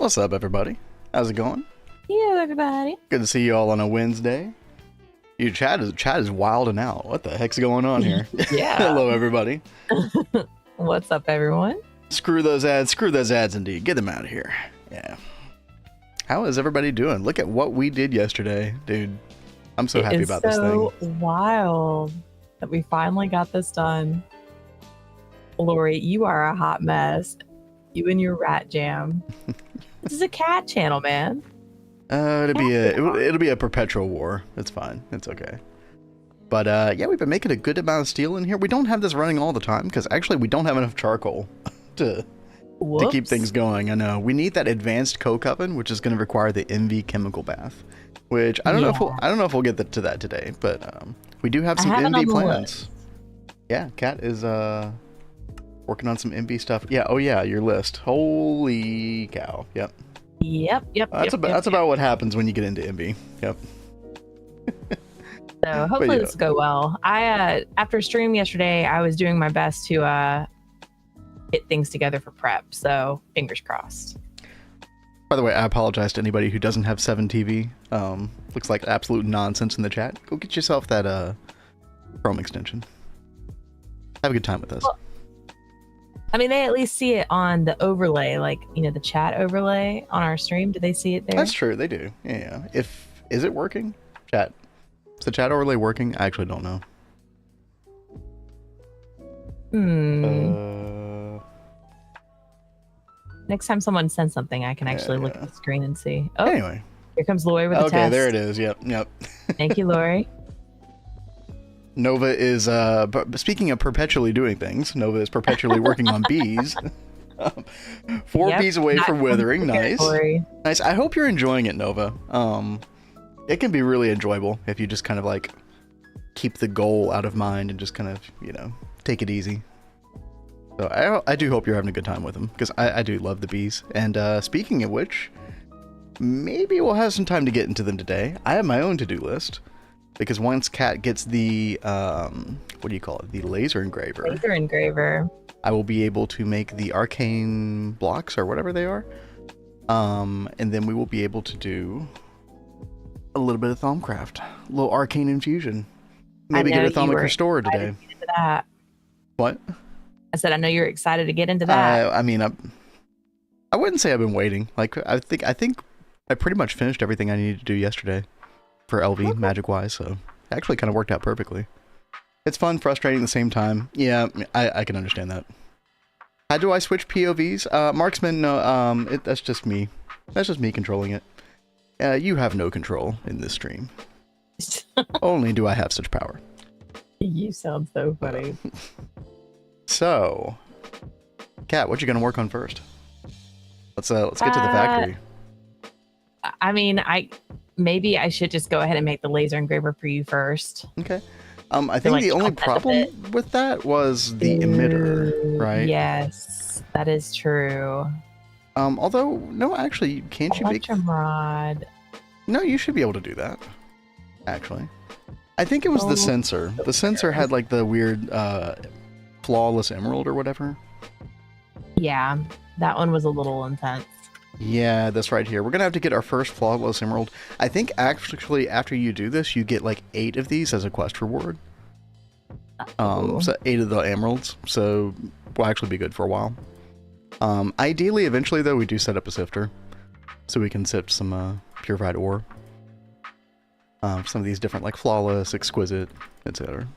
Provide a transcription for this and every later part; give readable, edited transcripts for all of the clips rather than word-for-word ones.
What's up, everybody? How's it going? Hello, everybody. Good to see you all on a Wednesday. Your chat is wilding out. What the heck's going on here? Yeah. Hello, everybody. What's up, everyone? Screw those ads indeed. Get them out of here. Yeah. How is everybody doing? Look at what we did yesterday, dude. I'm so happy about this thing. It's so wild that we finally got this done. Lori, you are a hot mess. You and your rat jam. This is a cat channel, man. It'll be a perpetual war. It's fine. It's okay. But yeah, we've been making a good amount of steel in here. We don't have this running all the time because actually we don't have enough charcoal to keep things going. I know we need that advanced coke oven, which is going to require the MV chemical bath. Which I don't know if we'll get to that today, but we do have some MV plans. Yeah, Kat is working on some MV stuff. Yeah. Oh yeah, your list. Holy cow. Yep. Yep. That's about what happens when you get into MV. Yep. So hopefully this will go well. I after stream yesterday, I was doing my best to get things together for prep. So fingers crossed. By the way, I apologize to anybody who doesn't have 7 TV. Looks like absolute nonsense in the chat. Go get yourself that Chrome extension. Have a good time with us. Well, I mean, they at least see it on the overlay, like, you know, the chat overlay on our stream. Do they see it there? That's true. They do. Yeah. Is it working? Chat. Is the chat overlay working? I actually don't know. Next time someone sends something, I can actually look at the screen and see. Oh, anyway. Here comes Lori with the test. Okay, there it is. Yep. Thank you, Lori. Nova is, speaking of perpetually doing things, Nova is perpetually working on bees. 4 bees away from withering. Nice. Nice. I hope you're enjoying it, Nova. It can be really enjoyable if you just kind of like keep the goal out of mind and just kind of, you know, take it easy. So I do hope you're having a good time with them because I do love the bees. And speaking of which, maybe we'll have some time to get into them today. I have my own to-do list. Because once Kat gets the, what do you call it? The laser engraver. Laser engraver. I will be able to make the Arcane blocks or whatever they are. And then we will be able to do a little bit of Thaumcraft. A little Arcane Infusion. Maybe get a Thaumic Restorer today. To get into that. What? I said, I know you're excited to get into that. I mean, I wouldn't say I've been waiting. Like, I think I pretty much finished everything I needed to do yesterday. For LV, magic-wise, so it actually kind of worked out perfectly. It's fun, frustrating at the same time. Yeah, I can understand that. How do I switch POVs? Marksman, no, that's just me. That's just me controlling it. You have no control in this stream. Only do I have such power. You sound so funny. So, Kat, what you gonna work on first? Let's get to the factory. I mean, maybe I should just go ahead and make the laser engraver for you first. Okay. I think the only problem with that was the emitter, right? Yes, that is true. Although, no, actually, can't you make... Rod. No, you should be able to do that, actually. I think it was the sensor. The sensor had, like, the weird flawless emerald or whatever. Yeah, that one was a little intense. Yeah, that's right here. We're going to have to get our first Flawless Emerald. I think actually after you do this, you get like 8 of these as a quest reward. So 8 of the emeralds. So we'll actually be good for a while. Ideally, eventually though, we do set up a sifter. So we can sift some purified ore. Some of these different like Flawless, Exquisite, etc.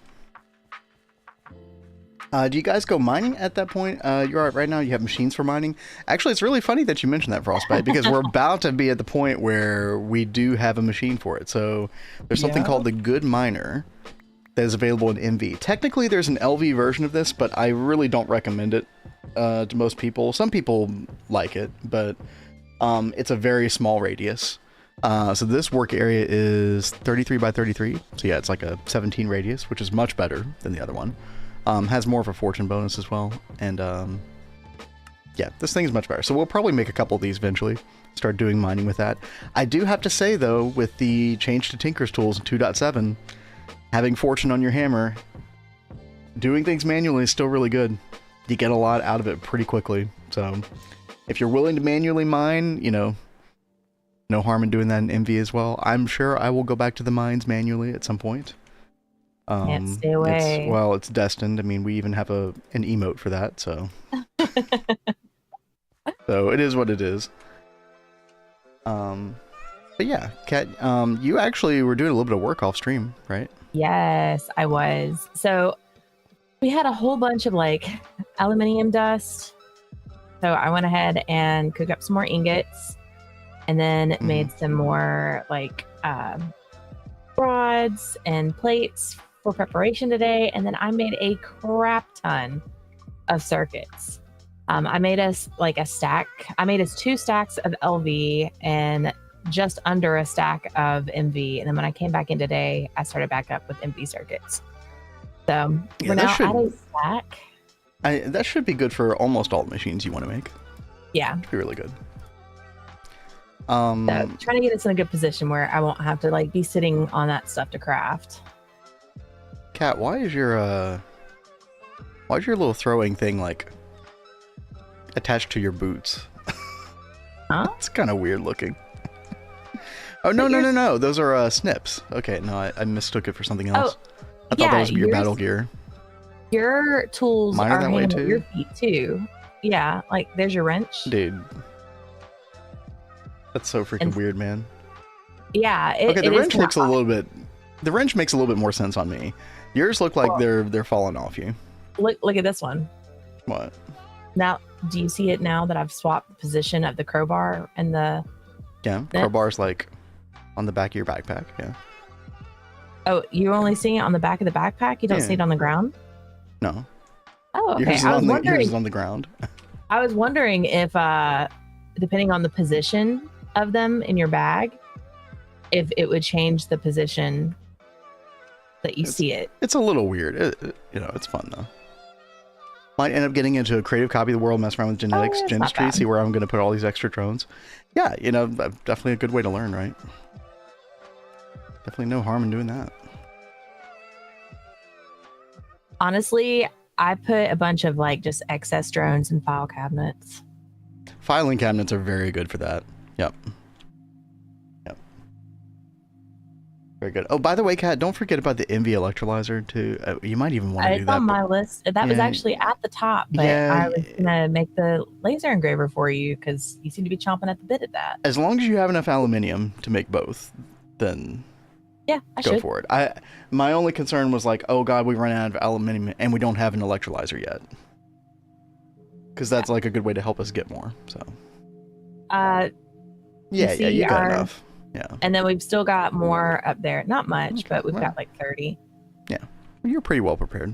Do you guys go mining at that point? You're right now, you have machines for mining. Actually, it's really funny that you mentioned that, Frostbite, because we're about to be at the point where we do have a machine for it. So there's something called the Good Miner that is available in MV. Technically, there's an LV version of this, but I really don't recommend it to most people. Some people like it, but it's a very small radius. So this work area is 33 by 33. So yeah, it's like a 17 radius, which is much better than the other one. Has more of a fortune bonus as well, and yeah, this thing is much better. So we'll probably make a couple of these eventually, start doing mining with that. I do have to say though, with the change to Tinker's Tools in 2.7, having fortune on your hammer, doing things manually is still really good. You get a lot out of it pretty quickly, so if you're willing to manually mine, you know, no harm in doing that in MV as well. I'm sure I will go back to the mines manually at some point. Can't stay away. It's destined. I mean, we even have an emote for that, so. So it is what it is. But yeah, Kat, you actually were doing a little bit of work off stream, right? Yes, I was. So we had a whole bunch of like aluminium dust. So I went ahead and cooked up some more ingots and then made some more like rods and plates for preparation today. And then I made a crap ton of circuits. I made us like a stack. I made us 2 stacks of LV and just under a stack of MV. And then when I came back in today, I started back up with MV circuits. So we're now at a stack. That should be good for almost all the machines you want to make. Yeah. Should be really good. So trying to get us in a good position where I won't have to like be sitting on that stuff to craft. Kat, why is your little throwing thing like attached to your boots? Huh? It's kind of weird looking. Oh, no. Those are snips. Okay, no, I mistook it for something else. I thought that was your battle gear. Your tools Mine are that way hanging too? at your feet too. Yeah, like there's your wrench. Dude. That's so freaking weird, man. Yeah. The wrench looks a little bit... The wrench makes a little bit more sense on me. Yours look like they're falling off you. Look at this one. What? Now, do you see it now that I've swapped the position of the crowbar and the... Yeah, crowbar's like on the back of your backpack, yeah. Oh, you're only seeing it on the back of the backpack? You don't see it on the ground? No. Oh, okay. Yours is on the ground. I was wondering if, depending on the position of them in your bag, if it would change the position that you see it. It's a little weird. You know, it's fun though. Might end up getting into a creative copy of the world, mess around with genetics, genistry, see where I'm going to put all these extra drones. Yeah, you know, definitely a good way to learn, right? Definitely no harm in doing that. Honestly, I put a bunch of like just excess drones in file cabinets. Filing cabinets are very good for that. Yep. Very good. Oh, by the way, Kat, don't forget about the MV electrolyzer too. You might even want to do that. It's on my list. That was actually at the top, but I was gonna make the laser engraver for you because you seem to be chomping at the bit at that. As long as you have enough aluminium to make both, then yeah, go for it. My only concern was like, oh god, we run out of aluminium and we don't have an electrolyzer yet, because that's like a good way to help us get more. So. You got enough. Yeah. And then we've still got more up there. Not much, but we've got like 30. Yeah. You're pretty well prepared.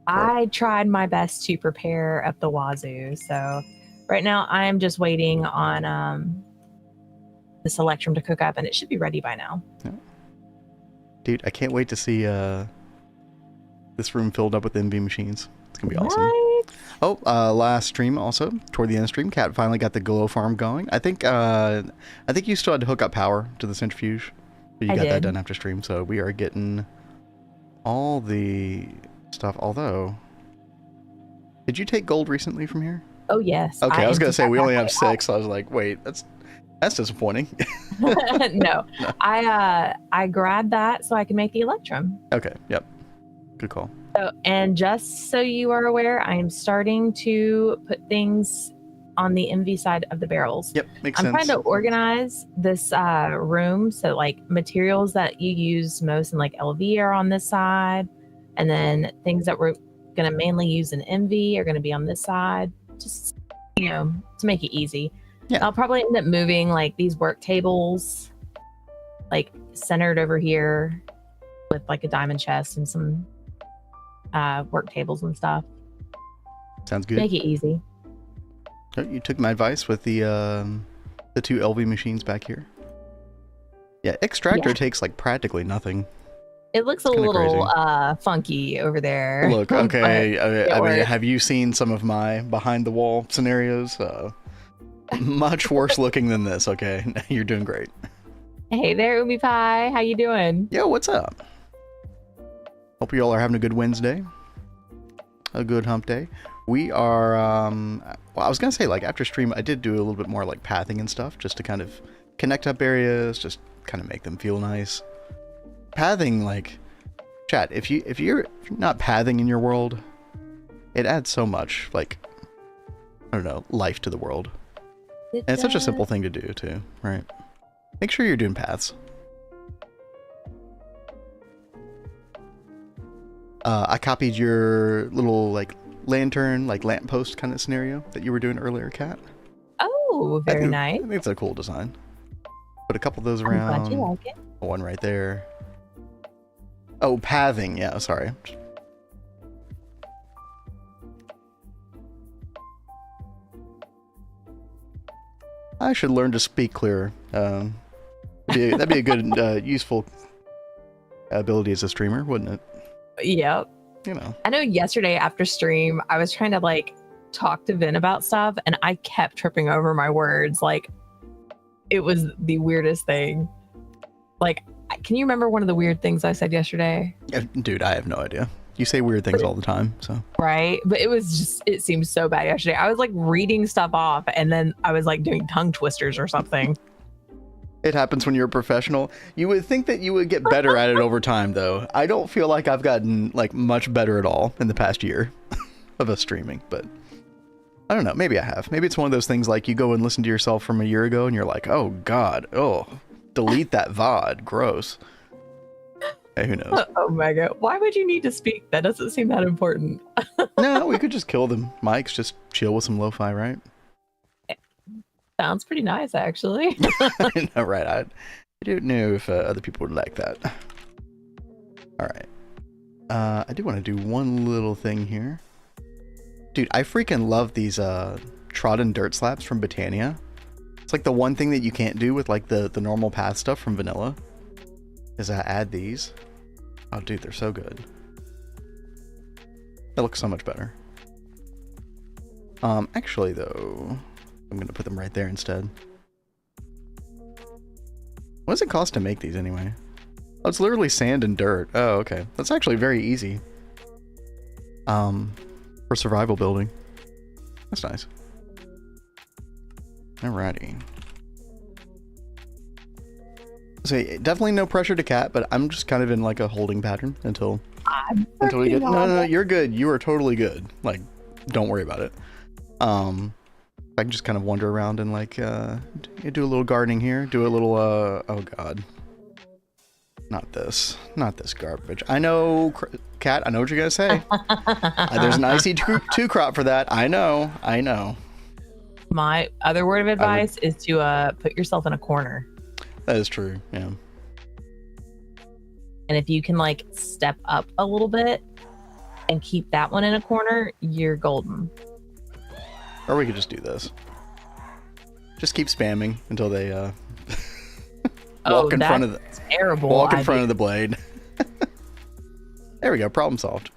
I tried my best to prepare up the wazoo. So right now I'm just waiting on this Electrum to cook up, and it should be ready by now. Yeah. Dude, I can't wait to see this room filled up with MV machines. It's going to be awesome. Oh, last stream also, toward the end of the stream, Kat finally got the glow farm going. I think you still had to hook up power to the centrifuge, but you got that done after stream. So we are getting all the stuff. Although, did you take gold recently from here? Oh yes. Okay, I was gonna say we only have 6. So I was like, wait, that's disappointing. No, I grabbed that so I can make the Electrum. Okay. Yep. Good call. So, and just so you are aware, I am starting to put things on the MV side of the barrels. Yep, makes sense. I'm trying to organize this room so like materials that you use most in like LV are on this side, and then things that we're going to mainly use in MV are going to be on this side, just, you know, to make it easy. Yeah. I'll probably end up moving like these work tables like centered over here with like a diamond chest and some work tables and stuff. Sounds good. Make it easy. You took my advice with the 2 LV machines back here. Yeah, extractor takes like practically nothing. It looks a little funky over there. Look, okay. I mean, have you seen some of my behind the wall scenarios? Much worse looking than this. Okay, you're doing great. Hey there, Ubi Pie. How you doing? Yo, what's up? Hope you all are having a good Wednesday. A good hump day. We are, well, I was going to say, like, after stream, I did do a little bit more, like, pathing and stuff, just to kind of connect up areas, just kind of make them feel nice. Pathing, like, chat, if you're not pathing in your world, it adds so much, like, I don't know, life to the world. And it's such a simple thing to do, too, right? Make sure you're doing paths. I copied your little, like, lantern, like, lamppost kind of scenario that you were doing earlier, Kat. Oh, very nice. I think it's a cool design. Put a couple of those I'm around. glad you like it. One right there. Oh, pathing. Yeah, sorry. I should learn to speak clearer. That'd be a good, useful ability as a streamer, wouldn't it? Yep. You know. I know yesterday after stream, I was trying to like talk to Vin about stuff and I kept tripping over my words. Like, it was the weirdest thing. Like, can you remember one of the weird things I said yesterday? Dude, I have no idea. You say weird things all the time, so. Right? But it was just, it seemed so bad yesterday. I was like reading stuff off and then I was like doing tongue twisters or something. It happens when you're a professional. You would think that you would get better at it over time, though. I don't feel like I've gotten like much better at all in the past year of us streaming, but I don't know. Maybe I have. Maybe it's one of those things like you go and listen to yourself from a year ago and you're like, oh God, oh, delete that VOD. Gross. Hey, who knows? Oh my God. Why would you need to speak? That doesn't seem that important. No, we could just kill them. Mike's just chill with some lo-fi, right? Sounds pretty nice, actually. I know, right? I don't know if other people would like that. All right. I do want to do one little thing here. Dude, I freaking love these trodden dirt slabs from Botania. It's like the one thing that you can't do with like the normal path stuff from vanilla is add these. Oh, dude, they're so good. They look so much better. Actually, though, I'm going to put them right there instead. What does it cost to make these anyway? Oh, it's literally sand and dirt. Oh, okay. That's actually very easy. For survival building. That's nice. Alrighty. So definitely no pressure to Cat, but I'm just kind of in like a holding pattern until we get. No, you're good. You are totally good. Like, don't worry about it. I can just kind of wander around and like do a little gardening here. Do a little oh God. Not this garbage. I know, Cat. I know what you're gonna say. There's an IC2 crop for that. I know. My other word of advice is to put yourself in a corner. That is true. Yeah. And if you can like step up a little bit and keep that one in a corner, you're golden. Or we could just do this. Just keep spamming until they walk in front of the terrible. Walk in front of the blade. There we go. Problem solved.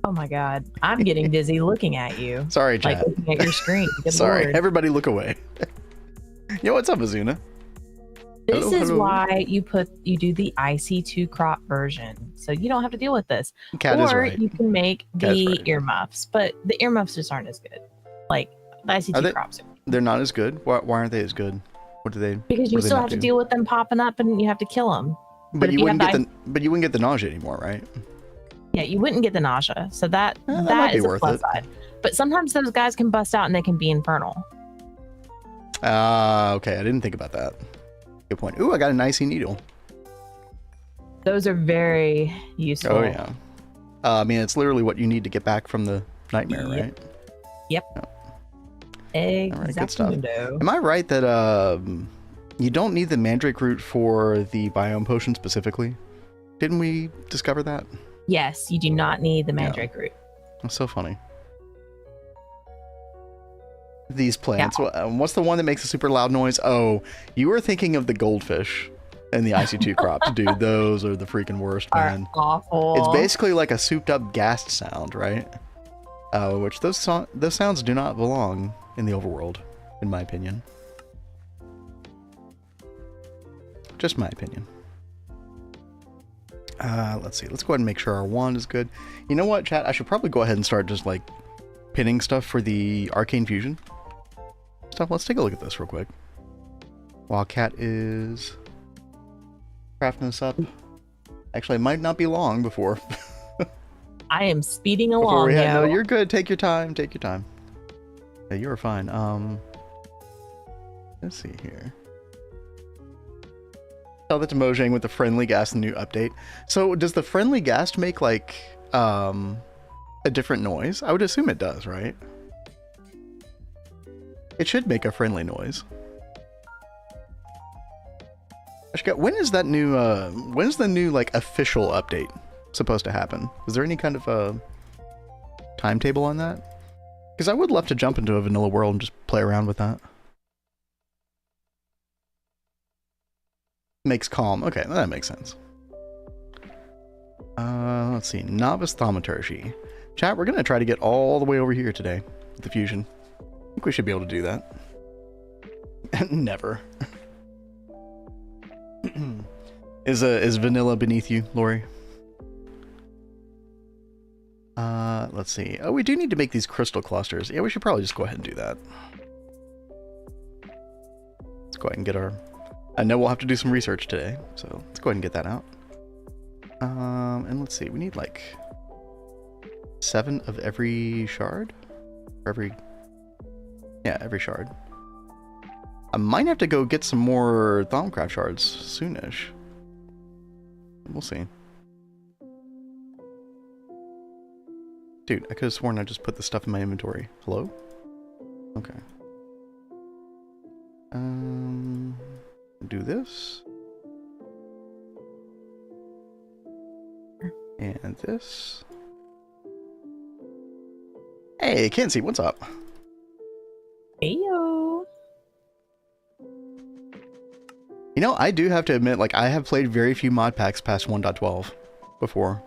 Oh my God. I'm getting dizzy looking at you. Sorry, chat. Like looking at your screen. Good Sorry. Lord. Everybody look away. Yo, what's up, Azuna? This is why you do the IC2 crop version. So you don't have to deal with this. Cat is right. You can make the earmuffs, but the earmuffs just aren't as good. Like the IC2 crops. They're not as good? Why aren't they as good? What do they? Because you still have to deal with them popping up and you have to kill them. But you wouldn't get the nausea anymore, right? Yeah, you wouldn't get the nausea. So that is a plus side. But sometimes those guys can bust out and they can be infernal. Okay. I didn't think about that. Good point. Ooh, I got an icy needle. Those are very useful. Oh, yeah. I mean, it's literally what you need to get back from the nightmare, right? Yep. Oh. Exactly. All right, good stuff. Am I right that you don't need the mandrake root for the biome potion specifically? Didn't we discover that? Yes, you do not need the mandrake root. That's so funny. These plants. Yeah. What's the one that makes a super loud noise? Oh, you were thinking of the goldfish and the IC2 crops. Dude, those are the freaking worst, man. Awful. It's basically like a souped up gassed sound, right? Which those sounds do not belong in the overworld, in my opinion. Just my opinion. Let's see. Let's go ahead and make sure our wand is good. You know what, chat? I should probably go ahead and start just like pinning stuff for the Arcane Fusion stuff. Let's take a look at this real quick. While Cat is crafting this up. Actually, it might not be long before. I am speeding along. No, you're good. Take your time. Take your time. Yeah, you are fine. Let's see here. Tell that to Mojang with the friendly ghast in the new update. So does the friendly ghast make like a different noise? I would assume it does, right? It should make a friendly noise. When is that new when's the new like official update supposed to happen? Is there any kind of timetable on that? Because I would love to jump into a vanilla world and just play around with that. Makes calm. Okay, that makes sense. Let's see. Novice Thaumaturgy. Chat, we're going to try to get all the way over here today with the fusion. I think we should be able to do that. Never. Is vanilla beneath you, Lori? Let's see. Oh, we do need to make these crystal clusters. Yeah, we should probably just go ahead and do that. Let's go ahead and get our... I know we'll have to do some research today, so let's go ahead and get that out. And let's see. We need like 7 of every shard? Yeah, every shard. I might have to go get some more Thaumcraft shards soonish. We'll see. Dude, I could have sworn I just put the stuff in my inventory. Hello? Okay. Do this. And this. Hey, Kenzie, what's up? Heyo. You know, I do have to admit, like, I have played very few mod packs past 1.12 before.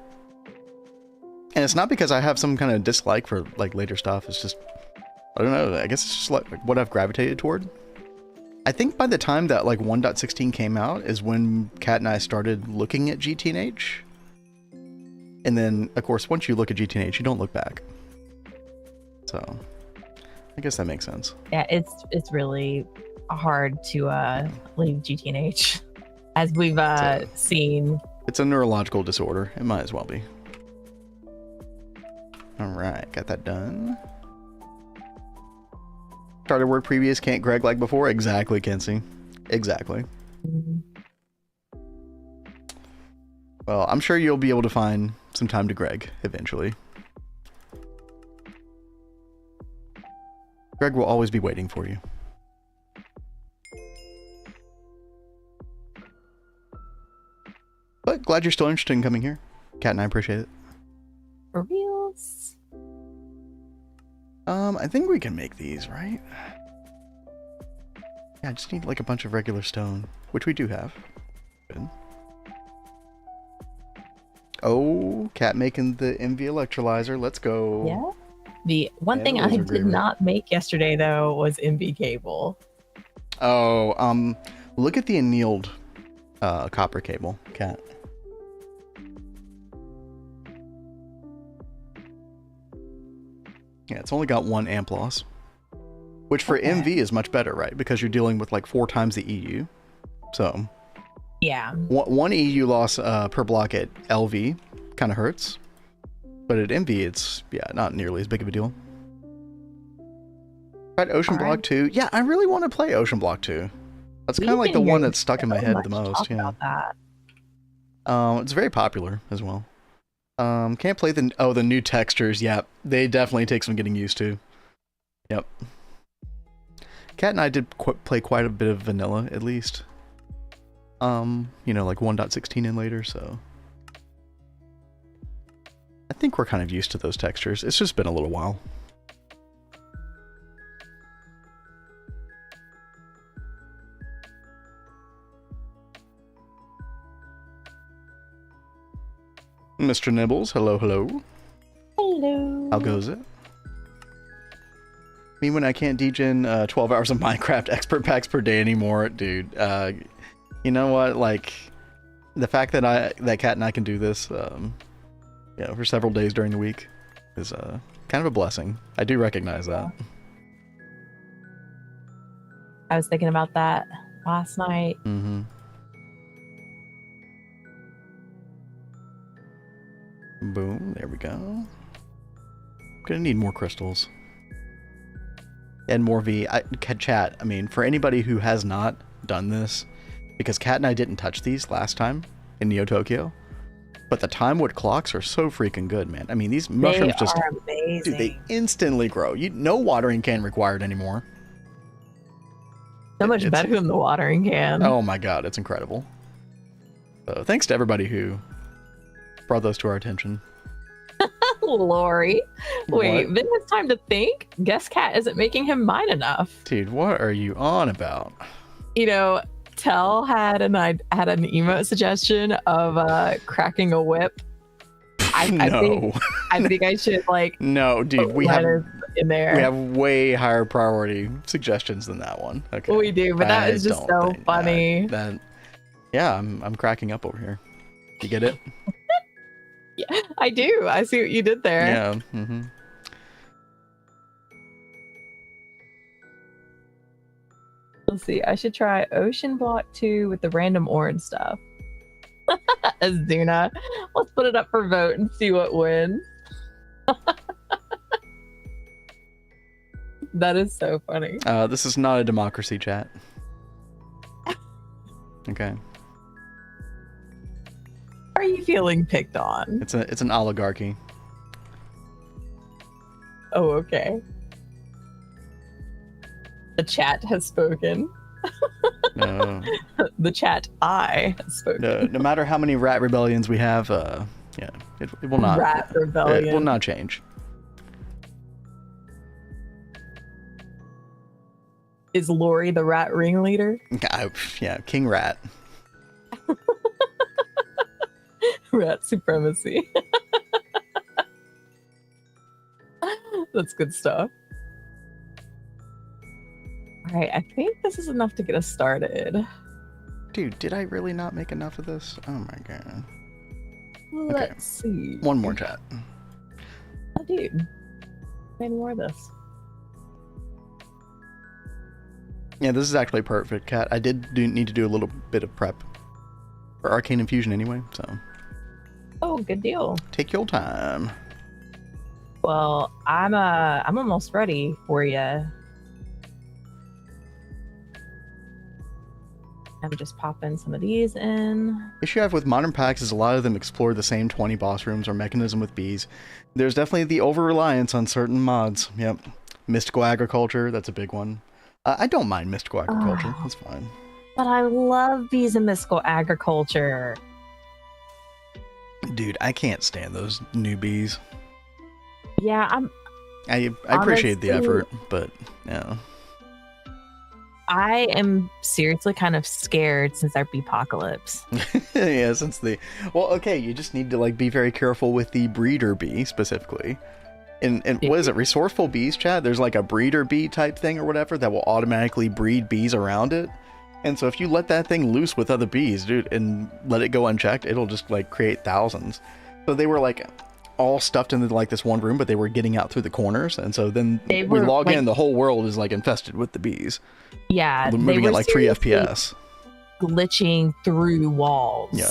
And it's not because I have some kind of dislike for, like, later stuff. It's just, I don't know, I guess it's just, like what I've gravitated toward. I think by the time that, like, 1.16 came out is when Kat and I started looking at GTNH. And then, of course, once you look at GTNH, you don't look back. So, I guess that makes sense. Yeah, it's really hard to leave GTNH, as we've seen. It's a neurological disorder. It might as well be. Alright, got that done. Started word previous, can't Greg like before? Exactly, Kenzie. Exactly. Mm-hmm. Well, I'm sure you'll be able to find some time to Greg eventually. Greg will always be waiting for you. But glad you're still interested in coming here. Kat and I appreciate it. For reals. I think we can make these, right? Yeah, I just need like a bunch of regular stone, which we do have. Good. Oh, Kat making the MV electrolyzer. Let's go. Yeah. The one thing I did not make yesterday though was MV cable. Oh, look at the annealed copper cable, Kat. Yeah, it's only got 1 amp loss, which for MV is much better, right? Because you're dealing with like 4 times the EU. So yeah, one EU loss per block at LV kind of hurts, but at MV it's not nearly as big of a deal. Tried Ocean Block 2. Yeah, I really want to play Ocean Block 2. That's kind of like the one that's stuck in my head the most. Yeah, about that. It's very popular as well. Can't play the new textures. Yeah, they definitely take some getting used to. Yep. Kat and I did play quite a bit of vanilla, at least. You know, like 1.16 and later, so I think we're kind of used to those textures. It's just been a little while. Mr. Nibbles, hello, hello. Hello. How goes it? Me when I can't degen 12 hours of Minecraft expert packs per day anymore, dude. You know what? Like, the fact that Kat and I can do this, for several days during the week is kind kind of a blessing. I do recognize that. I was thinking about that last night. Mm-hmm. Boom. There we go. Gonna need more crystals. And more V. Chat, I mean, for anybody who has not done this, because Kat and I didn't touch these last time in Neo Tokyo, but the Timewood clocks are so freaking good, man. I mean, these mushrooms just... are amazing. Dude, they instantly grow. No watering can required anymore. So much better than the watering can. Oh my god, it's incredible. So thanks to everybody who brought those to our attention. Lori. Wait, What? then it's time to think. Guess Cat isn't making him mine enough. Dude, what are you on about? You know, Tell had an emote suggestion of cracking a whip. No. I think I should like No, dude, we have in there. We have way higher priority suggestions than that one. Okay. We do, but that is just so funny. Yeah, I'm cracking up over here. You get it? Yeah, I do. I see what you did there. Yeah. Mm-hmm. Let's see. I should try Ocean Block 2 with the random orange stuff. Azuna. Let's put it up for vote and see what wins. That is so funny. This is not a democracy, chat. Okay. Are you feeling picked on? It's an oligarchy. Oh, okay. The chat has spoken. No. The chat I has spoken. No matter how many rat rebellions we have, yeah, it will not. Rat rebellion. It will not change. Is Lori the rat ringleader? Yeah, King Rat. Rat supremacy. That's good stuff. All right, I think this is enough to get us started. Dude, did I really not make enough of this? Oh my god. Let's see. One more chat. Oh, dude. Made more of this. Yeah, this is actually perfect, Kat. I need to do a little bit of prep for Arcane Infusion anyway, so. Oh, good deal. Take your time. Well, I'm almost ready for you. I'm just popping some of these in. Issue I have with modern packs is a lot of them explore the same 20 boss rooms or mechanism with bees. There's definitely the over-reliance on certain mods. Yep. Mystical agriculture, that's a big one. I don't mind mystical agriculture. That's fine. But I love bees and mystical agriculture. Dude, I can't stand those newbies. Yeah, I appreciate the effort, but yeah. I am seriously kind of scared since our beepocalypse. Yeah, since well, okay, you just need to like be very careful with the breeder bee specifically. And what is it, resourceful bees, chat? There's like a breeder bee type thing or whatever that will automatically breed bees around it. And so if you let that thing loose with other bees, dude, and let it go unchecked, it'll just like create thousands. So they were like all stuffed into like this one room, but they were getting out through the corners. And so then we log in, the whole world is like infested with the bees. Yeah. We're moving at like 3 FPS. Glitching through walls. Yeah.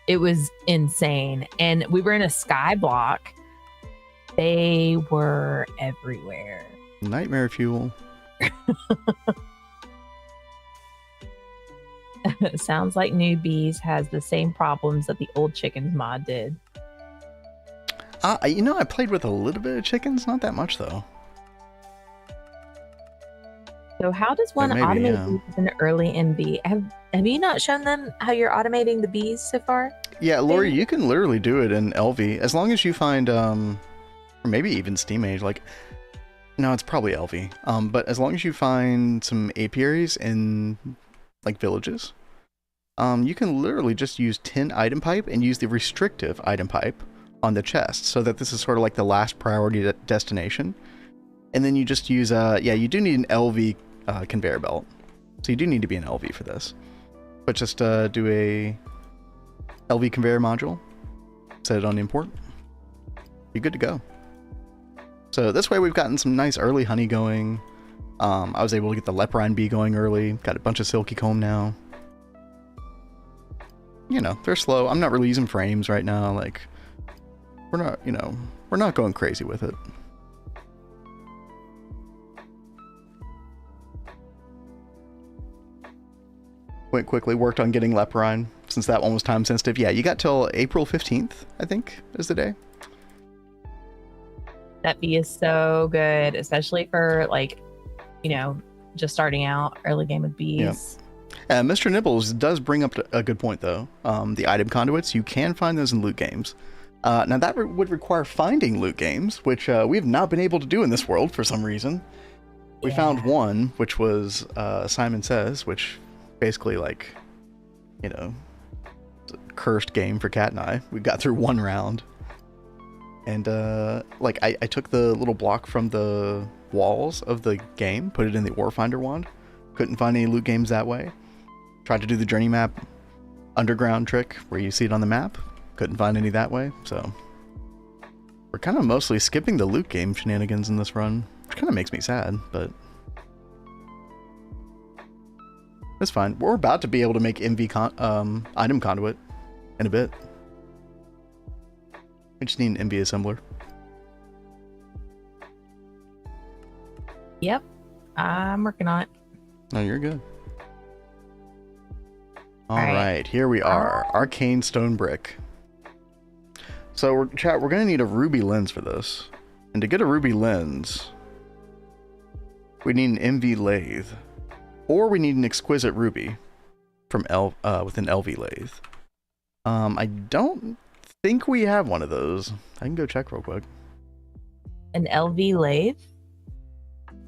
It was insane. And we were in a sky block. They were everywhere. Nightmare fuel. Sounds like Newbies has the same problems that the old chickens mod did. You know, I played with a little bit of chickens, not that much though. So how does one automate bees with an early NB? Have you not shown them how you're automating the bees so far? Yeah, Lori, you can literally do it in LV as long as you find or maybe even Steam Age, like, no, it's probably LV. But as long as you find some apiaries in, like, villages, you can literally just use tin item pipe and use the restrictive item pipe on the chest, so that this is sort of like the last priority destination. And then you just use, yeah, you do need an LV conveyor belt. So you do need to be an LV for this. But just do a LV conveyor module, set it on import. You're good to go. So this way we've gotten some nice early honey going. I was able to get the leporine bee going early. Got a bunch of silky comb now. You know, they're slow. I'm not really using frames right now. Like, we're not, you know, we're not going crazy with it. Went quickly, worked on getting leporine, since that one was time sensitive. Yeah, you got till April 15th, I think, is the day. That bee is so good, especially for, like, you know, just starting out early game with bees. Yeah. Mr. Nibbles does bring up a good point, though. The item conduits, you can find those in loot games. Now, that would require finding loot games, which we have not been able to do in this world for some reason. We found one, which was Simon Says, which basically, like, you know, it's a cursed game for Cat and I. We got through one round. And, like, I took the little block from the walls of the game, put it in the ore finder wand. Couldn't find any loot games that way. Tried to do the journey map underground trick where you see it on the map. Couldn't find any that way, so we're kind of mostly skipping the loot game shenanigans in this run, which kind of makes me sad, but it's fine. We're about to be able to make item conduit in a bit. We just need an MV assembler. Yep, I'm working on it. No, you're good. All right, here we are. Arcane stone brick. So, chat, we're going to need a ruby lens for this. And to get a ruby lens, we need an MV lathe. Or we need an exquisite ruby from with an LV lathe. I don't think we have one of those. I can go check real quick. An LV lathe?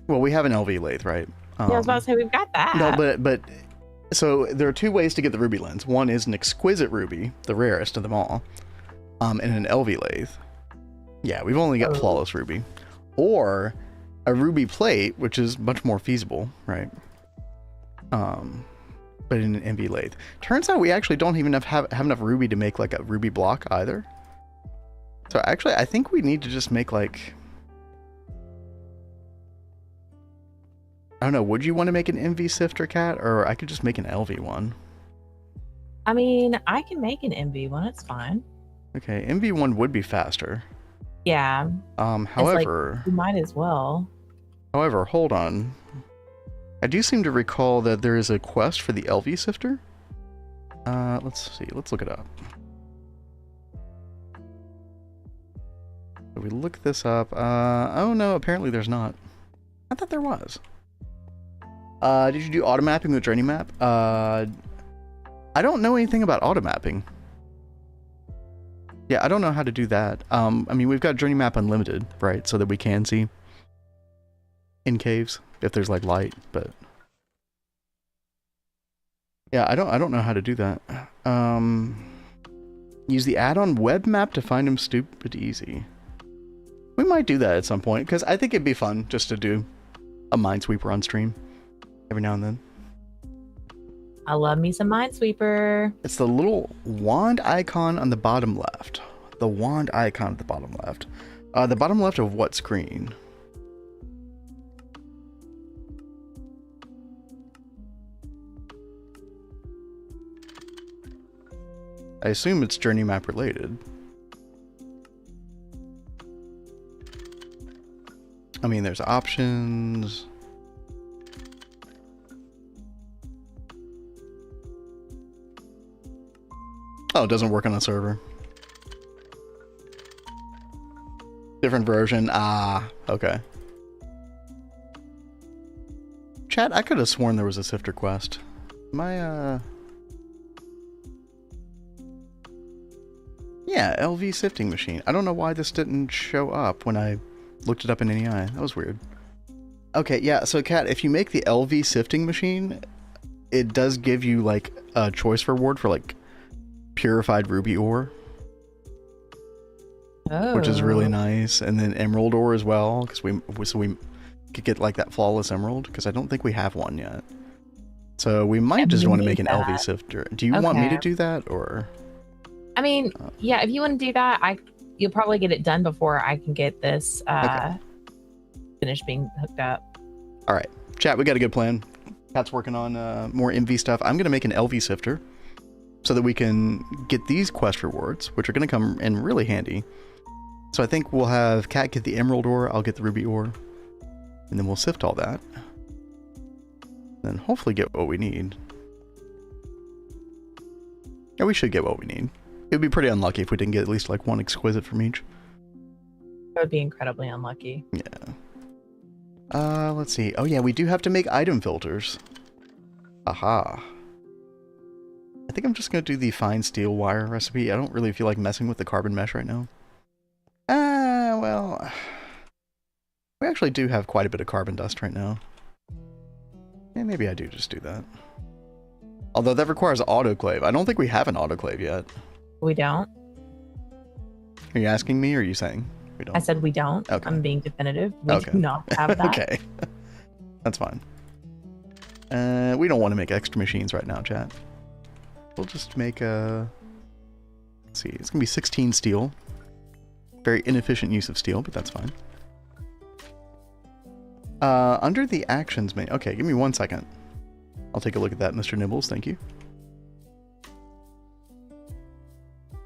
Well, we have an LV lathe, right? Yeah, I was about to say, we've got that. No, but so there are two ways to get the ruby lens. One is an exquisite ruby, the rarest of them all, and an LV lathe. Yeah, we've only got flawless ruby. Or a ruby plate, which is much more feasible, right? But in an MV lathe. Turns out we actually don't even have enough ruby to make like a ruby block either. So actually, I think we need to just make like, I don't know, would you want to make an MV sifter, Cat? Or I could just make an LV one. I mean, I can make an MV one, it's fine. Okay, MV one would be faster. Yeah. However, like, you might as well. However, hold on. I do seem to recall that there is a quest for the LV sifter. Let's see, let's look it up. So we look this up. Oh no, apparently there's not. I thought there was. Did you do auto mapping with journey map? I don't know anything about auto mapping. Yeah, I don't know how to do that. I mean, we've got journey map unlimited, right? So that we can see in caves if there's like light, but yeah, I don't know how to do that. Use the add-on web map to find them stupid easy. We might do that at some point because I think it'd be fun just to do a minesweeper on stream every now and then. I love me some Minesweeper. It's the little wand icon on the bottom left. The wand icon at the bottom left. The bottom left of what screen? I assume it's journey map related. I mean, there's options. Oh, it doesn't work on the server. Different version. Ah, okay. Chat, I could have sworn there was a sifter quest. Yeah, LV sifting machine. I don't know why this didn't show up when I looked it up in NEI. That was weird. Okay, yeah, so Kat, if you make the LV sifting machine, it does give you like a choice reward for like purified ruby ore. Oh. Which is really nice. And then emerald ore as well, because we could get like that flawless emerald, because I don't think we have one yet. So we might just want to make an LV sifter. Do you want me to do that, or? I mean, yeah, if you want to do that, you'll probably get it done before I can get this finish being hooked up. All right, chat, we got a good plan. Cat's working on more MV stuff. I'm going to make an LV sifter so that we can get these quest rewards, which are going to come in really handy. So I think we'll have Cat get the emerald ore, I'll get the ruby ore, and then we'll sift all that. Then hopefully get what we need. Yeah, we should get what we need. It would be pretty unlucky if we didn't get at least like one exquisite from each. That would be incredibly unlucky. Yeah. Let's see. Oh yeah, we do have to make item filters. Aha. I think I'm just going to do the fine steel wire recipe. I don't really feel like messing with the carbon mesh right now. Well, we actually do have quite a bit of carbon dust right now. Yeah, maybe I do just do that. Although that requires autoclave. I don't think we have an autoclave yet. We don't? Are you asking me or are you saying we don't? I said we don't. Okay. I'm being definitive. We do not have that. Okay. That's fine. We don't want to make extra machines right now, chat. We'll just make a... Let's see. It's going to be 16 steel. Very inefficient use of steel, but that's fine. Under the actions menu... Okay, give me 1 second. I'll take a look at that, Mr. Nibbles. Thank you.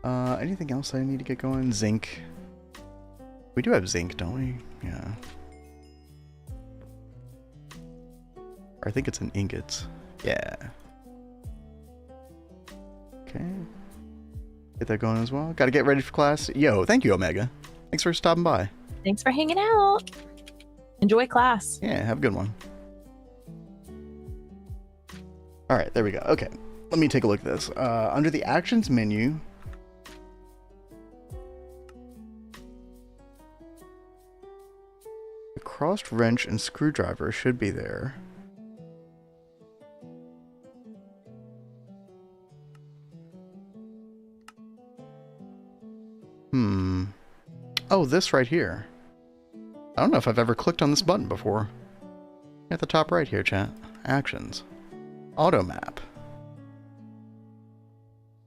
Anything else I need to get going? Zinc. We do have zinc, don't we? Yeah. Or I think it's in ingots. Yeah. Okay. Get that going as well. Gotta get ready for class. Yo, thank you, Omega. Thanks for stopping by. Thanks for hanging out. Enjoy class. Yeah, have a good one. Alright, there we go. Okay. Let me take a look at this. Under the actions menu... The crossed wrench and screwdriver should be there. Oh, this right here. I don't know if I've ever clicked on this button before. At the top right here, chat. Actions. Auto map.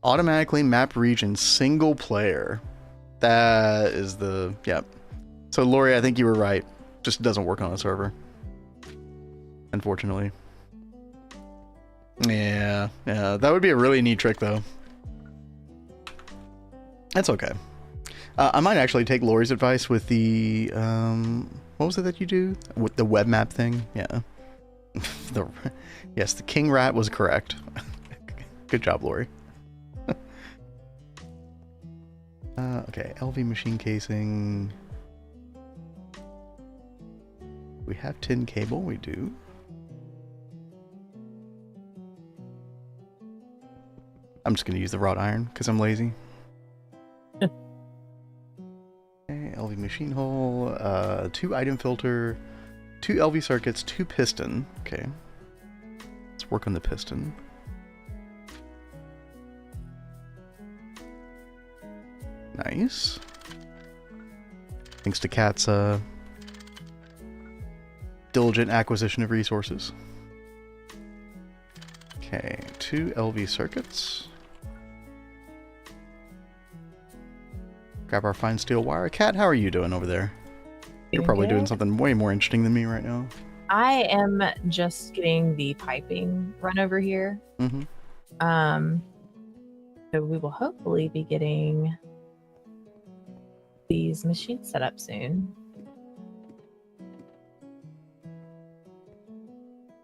Automatically map region single player. That is the... Yep. So, Lori, I think you were right. Just doesn't work on a server. Unfortunately. Yeah. Yeah, that would be a really neat trick, though. That's okay. I might actually take Lori's advice with the, what was it that you do? With the web map thing? Yeah. Yes, the king rat was correct. Good job, Lori. Okay, LV machine casing. We have tin cable, we do. I'm just gonna use the wrought iron, because I'm lazy. Okay, LV machine hole, 2 item filter, 2 LV circuits, 2 piston. Okay. Let's work on the piston. Nice. Thanks to Cat's diligent acquisition of resources. Okay, 2 LV circuits. Grab our fine steel wire. Cat, how are you doing over there? You're probably doing something way more interesting than me right now. I am just getting the piping run over here. Mm-hmm. So we will hopefully be getting these machines set up soon.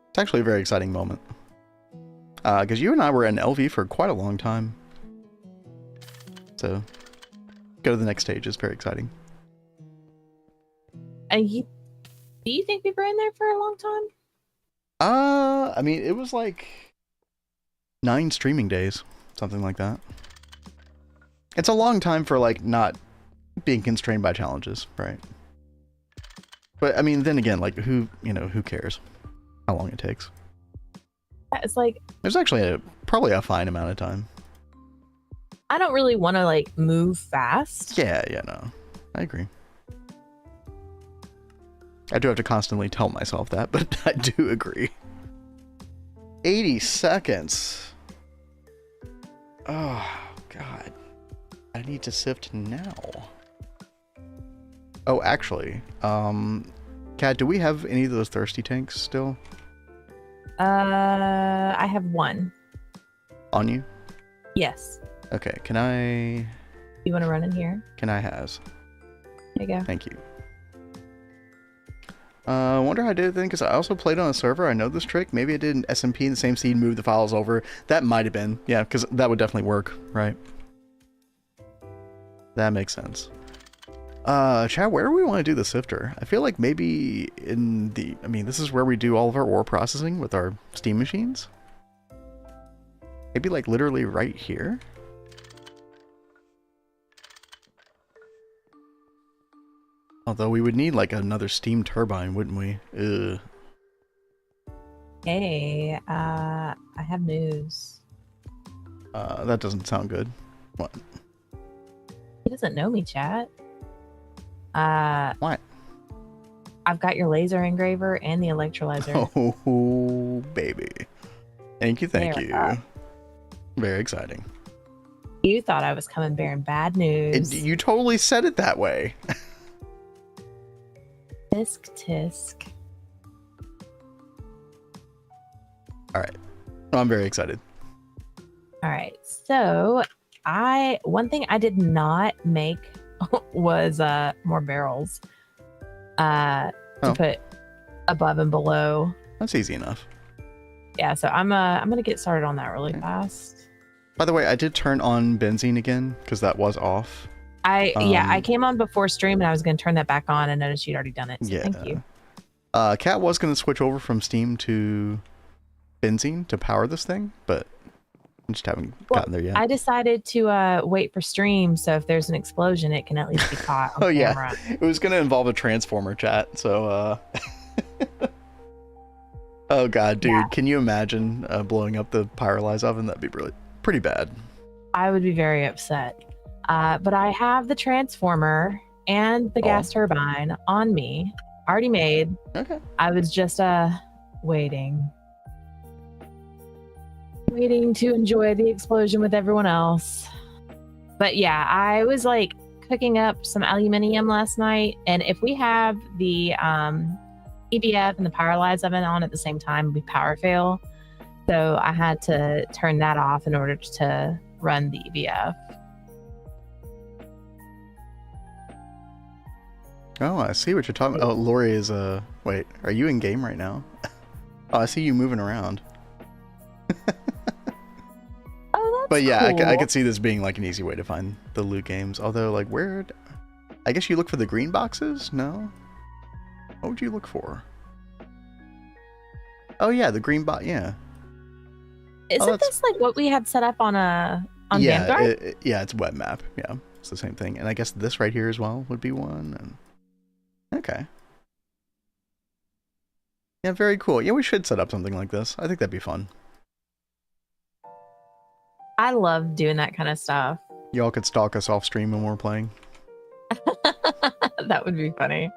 It's actually a very exciting moment. Because you and I were in LV for quite a long time. So, go to the next stage is very exciting. Do you think we were in there for a long time? I mean, it was like 9 streaming days, something like that. It's a long time for like not being constrained by challenges, right? But I mean, then again, like who cares how long it takes? It's like there's actually probably a fine amount of time. I don't really want to like move fast. Yeah, no, I agree. I do have to constantly tell myself that, but I do agree. 80 seconds. Oh, God. I need to sift now. Oh, actually, Kat, do we have any of those thirsty tanks still? I have one. On you? Yes. Okay, can I... You want to run in here? Can I has? There you go. Thank you. I wonder how I did it then, because I also played on a server. I know this trick. Maybe I did an SMP in the same seed, move the files over. That might have been. Yeah, because that would definitely work, right? That makes sense. Chad, where do we want to do the sifter? I feel like maybe in the... I mean, this is where we do all of our ore processing with our steam machines. Maybe like literally right here? Although we would need like another steam turbine, wouldn't we? Ugh. Hey, I have news. That doesn't sound good. What? He doesn't know me, chat. What? I've got your laser engraver and the electrolyzer. Oh, baby. Thank you, thank you. Up. Very exciting. You thought I was coming bearing bad news. You totally said it that way. Tisk tisk. All right. Well, I'm very excited. All right. So one thing I did not make was more barrels to put above and below. That's easy enough. Yeah, so I'm gonna get started on that really fast. By the way, I did turn on benzene again because that was off. I came on before stream and I was gonna turn that back on and noticed you'd already done it. So yeah. Thank you. Kat was gonna switch over from steam to benzene to power this thing, but I just haven't gotten there yet. I decided to wait for stream, so if there's an explosion, it can at least be caught on camera. Yeah, it was gonna involve a transformer, chat. So, oh god, dude, yeah. Can you imagine blowing up the pyrolyze oven? That'd be pretty bad. I would be very upset. But I have the transformer and the gas turbine on me, already made. Okay. I was just waiting to enjoy the explosion with everyone else. But yeah, I was like cooking up some aluminium last night, and if we have the EBF and the pyrolyze oven on at the same time, we power fail. So I had to turn that off in order to run the EBF. Oh, I see what you're talking about. Oh, Lori is wait, are you in game right now? Oh, I see you moving around. Oh, that's But yeah, cool. I could see this being like an easy way to find the loot games. Although, like, where? I guess you look for the green boxes? No? What would you look for? Oh yeah, the green box. Yeah. Isn't this like what we had set up on Vanguard? Yeah, it's web map. Yeah, it's the same thing. And I guess this right here as well would be one. And okay. Yeah, very cool. Yeah, we should set up something like this. I think that'd be fun. I love doing that kind of stuff. Y'all could stalk us off stream when we're playing. That would be funny.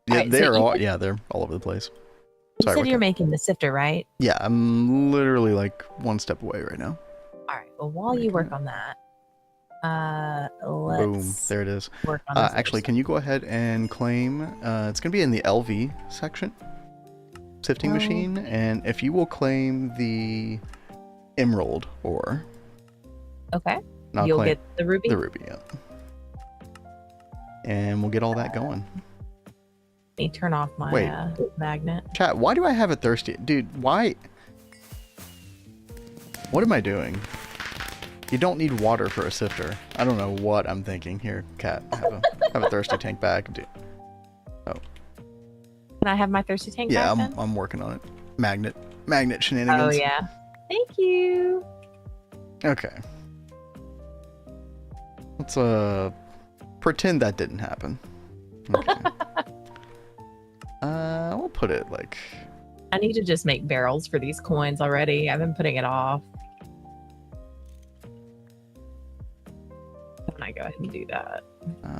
Yeah, right, they're all over the place. You said you're making the sifter, right? Yeah, I'm literally like one step away right now. All right. Well, while you work on that, let's boom, there it is. Work on this actually, can you go ahead and claim? It's gonna be in the LV section, sifting machine, and if you will claim the emerald ore. Okay. You'll get the ruby. The ruby, yeah. And we'll get all that going. Let me turn off my magnet. Chat, why do I have a thirsty... Dude, why... What am I doing? You don't need water for a sifter. I don't know what I'm thinking. Here, Cat, have a thirsty tank back. Dude. Oh. Can I have my thirsty tank back then? I'm working on it. Magnet shenanigans. Oh, yeah. Thank you. Okay. Let's, pretend that didn't happen. Okay. We'll put it like... I need to just make barrels for these coins already. I've been putting it off. Can I go ahead and do that?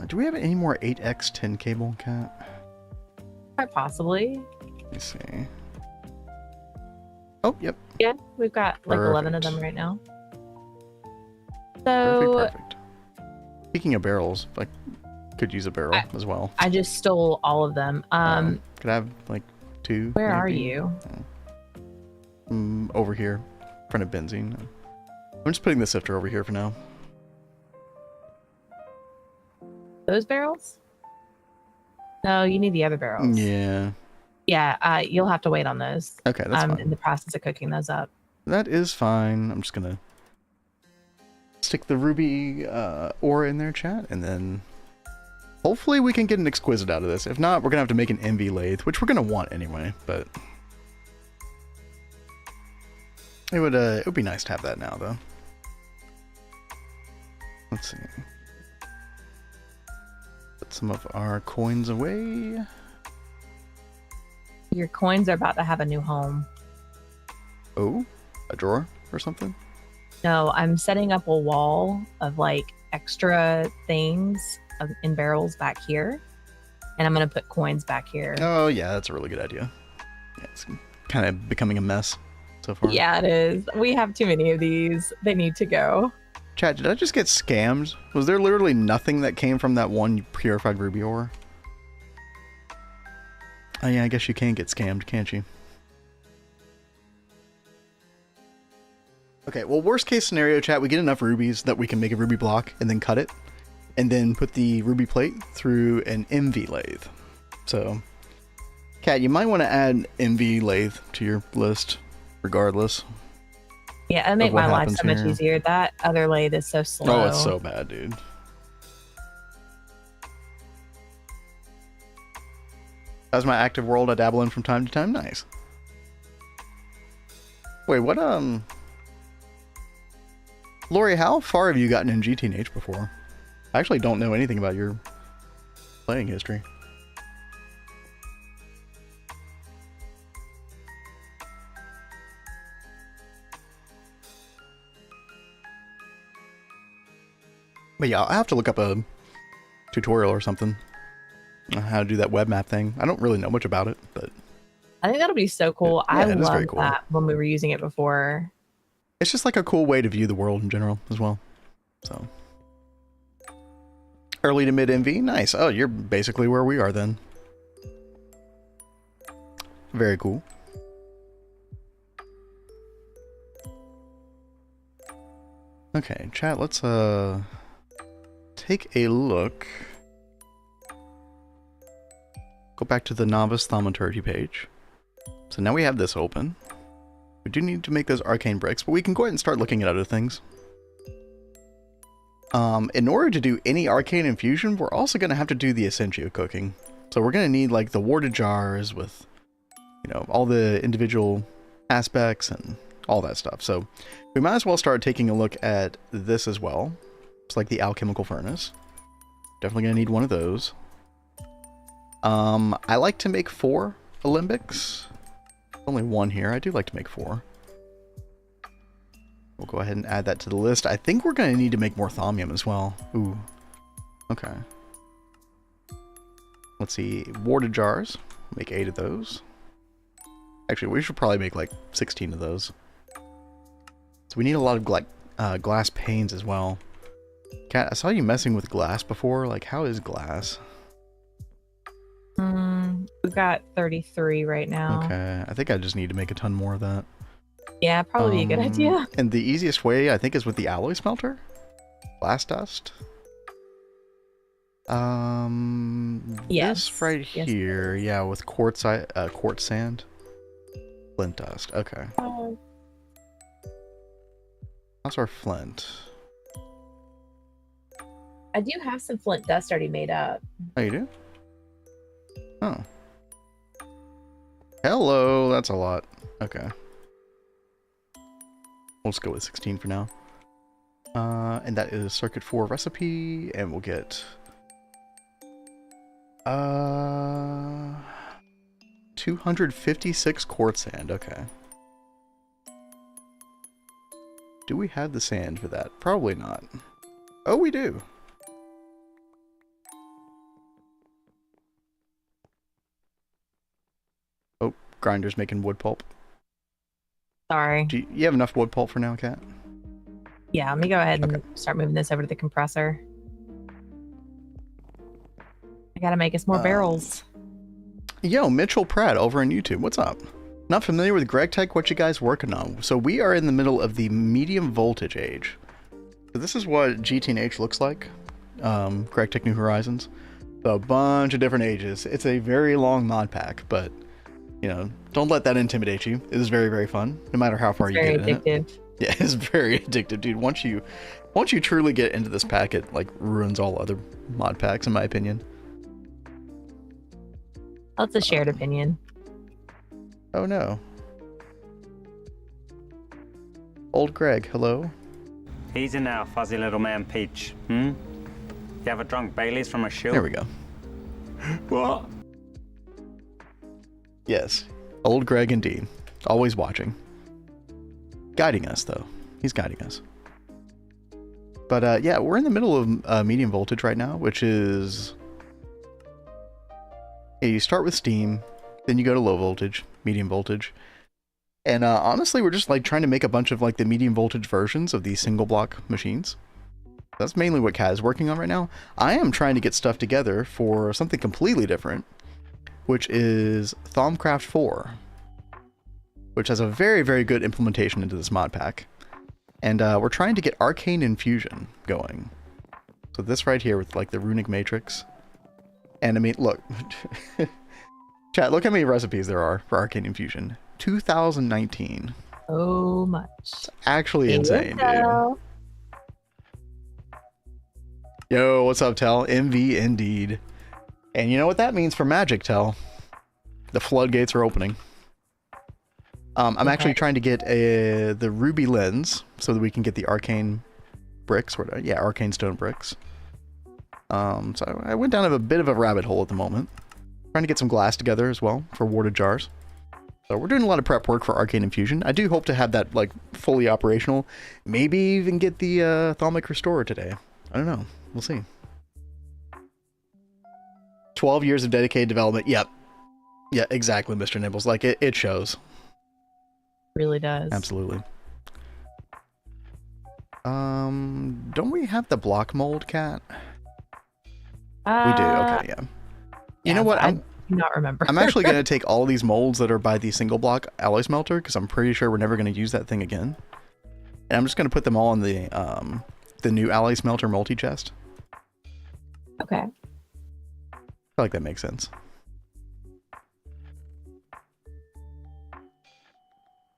Do we have any more 8x10 cable, Cat? Quite possibly. Let me see. Oh, yep. Yeah, we've got like 11 of them right now. So... Perfect. Speaking of barrels, like, could use a barrel as well. I just stole all of them. Could I have like 2? Where are maybe? you? Over here, in front of benzene. I'm just putting the sifter over here for now. Those barrels? No, you need the other barrels. Yeah. Yeah, you'll have to wait on those. Okay, that's fine. I'm in the process of cooking those up. That is fine. I'm just gonna stick the ruby ore in there, chat, and then hopefully we can get an exquisite out of this. If not, we're gonna have to make an envy lathe, which we're gonna want anyway, but it would be nice to have that now, though. Let's see. Put some of our coins away. Your coins are about to have a new home. Oh, a drawer or something? No, I'm setting up a wall of like extra things in barrels back here. And I'm going to put coins back here. Oh, yeah, that's a really good idea. Yeah, it's kind of becoming a mess so far. Yeah, it is. We have too many of these. They need to go. Chat, did I just get scammed? Was there literally nothing that came from that one purified ruby ore? Oh yeah, I guess you can get scammed, can't you? Okay, well, worst case scenario, chat, we get enough rubies that we can make a ruby block and then cut it, and then put the ruby plate through an MV lathe. So, Kat, you might want to add MV lathe to your list, regardless. Yeah, it'll make my life so much easier. That other lathe is so slow. Oh, it's so bad, dude. That's my active world I dabble in from time to time. Nice. Wait, what, Lori, how far have you gotten in GTNH before? I actually don't know anything about your playing history. But yeah, I have to look up a tutorial or something on how to do that web map thing. I don't really know much about it, but I think that'll be so cool. Yeah, I it is very love cool. that when we were using it before. It's just like a cool way to view the world in general as well. So early to mid MV, nice. Oh, you're basically where we are then. Very cool. Okay, chat, let's take a look. Go back to the novice thaumaturgy page. So now we have this open. We do need to make those arcane bricks, but we can go ahead and start looking at other things. In order to do any arcane infusion, we're also going to have to do the essentio cooking. So we're going to need like the warded jars with, you know, all the individual aspects and all that stuff. So we might as well start taking a look at this as well. It's like the alchemical furnace. Definitely going to need one of those. I like to make 4 alembics. Only 1 here. I do like to make 4. We'll go ahead and add that to the list. I think we're going to need to make more thaumium as well. Ooh. Okay. Let's see. Warded jars. Make 8 of those. Actually, we should probably make like 16 of those. So we need a lot of glass panes as well. Kat, I saw you messing with glass before. Like, how is glass? We've got 33 right now. Okay. I think I just need to make a ton more of that. Yeah, probably a good idea. And the easiest way, I think, is with the alloy smelter. Glass dust. Yes. This right here, yeah, with quartz sand. Flint dust, okay. How's our flint? I do have some flint dust already made up. Oh, you do? Oh. Hello, that's a lot. Okay. We'll just go with 16 for now. And that is circuit 4 recipe, and we'll get 256 quartz sand. Okay. Do we have the sand for that? Probably not. Oh, we do. Oh, grinder's making wood pulp. Sorry. Do you have enough wood pulp for now, Kat? Yeah, let me go ahead and start moving this over to the compressor. I gotta make us more barrels. Yo, Mitchell Pratt over on YouTube. What's up? Not familiar with GregTech? What you guys working on? So we are in the middle of the medium voltage age. So this is what GTNH looks like. GregTech New Horizons. So a bunch of different ages. It's a very long mod pack, but you know, don't let that intimidate you. It is very, very fun, no matter how far you get in it. Yeah, it's very addictive, dude. Once you truly get into this pack, it like ruins all other mod packs, in my opinion. That's a shared opinion. Oh no. Old Greg, hello. Easy now, fuzzy little man Peach. You ever drunk Baileys from a shoe? There we go. What? Yes, old Greg indeed. Always watching. Guiding us, though. He's guiding us. But yeah, we're in the middle of medium voltage right now, which is... Yeah, you start with Steam, then you go to low voltage, medium voltage. And honestly, we're just like trying to make a bunch of like the medium voltage versions of these single block machines. That's mainly what Kat is working on right now. I am trying to get stuff together for something completely different, which is Thaumcraft 4, which has a very, very good implementation into this mod pack. And we're trying to get Arcane Infusion going. So this right here with like the runic matrix. And I mean, look, chat, look how many recipes there are for Arcane Infusion. 2019. So much. It's actually insane, dude. Yo, what's up, Tell? MV indeed. And you know what that means for Magic, Tell? The floodgates are opening. I'm actually trying to get the ruby lens so that we can get the arcane bricks. Yeah, arcane stone bricks. So I went down a bit of a rabbit hole at the moment. Trying to get some glass together as well for warded jars. So we're doing a lot of prep work for Arcane Infusion. I do hope to have that like fully operational. Maybe even get the Thalmic Restorer today. I don't know. We'll see. 12 years of dedicated development. Yep. Yeah, exactly, Mr. Nibbles. Like, it shows. Really does. Absolutely. Don't we have the block mold, Cat? We do. Okay, yeah. You know what? I do not remember. I'm actually going to take all these molds that are by the single block alloy smelter, because I'm pretty sure we're never going to use that thing again. And I'm just going to put them all in the new alloy smelter multi-chest. Okay. I feel like that makes sense.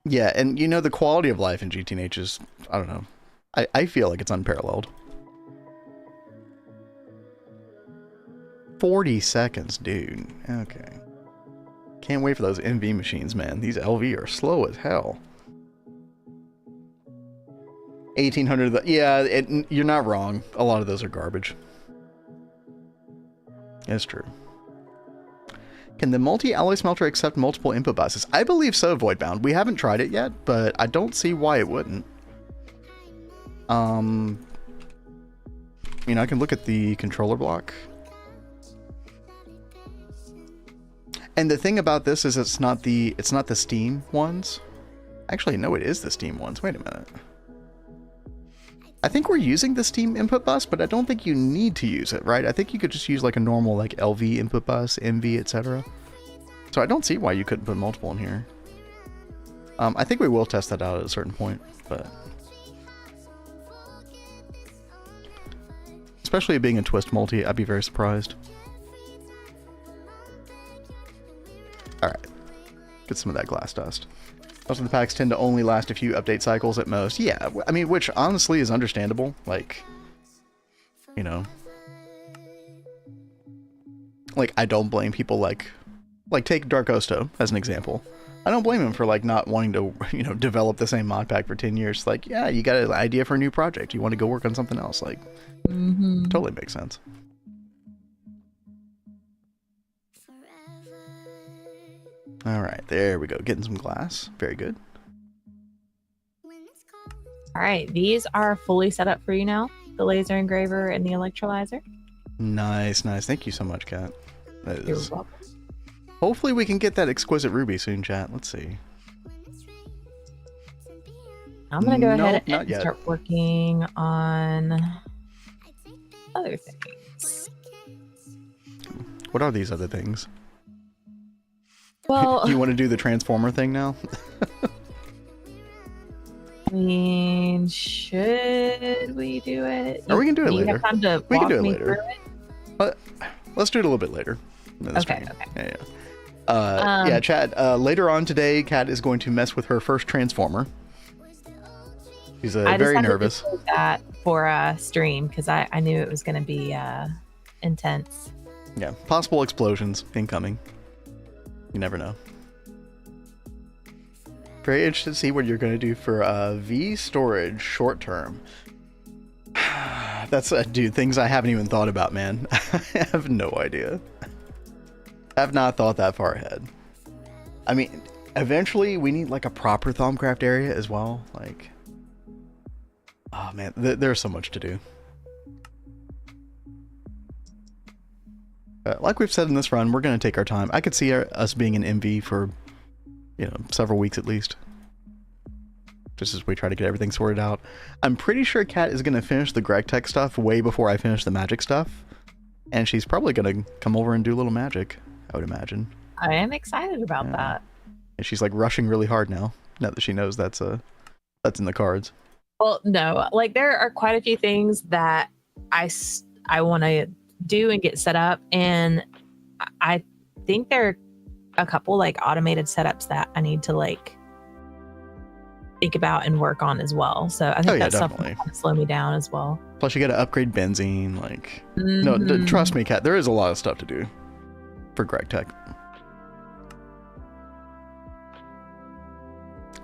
Yeah, and you know, the quality of life in GTNH is, I don't know, I feel like it's unparalleled. 40 seconds, dude. Okay. Can't wait for those MV machines, man. These LV are slow as hell. 1800, yeah, you're not wrong. A lot of those are garbage. That's true. Can the multi-alloy smelter accept multiple input buses? I believe so, Voidbound. We haven't tried it yet, but I don't see why it wouldn't. You know, I can look at the controller block. And the thing about this is it's not the Steam ones. Actually, no, it is the Steam ones. Wait a minute. I think we're using the Steam input bus, but I don't think you need to use it, right? I think you could just use like a normal like LV input bus, MV, etc. So I don't see why you couldn't put multiple in here. I think we will test that out at a certain point, but especially it being a twist multi, I'd be very surprised. Alright, get some of that glass dust. Most of the packs tend to only last a few update cycles at most. Yeah, I mean, which honestly is understandable. Like, you know, like I don't blame people like take Dark Osto as an example. I don't blame him for like not wanting to, you know, develop the same mod pack for 10 years. Like, yeah, you got an idea for a new project. You want to go work on something else. Like, totally makes sense. All right, there we go. Getting some glass. Very good. All right, these are fully set up for you now. The laser engraver and the electrolyzer. Nice, nice. Thank you so much, Kat. You're welcome. Hopefully we can get that exquisite ruby soon, chat. Let's see. I'm going to go ahead and start working on other things. What are these other things? Well, Do you want to do the transformer thing now? I mean, should we do it? Or we can do it Do you later. have time to We can walk do it me later. through it? But let's do it a little bit later. in the Okay, stream. okay. Yeah. Chad, later on today, Kat is going to mess with her first transformer. She's very nervous. I decided to do that for a stream because I knew it was going to be intense. Yeah, possible explosions incoming. You never know. Very interested to see what you're going to do for V storage short term. That's dude, things I haven't even thought about, man. I have no idea. I've not thought that far ahead. I mean, eventually we need like a proper Thaumcraft area as well. Like, oh man, there's so much to do. Like we've said in this run, we're going to take our time. I could see us being an MV for, you know, several weeks at least. Just as we try to get everything sorted out. I'm pretty sure Kat is going to finish the GregTech stuff way before I finish the magic stuff. And she's probably going to come over and do a little magic, I would imagine. I am excited about that. And she's like rushing really hard now that she knows that's in the cards. Well, no, like there are quite a few things that I want to do and get set up, and I think there are a couple like automated setups that I need to like think about and work on as well. So I think that stuff will kind of slow me down as well. Plus you got to upgrade benzene. Like, no, trust me, Kat, there is a lot of stuff to do for GregTech.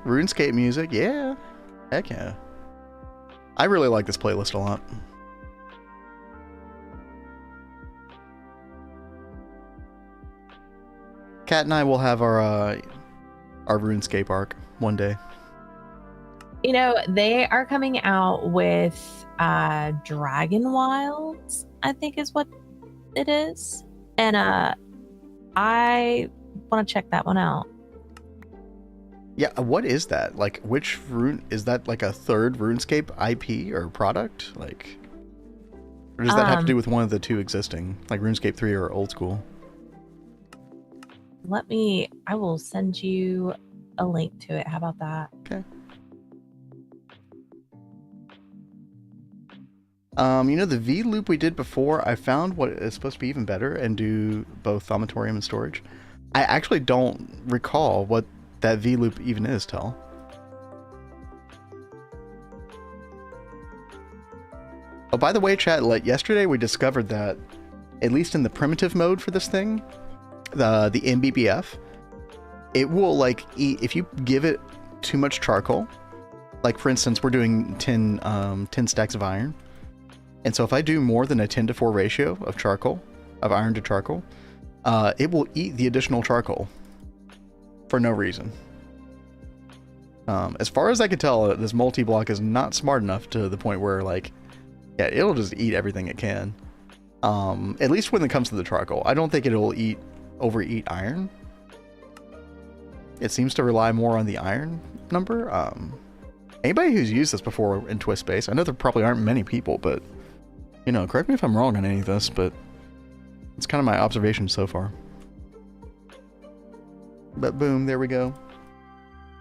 RuneScape music, yeah, heck yeah. I really like this playlist a lot. Kat and I will have our RuneScape arc one day. You know, they are coming out with Dragon Wilds, I think is what it is. And I want to check that one out. Yeah, what is that? Like, which rune is that? Like a third RuneScape IP or product? Like, or does that have to do with one of the two existing, like RuneScape 3 or old school? I will send you a link to it. How about that? Okay. You know, the V loop we did before, I found what is supposed to be even better and do both Thaumatorium and storage. I actually don't recall what that V loop even is, Tell. Oh, by the way, chat, like yesterday we discovered that, at least in the primitive mode for this thing, the MBBF, it will like eat, if you give it too much charcoal, like for instance, we're doing 10 stacks of iron. And so if I do more than a 10:4 ratio of charcoal, of iron to charcoal, it will eat the additional charcoal for no reason. As far as I can tell, this multi-block is not smart enough to the point where, like, yeah, it'll just eat everything it can. At least when it comes to the charcoal. I don't think it'll overeat iron. It seems to rely more on the iron number. Anybody who's used this before in Twist Space, I know there probably aren't many people, but, you know, correct me if I'm wrong on any of this, but it's kind of my observation so far. But boom, there we go.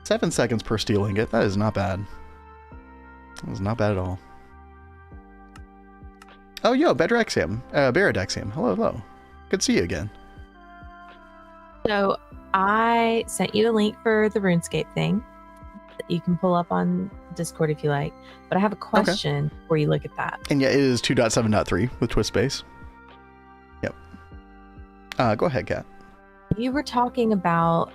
7 seconds per steel ingot. That is not bad. That is not bad at all. Oh, yo, Bedraxium. Baradexium. Hello, hello. Good to see you again. So I sent you a link for the RuneScape thing that you can pull up on Discord if you like. But I have a question before you look at that. And yeah, it is 2.7.3 with Twist Space. Yep. Go ahead, Kat. You were talking about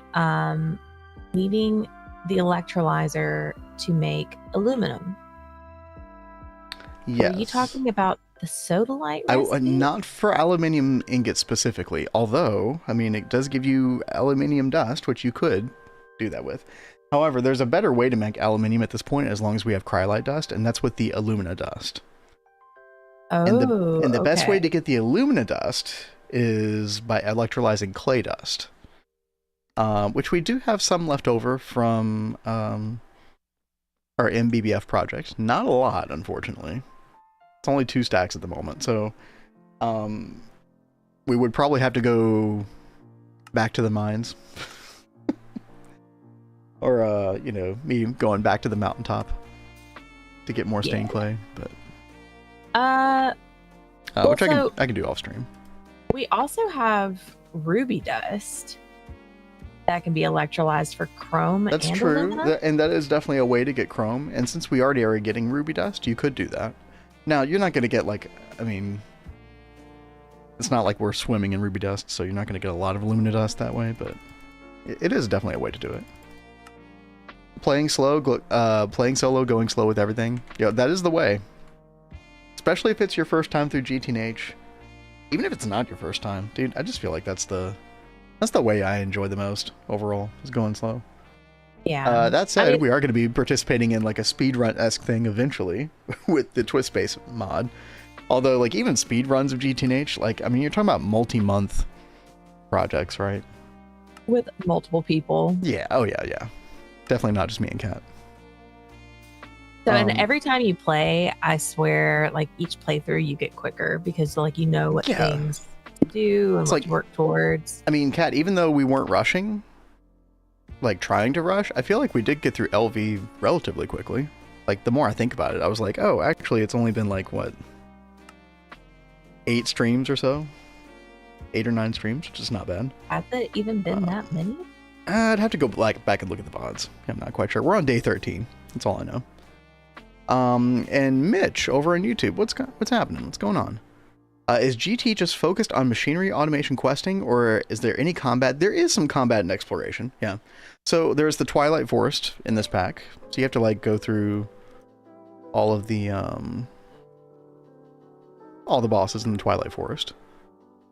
needing the electrolyzer to make aluminum. Yes. Are you talking about the sodalite recipe? Not for aluminium ingots specifically, although, I mean, it does give you aluminium dust, which you could do that with. However, there's a better way to make aluminium at this point as long as we have cryolite dust, and that's with the alumina dust. Oh, and the best way to get the alumina dust is by electrolyzing clay dust, which we do have some left over from our MBBF project. Not a lot, unfortunately. It's only 2 stacks at the moment, so we would probably have to go back to the mines. Or, you know, me going back to the mountaintop to get more stained clay, but... which I can do off stream. We also have ruby dust that can be electrolyzed for chrome. That's and true, aluminum. and that is definitely a way to get chrome, and since we already are getting ruby dust, you could do that. Now, you're not going to get, like, I mean... It's not like we're swimming in ruby dust, so you're not going to get a lot of alumina dust that way, but it is definitely a way to do it. Playing slow, playing solo, going slow with everything. Yeah, that is the way. Especially if it's your first time through GTNH. Even if it's not your first time, dude, I just feel like that's the way I enjoy the most overall, is going slow. Yeah. That said, we are going to be participating in like a speedrun-esque thing eventually with the twist space mod. Although, like, even speed runs of GTNH, like, I mean, you're talking about multi-month projects, right? With multiple people. Yeah. Oh, yeah, yeah. Definitely not just me and Kat. So, and every time you play, I swear, like, each playthrough you get quicker because, like, you know what things to do and what to work towards. I mean, Kat, even though we weren't rushing, like, trying to rush, I feel like we did get through LV relatively quickly. Like, the more I think about it, I was like, oh, actually, it's only been, like, what? 8 streams or so? 8 or 9 streams, which is not bad. Has it even been that many? I'd have to go back and look at the VODs. I'm not quite sure. We're on day 13. That's all I know. And Mitch over on YouTube, what's happening? What's going on? Is GT just focused on machinery automation questing, or is there any combat? There is some combat and exploration. Yeah. So there's the Twilight Forest in this pack. So you have to like go through all of the all the bosses in the Twilight Forest.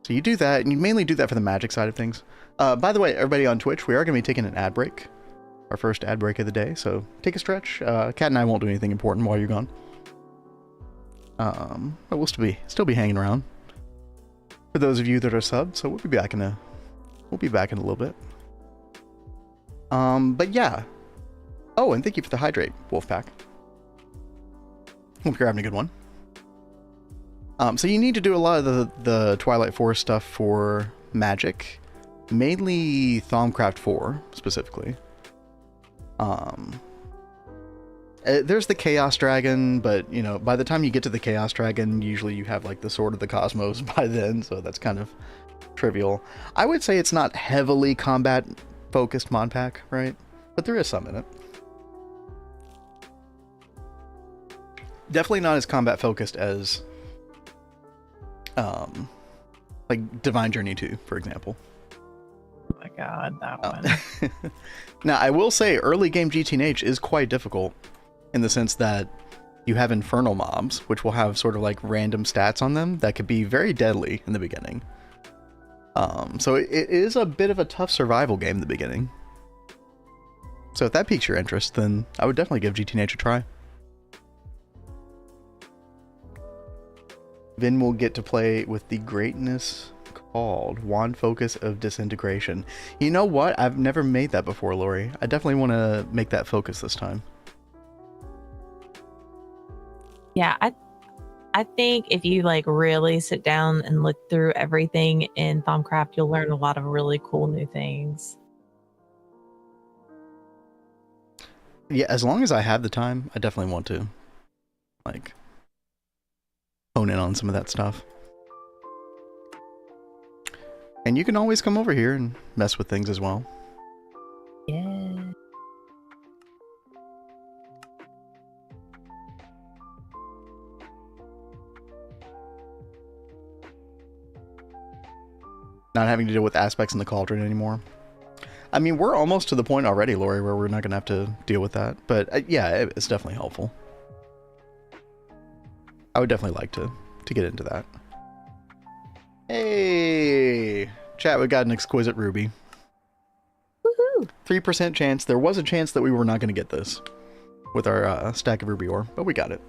So you do that, and you mainly do that for the magic side of things. By the way, everybody on Twitch, we are going to be taking an ad break. Our first ad break of the day, so take a stretch. Kat and I won't do anything important while you're gone. But we'll still be hanging around. For those of you that are subbed, so we'll be back in a little bit. But yeah. Oh, and thank you for the hydrate, Wolfpack. Hope you're having a good one. So you need to do a lot of the Twilight Forest stuff for magic, mainly Thaumcraft 4 specifically. There's the Chaos Dragon, but you know, by the time you get to the Chaos Dragon, usually you have like the Sword of the Cosmos by then, so that's kind of trivial. I would say it's not heavily combat focused mod pack, right? But there is some in it. Definitely not as combat focused as like Divine Journey 2, for example. Oh my god, that one. Now, I will say early game GTNH is quite difficult in the sense that you have infernal mobs, which will have sort of like random stats on them that could be very deadly in the beginning. So it is a bit of a tough survival game in the beginning. So if that piques your interest, then I would definitely give GTNH a try. Vin will get to play with the greatness called Wand Focus of Disintegration. You know what? I've never made that before, Lori. I definitely want to make that focus this time. Yeah, I think if you like really sit down and look through everything in Thaumcraft, you'll learn a lot of really cool new things. Yeah, as long as I have the time, I definitely want to like hone in on some of that stuff. And you can always come over here and mess with things as well. Yeah. Not having to deal with aspects in the cauldron anymore. I mean, we're almost to the point already, Lori, where we're not going to have to deal with that. But yeah, it's definitely helpful. I would definitely like to get into that. Hey! Chat, we got an exquisite ruby. Woohoo! 3% chance. There was a chance that we were not going to get this with our stack of ruby ore, but we got it.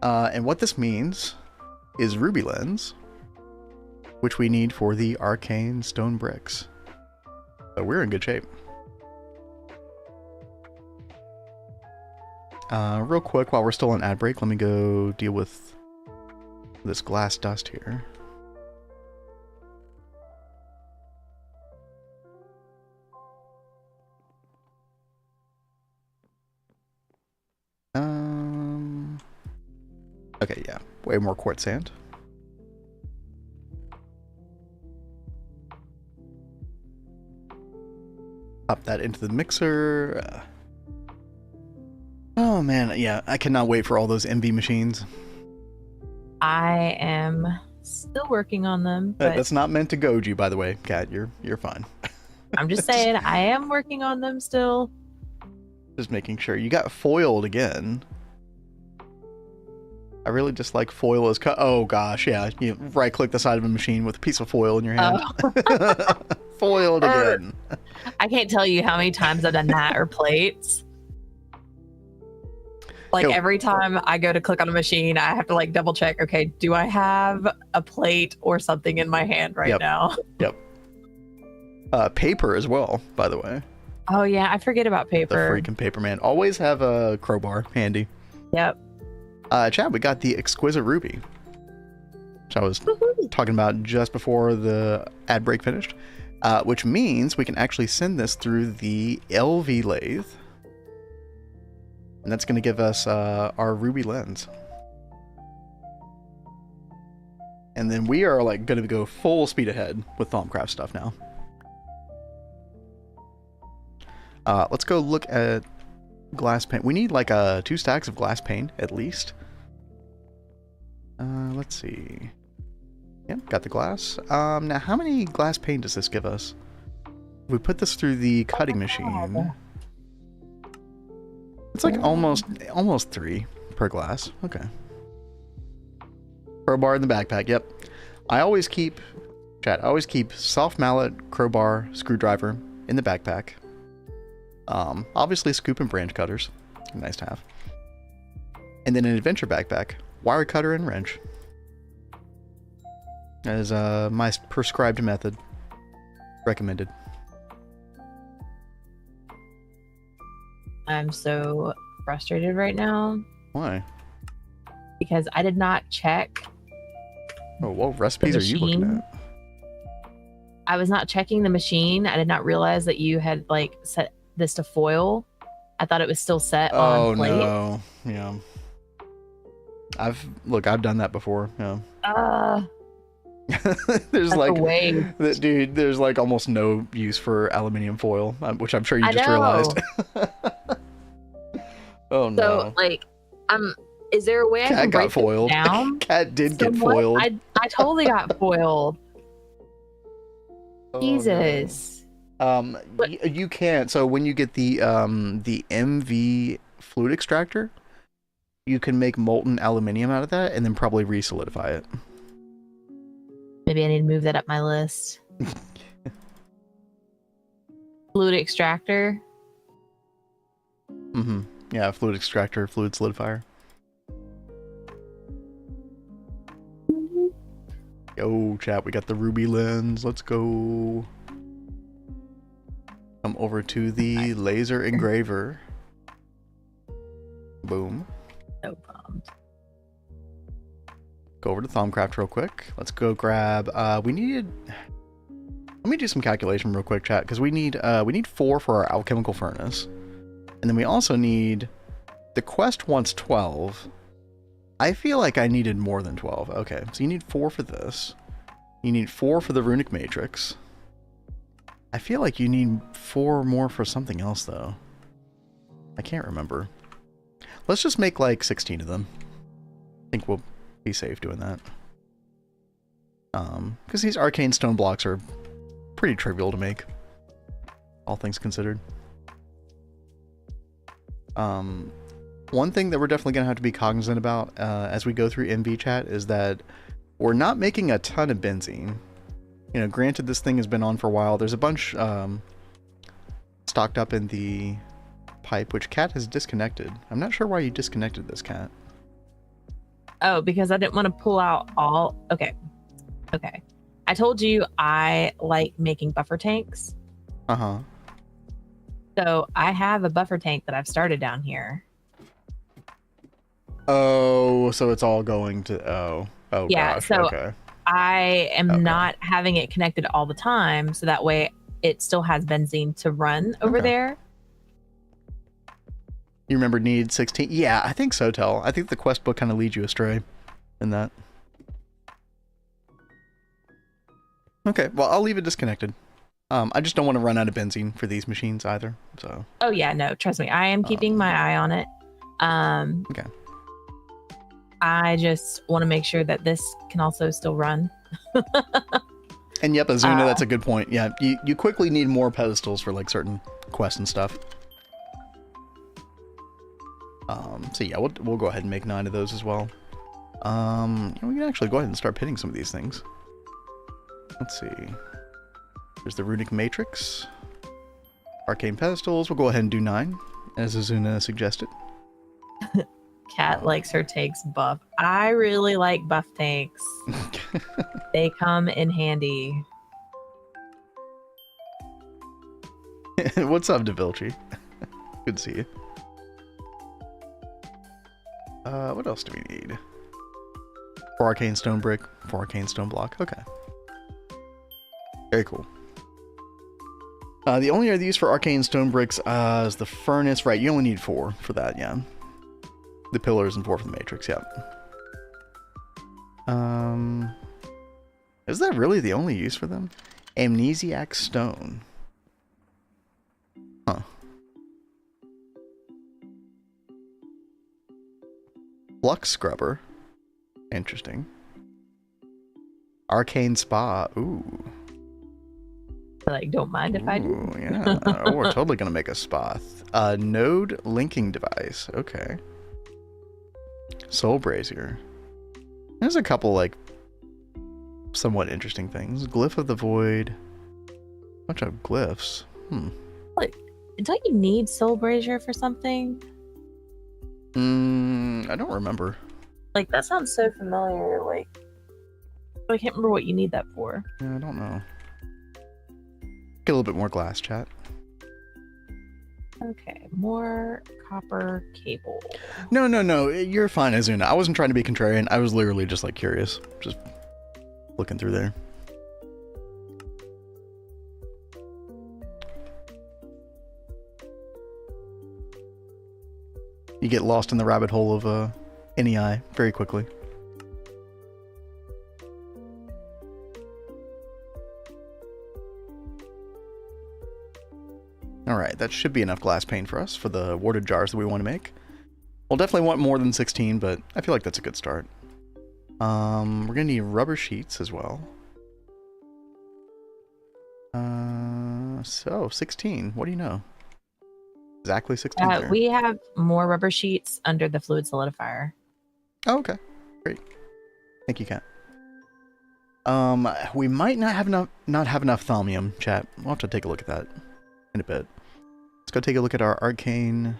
And what this means is ruby lens, which we need for the Arcane stone bricks. So we're in good shape. Real quick, while we're still on ad break, let me go deal with this glass dust here. Okay, yeah. Way more quartz sand. Pop that into the mixer. Oh man, yeah. I cannot wait for all those MV machines. I am still working on them, but That's not meant to goad you, by the way, Kat. You're fine. I'm just saying I am working on them still. Just making sure. You got foiled again. I really dislike foil as cut. Oh gosh, yeah. You right click the side of a machine with a piece of foil in your hand. Oh. Foiled again. I can't tell you how many times I've done that or plates. Like every time I go to click on a machine, I have to like double check. Okay, do I have a plate or something in my hand right now? Yep. Paper as well, by the way. Oh yeah, I forget about paper. The freaking paper man. Always have a crowbar handy. Yep. Chad, we got the exquisite ruby, which I was talking about just before the ad break finished, which means we can actually send this through the LV lathe, and that's going to give us our ruby lens. And then we are like going to go full speed ahead with Thaumcraft stuff now. Let's go look at glass pane. We need like 2 stacks of glass pane at least. Let's see. Yep, got the glass. Now how many glass pane does this give us? If we put this through the cutting machine, it's like almost 3 per glass. Okay. Crowbar in the backpack. Yep. I always keep soft mallet, crowbar, screwdriver in the backpack. Obviously scoop and branch cutters, nice to have. And then an adventure backpack, wire cutter and wrench. That is my prescribed method. Recommended. I'm so frustrated right now. Why? Because I did not check. Oh, what recipes are you looking at? I was not checking the machine. I did not realize that you had like set this to foil. I thought it was still set on plate. Oh no, yeah. I've done that before. Yeah. There's there's like almost no use for aluminium foil, which I'm sure you just realized. Oh no. So like, is there a way I can break foiled. This down? Cat did get foiled. I totally got foiled. Oh, Jesus. No. You can't. So when you get the MV fluid extractor, you can make molten aluminium out of that and then probably re-solidify it. Maybe I need to move that up my list. Fluid extractor. Mm-hmm. Yeah, fluid extractor, fluid solidifier. Yo, chat, we got the ruby lens. Let's go. Come over to the laser engraver. Boom. No problem. Go over to Thaumcraft real quick. Let's go grab. Let me do some calculation real quick, chat, because we need 4 for our alchemical furnace, and then we also need. The quest wants 12. I feel like I needed more than 12. Okay, so you need 4 for this. You need 4 for the runic matrix. I feel like you need 4 more for something else, though. I can't remember. Let's just make like 16 of them. I think we'll be safe doing that. Because these arcane stone blocks are pretty trivial to make, all things considered. One thing that we're definitely going to have to be cognizant about as we go through MV chat is that we're not making a ton of benzene. You know, granted this thing has been on for a while. There's a bunch stocked up in the pipe, which Cat has disconnected. I'm not sure why you disconnected this, Cat. Oh, because I didn't want to pull out all... Okay. I told you I like making buffer tanks. Uh-huh. So I have a buffer tank that I've started down here. Oh, so it's all going to... Oh yeah, gosh. So okay. I am not having it connected all the time, so that way it still has benzene to run over there. You remember need 16? Yeah, I think so, Tell. I think the quest book kind of leads you astray in that. Okay, well, I'll leave it disconnected. I just don't want to run out of benzene for these machines either, so. Oh yeah, no, trust me. I am keeping my eye on it. Okay. I just want to make sure that this can also still run. And yep, Azuna, that's a good point. Yeah, you quickly need more pedestals for like certain quests and stuff. So yeah, we'll go ahead and make 9 of those as well. We can actually go ahead and start pitting some of these things. Let's see. There's the runic matrix, arcane pedestals. We'll go ahead and do 9, as Azuna suggested. Cat likes her tanks buff. I really like buff tanks. They come in handy. What's up, Devilchi? Good to see you. What else do we need? 4 arcane stone brick, 4 arcane stone block. Okay. Very cool. The only other use for arcane stone bricks is the furnace. Right, you only need 4 for that, yeah. The pillars and 4 for the matrix, yeah. Is that really the only use for them? Amnesiac stone. Huh. Flux scrubber. Interesting. Arcane spa. Ooh. Like, don't mind if I do. Yeah. Oh, we're totally gonna make a spa. Node linking device. Okay. Soul brazier. There's a couple like somewhat interesting things. Glyph of the void. Bunch of glyphs. Like, don't you need soul brazier for something? I don't remember. Like, that sounds so familiar. Like, I can't remember what you need that for. Yeah, I don't know. Get a little bit more glass, chat. Okay, more copper cable. No. You're fine, Azuna. I wasn't trying to be contrarian. I was literally just like curious. Just looking through there. You get lost in the rabbit hole of NEI very quickly. Alright, that should be enough glass pane for us for the warded jars that we want to make. We'll definitely want more than 16, but I feel like that's a good start. We're gonna need rubber sheets as well. So 16, what do you know? Exactly 16 there. We have more rubber sheets under the fluid solidifier. Oh, okay. Great. Thank you, Kat. We might not have enough thaumium, chat. We'll have to take a look at that in a bit. Let's go take a look at our arcane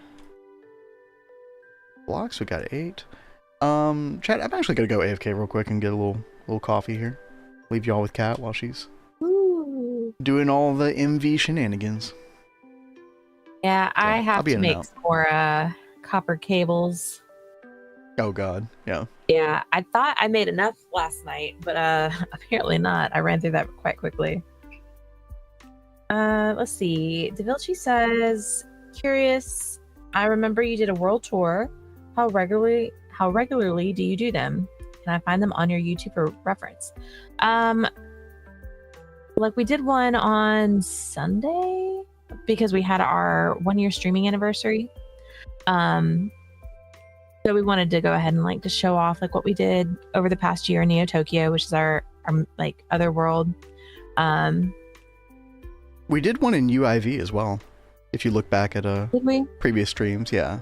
blocks. We got 8. Chat, I'm actually gonna go AFK real quick and get a little coffee here. Leave y'all with Kat while she's doing all the MV shenanigans. Yeah, So, I have to make some more copper cables. Oh god, yeah. Yeah, I thought I made enough last night, but apparently not. I ran through that quite quickly. Let's see. Devilchi says, curious, I remember you did a world tour. How regularly do you do them? Can I find them on your YouTube for reference? Like we did one on Sunday because we had our 1-year streaming anniversary. So we wanted to go ahead and like to show off like what we did over the past year in Neo Tokyo, which is our like other world. We did one in UIV as well. If you look back at Did we? previous streams, yeah.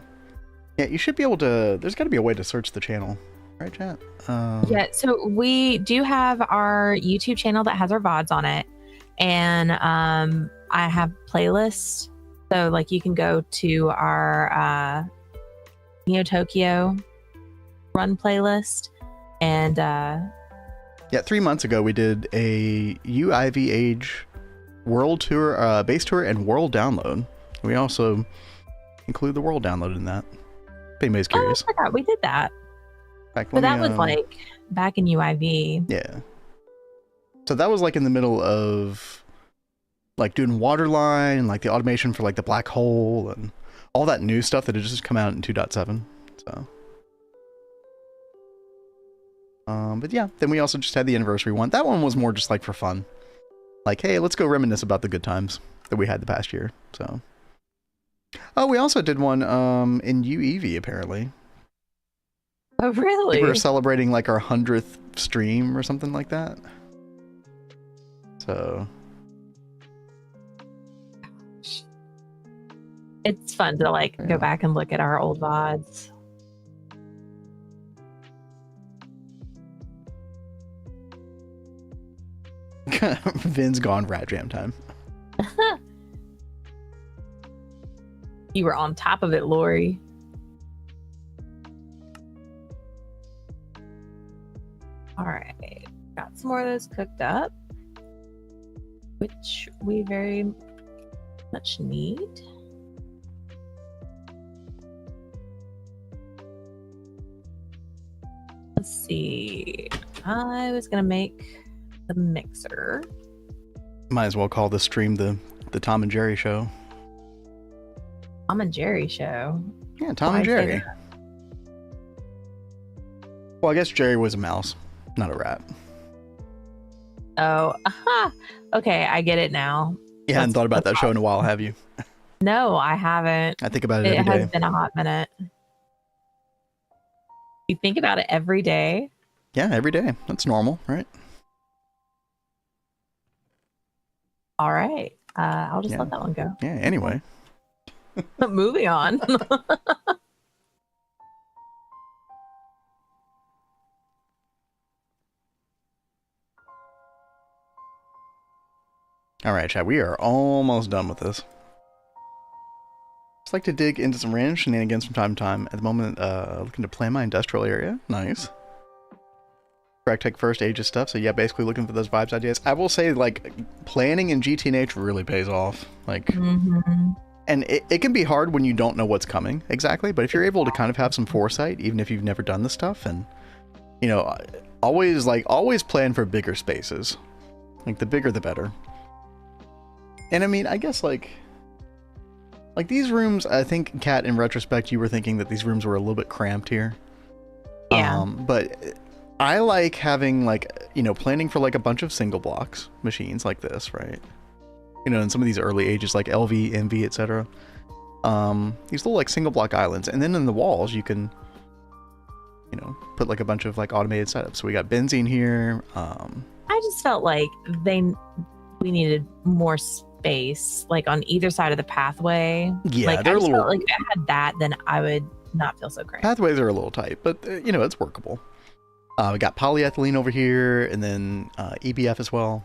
Yeah, you should be able to. There's got to be a way to search the channel, right, chat? Yeah. So we do have our YouTube channel that has our VODs on it, and I have playlists. So like you can go to our Neo Tokyo run playlist, and Yeah, 3 months ago we did a UIV Age world tour, base tour, and world download. We also include the world download in that. If anybody's curious. I forgot we did that. Back But that was like back in UIV. Yeah. So that was like in the middle of like doing Waterline and like the automation for like the black hole and all that new stuff that had just come out in 2.7. So, but yeah, then we also just had the anniversary one. That one was more just like for fun. Like, hey, let's go reminisce about the good times that we had the past year. So, oh, we also did one in UEV apparently. Oh, really? We were celebrating like our 100th stream or something like that. So, it's fun to like go back and look at our old VODs. Vin's gone rat jam time. You were on top of it, Lori. All right, got some more of those cooked up, which we very much need. Let's see. I was gonna make the mixer. Might as well call this stream the Tom and Jerry show. Tom and Jerry show. Yeah, Tom and Jerry. Well, I guess Jerry was a mouse, not a rat. Oh, aha. Okay, I get it now. You hadn't thought about that show in a while, have you? No, I haven't. I think about it every day. It has been a hot minute. You think about it every day? Yeah, every day. That's normal, right? All right. I'll just let that one go. Yeah, anyway. Moving on. All right, chat. We are almost done with this. Just like to dig into some random shenanigans from time to time. At the moment, looking to plan my industrial area. Nice. GregTech first ages stuff. So yeah, basically looking for those vibes ideas. I will say, like, planning in GTNH really pays off. Like, and it can be hard when you don't know what's coming exactly. But if you're able to kind of have some foresight, even if you've never done this stuff, and you know, always plan for bigger spaces. Like the bigger the better. And I mean, I guess like these rooms, I think, Kat, in retrospect, you were thinking that these rooms were a little bit cramped here. Yeah. But I like having, like, you know, planning for like a bunch of single blocks machines like this, right? You know, in some of these early ages, like LV, MV, etc. These little like single block islands, and then in the walls you can, you know, put like a bunch of like automated setups. So we got benzene here. I just felt like we needed more space, like on either side of the pathway. Yeah, like, they're I just a little. felt like if I had that, then I would not feel so cramped. Pathways are a little tight, but you know, it's workable. We got polyethylene over here, and then EBF as well.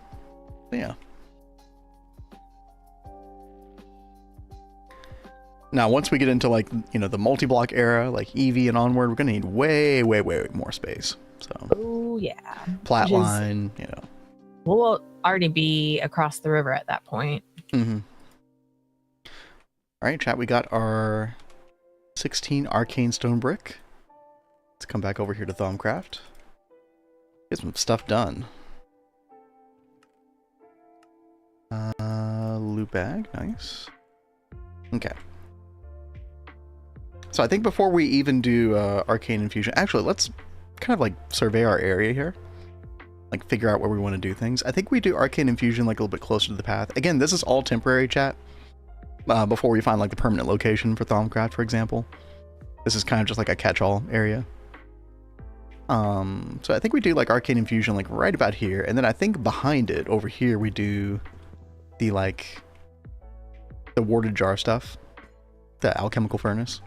So, yeah. Now, once we get into like, you know, the multi-block era, like EV and onward, we're gonna need way, way, way more space. So. Oh yeah. Plat line, you know. We'll already be across the river at that point. Mm-hmm. All right, chat. We got our 16 Arcane stone brick. Let's come back over here to Thaumcraft. Get some stuff done. Loot bag, nice. Okay. So I think before we even do Arcane Infusion, actually, let's kind of like survey our area here. Like figure out where we want to do things. I think we do Arcane Infusion like a little bit closer to the path. Again, this is all temporary, chat. Before we find like the permanent location for Thaumcraft, for example. This is kind of just like a catch-all area. So I think we do like Arcane Infusion like right about here, and then I think behind it over here we do the like the warded jar stuff, the alchemical furnace.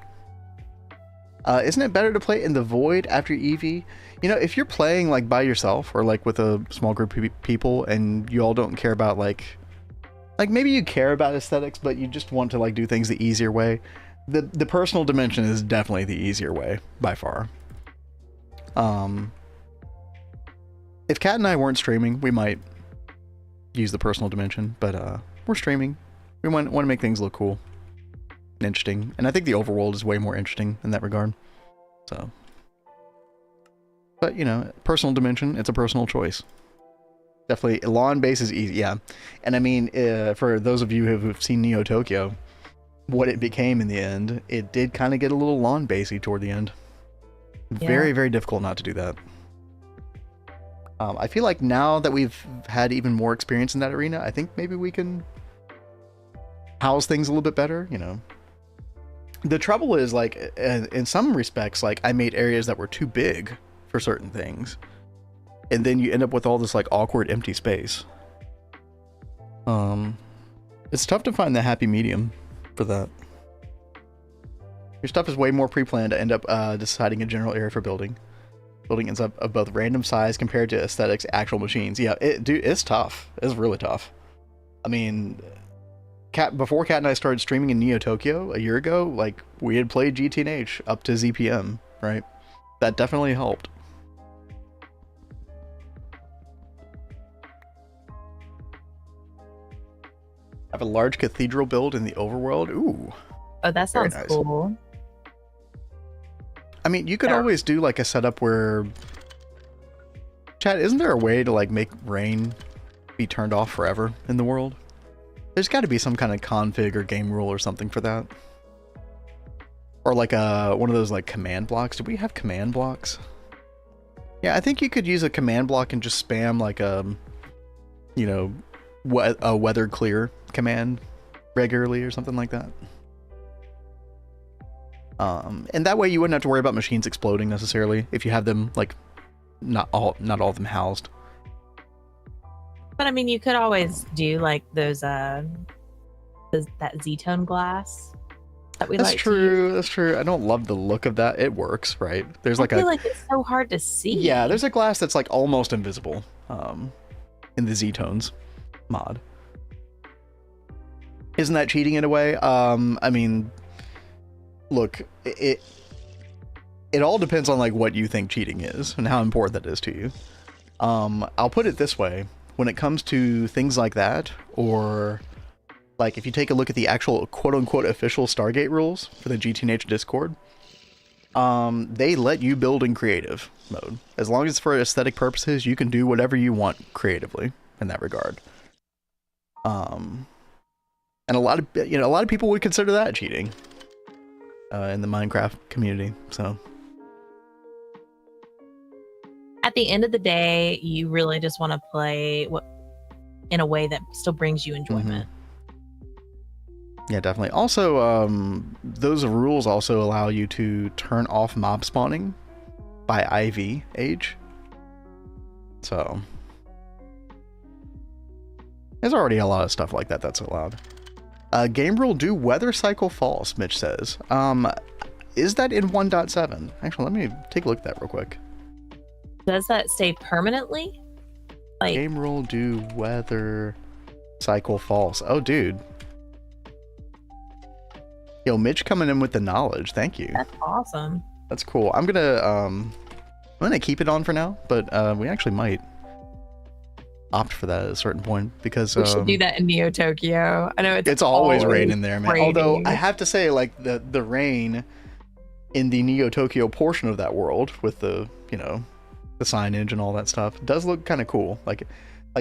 Isn't it better to play in the void after EV? You know, if you're playing like by yourself or like with a small group of people and you all don't care about like maybe you care about aesthetics, but you just want to like do things the easier way. The personal dimension is definitely the easier way by far. If Kat and I weren't streaming, we might use the personal dimension, but we're streaming. We want to make things look cool and interesting, and I think the overworld is way more interesting in that regard. So, but you know, personal dimension, it's a personal choice. Definitely, lawn base is easy, yeah. And I mean, for those of you who've seen Neo Tokyo, what it became in the end, it did kind of get a little lawn basey toward the end. Very, very difficult not to do that. I feel like now that we've had even more experience in that arena, I think maybe we can house things a little bit better, you know. The trouble is, like, in some respects, like, I made areas that were too big for certain things. And then you end up with all this, like, awkward empty space. It's tough to find the happy medium for that. Your stuff is way more pre-planned to end up deciding a general area for building. Building ends up of both random size compared to aesthetics, actual machines. Yeah, dude, it's tough. It's really tough. I mean, before Kat and I started streaming in Neo Tokyo a year ago, like, we had played GTNH up to ZPM, right? That definitely helped. I have a large cathedral build in the overworld. Ooh. Oh, that sounds nice. Cool. I mean, you could always do like a setup where... Chat, isn't there a way to like make rain be turned off forever in the world? There's got to be some kind of config or game rule or something for that. Or like one of those like command blocks. Do we have command blocks? Yeah, I think you could use a command block and just spam like you know, a weather clear command regularly or something like that. And that way you wouldn't have to worry about machines exploding necessarily if you have them like not all of them housed. But I mean, you could always do like those that Z-tone glass that we like. That's true. That's true. I don't love the look of that. It works, right? There's like I feel like it's so hard to see. Yeah, there's a glass that's like almost invisible in the Z-tones mod. Isn't that cheating in a way? I mean, look, it all depends on like what you think cheating is and how important that is to you. I'll put it this way: when it comes to things like that, or like if you take a look at the actual quote-unquote official Stargate rules for the GTNH Discord, they let you build in creative mode. As long as it's for aesthetic purposes, you can do whatever you want creatively in that regard. And a lot of people would consider that cheating in the Minecraft community. So at the end of the day, you really just want to play in a way that still brings you enjoyment. Yeah, definitely. Also, those rules also allow you to turn off mob spawning by IV age. So there's already a lot of stuff like that that's allowed. Game rule, do weather cycle false, Mitch says. Is that in 1.7? Actually, let me take a look at that real quick. Does that stay permanently? Like, game rule, do weather cycle false. Oh, dude. Yo, Mitch coming in with the knowledge. Thank you. That's awesome. That's cool. I'm gonna keep it on for now, but we actually might opt for that at a certain point, because we should do that in Neo Tokyo. I know it's always rain in there, man. Raining. Although I have to say, like the rain in the Neo Tokyo portion of that world with the, you know, the signage and all that stuff does look kind of cool. Like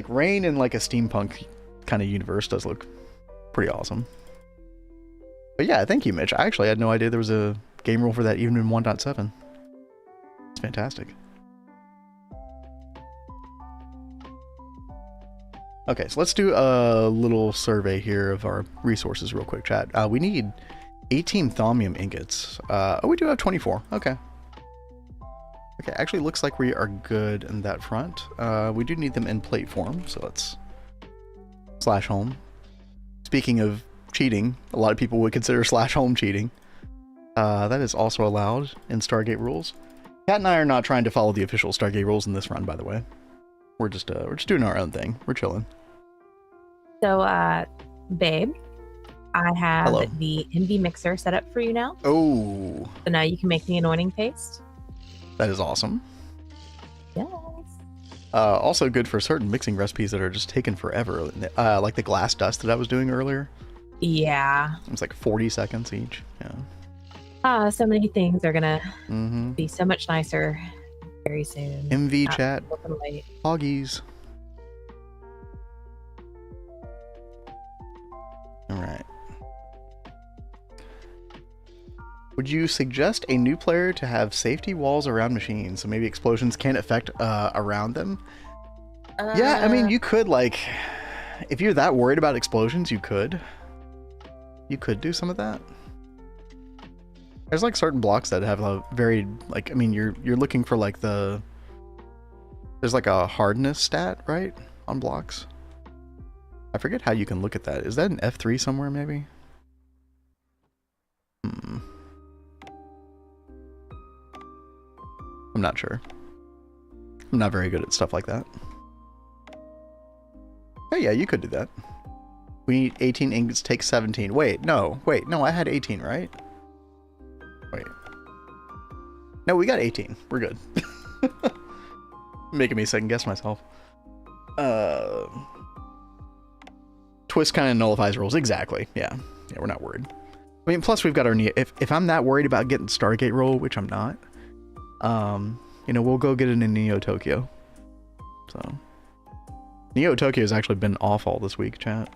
rain in like a steampunk kind of universe does look pretty awesome. But yeah, thank you, Mitch. I actually had no idea there was a game rule for that even in 1.7. It's fantastic. Okay, so let's do a little survey here of our resources real quick, chat. We need 18 thaumium ingots. Oh, we do have 24. Okay. Okay, actually looks like we are good in that front. We do need them in plate form, so let's /home. Speaking of cheating, a lot of people would consider /home cheating. That is also allowed in Stargate rules. Kat and I are not trying to follow the official Stargate rules in this run, by the way. We're just doing our own thing. We're chilling. So, babe, I have Hello. the MV mixer set up for you now. Oh. So now you can make the anointing paste. That is awesome. Yes. Also good for certain mixing recipes that are just taking forever. Like the glass dust that I was doing earlier. Yeah. It was like 40 seconds each. Yeah. So many things are gonna be so much nicer very soon. MV chat. Hoggies. All right. Would you suggest a new player to have safety walls around machines so maybe explosions can't affect around them? Yeah, I mean, you could, like, if you're that worried about explosions, you could do some of that. There's like certain blocks that have a very, like, I mean, you're looking for like there's like a hardness stat, right, on blocks. I forget how you can look at that. Is that an F3 somewhere maybe? I'm not sure. I'm not very good at stuff like that. Oh yeah, you could do that. We need 18 ingots, take 17. Wait, no, I had 18, right? Wait. No, we got 18. We're good. Making me second guess myself. Twist kind of nullifies rules. Exactly. Yeah, we're not worried. I mean, plus we've got our Neo. If I'm that worried about getting Stargate roll, which I'm not, you know, we'll go get it in Neo Tokyo. So, Neo Tokyo has actually been off all this week, chat.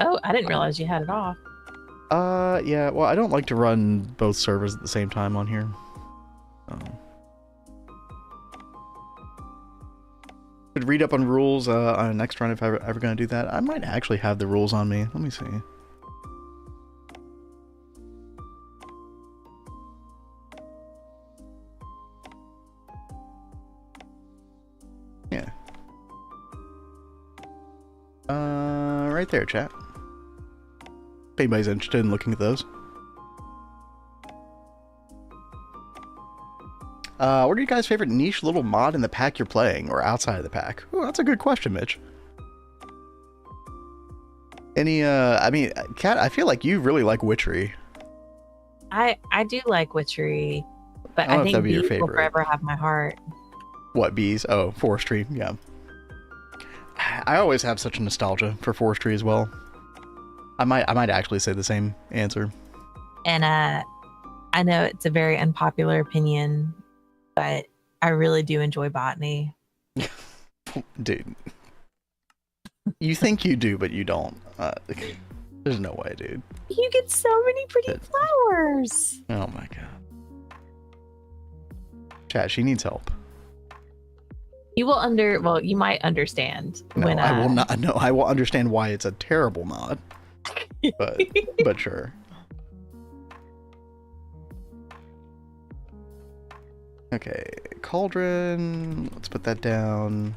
Oh, I didn't realize you had it off. Yeah. Well, I don't like to run both servers at the same time on here. Should read up on rules on next run if I'm ever going to do that. I might actually have the rules on me. Let me see. Yeah. Right there, chat. If anybody's interested in looking at those. What are your guys' favorite niche little mod in the pack you're playing, or outside of the pack? Oh, that's a good question, Mitch. Any, I mean, Kat, I feel like you really like witchery. I do like witchery, but I don't know I if think that'd be your bees will favorite. forever have my heart. What, bees? Oh, forestry, yeah. I always have such a nostalgia for forestry as well. I might actually say the same answer. And I know it's a very unpopular opinion, but I really do enjoy botany. Dude. You think you do, but you don't. There's no way, dude. You get so many pretty flowers. Oh my god. Chat, she needs help. You will you might understand. No, when I will not. No, I will understand why it's a terrible mod. But sure. Okay, cauldron. Let's put that down.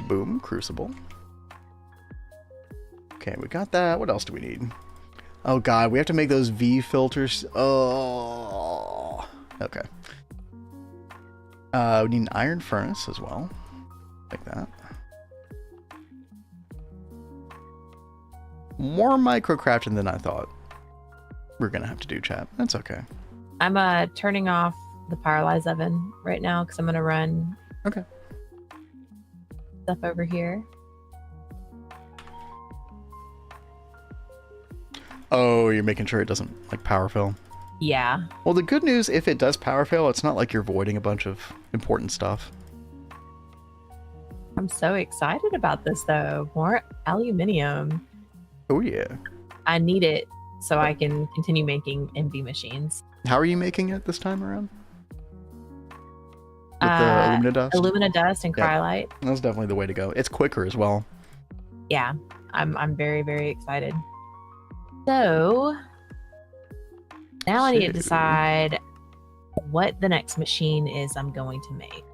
Boom, crucible. Okay, we got that. What else do we need? Oh god, we have to make those V filters. Oh, okay. We need an iron furnace as well, like that. More microcrafting than I thought we're gonna have to do, chat. That's okay. I'm turning off the Finalizing oven right now because I'm gonna run stuff over here. Oh, you're making sure it doesn't like power fail. Yeah. Well, the good news, if it does power fail, it's not like you're voiding a bunch of important stuff. I'm so excited about this though. More aluminium. Oh yeah. I need it so I can continue making MV machines. How are you making it this time around? With the alumina dust? Alumina dust and cryolite. That's definitely the way to go. It's quicker as well. Yeah. I'm very, very excited. So now I need to decide what the next machine is I'm going to make.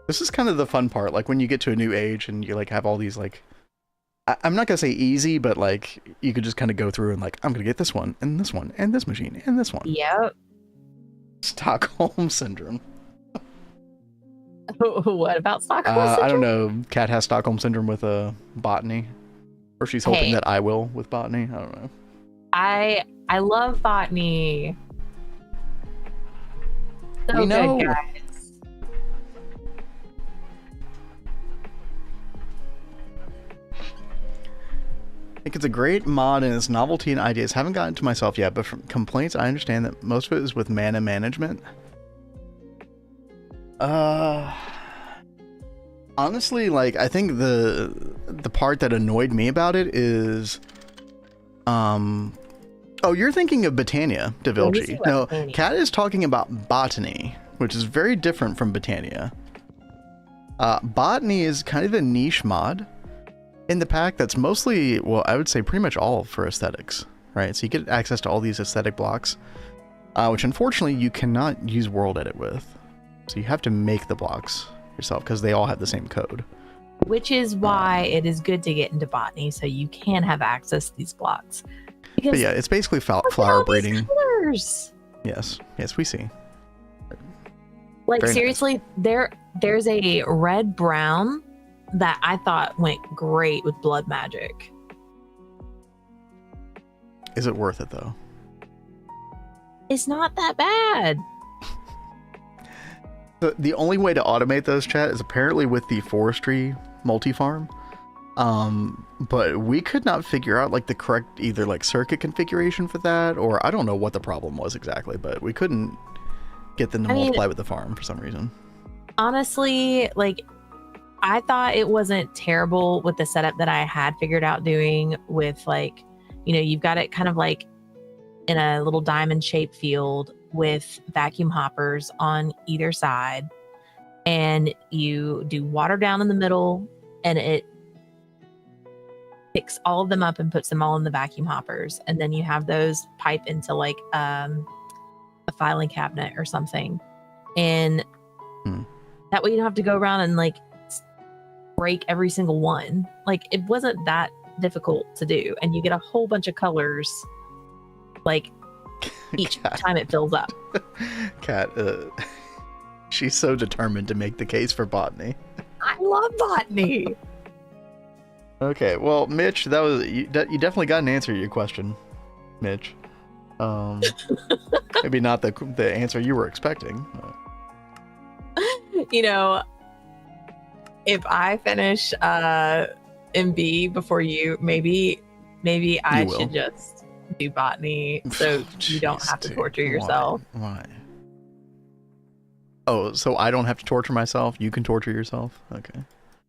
This is kind of the fun part, like when you get to a new age and you like have all these like, I'm not gonna say easy, but like you could just kind of go through and like, I'm gonna get this one and this one and this machine and this one. Yep. Stockholm syndrome. What about Stockholm syndrome? I don't know. Kat has Stockholm syndrome with botany, or she's hoping that I will with botany. I don't know. I love botany. So we know. Good, guys. I think it's a great mod and its novelty and ideas. Haven't gotten to myself yet, but from complaints, I understand that most of it is with mana management. Honestly, like I think the part that annoyed me about it is Oh, you're thinking of Botania, Let me see Devilchi. what No, Botania Cat is talking about botany, which is very different from Botania. Botany is kind of a niche mod in the pack that's mostly, well, I would say pretty much all for aesthetics, right? So you get access to all these aesthetic blocks, which unfortunately you cannot use world edit with. So you have to make the blocks yourself because they all have the same code. Which is why it is good to get into botany so you can have access to these blocks. Because But yeah, it's basically look at flower all these breeding. colors. Yes, we see. Like Very seriously, there's a red brown that I thought went great with blood magic. Is it worth it though? It's not that bad. The only way to automate those, chat, is apparently with the forestry multi-farm. But we could not figure out like the correct either like circuit configuration for that, or I don't know what the problem was exactly, but we couldn't get them to multiply with the farm for some reason. Honestly, like I thought it wasn't terrible with the setup that I had figured out doing with like, you know, you've got it kind of like in a little diamond shaped field with vacuum hoppers on either side, and you do water down in the middle, and it picks all of them up and puts them all in the vacuum hoppers, and then you have those pipe into like a filing cabinet or something, and that way you don't have to go around and like break every single one. Like it wasn't that difficult to do, and you get a whole bunch of colors like each time it fills up. Cat, she's so determined to make the case for botany. I love botany. Okay, well, Mitch, that was you definitely got an answer to your question, Mitch. Maybe not the answer you were expecting. You know, if I finish MB before you, maybe I should just do botany so you don't have to torture yourself. Why? Oh, so I don't have to torture myself? You can torture yourself? Okay.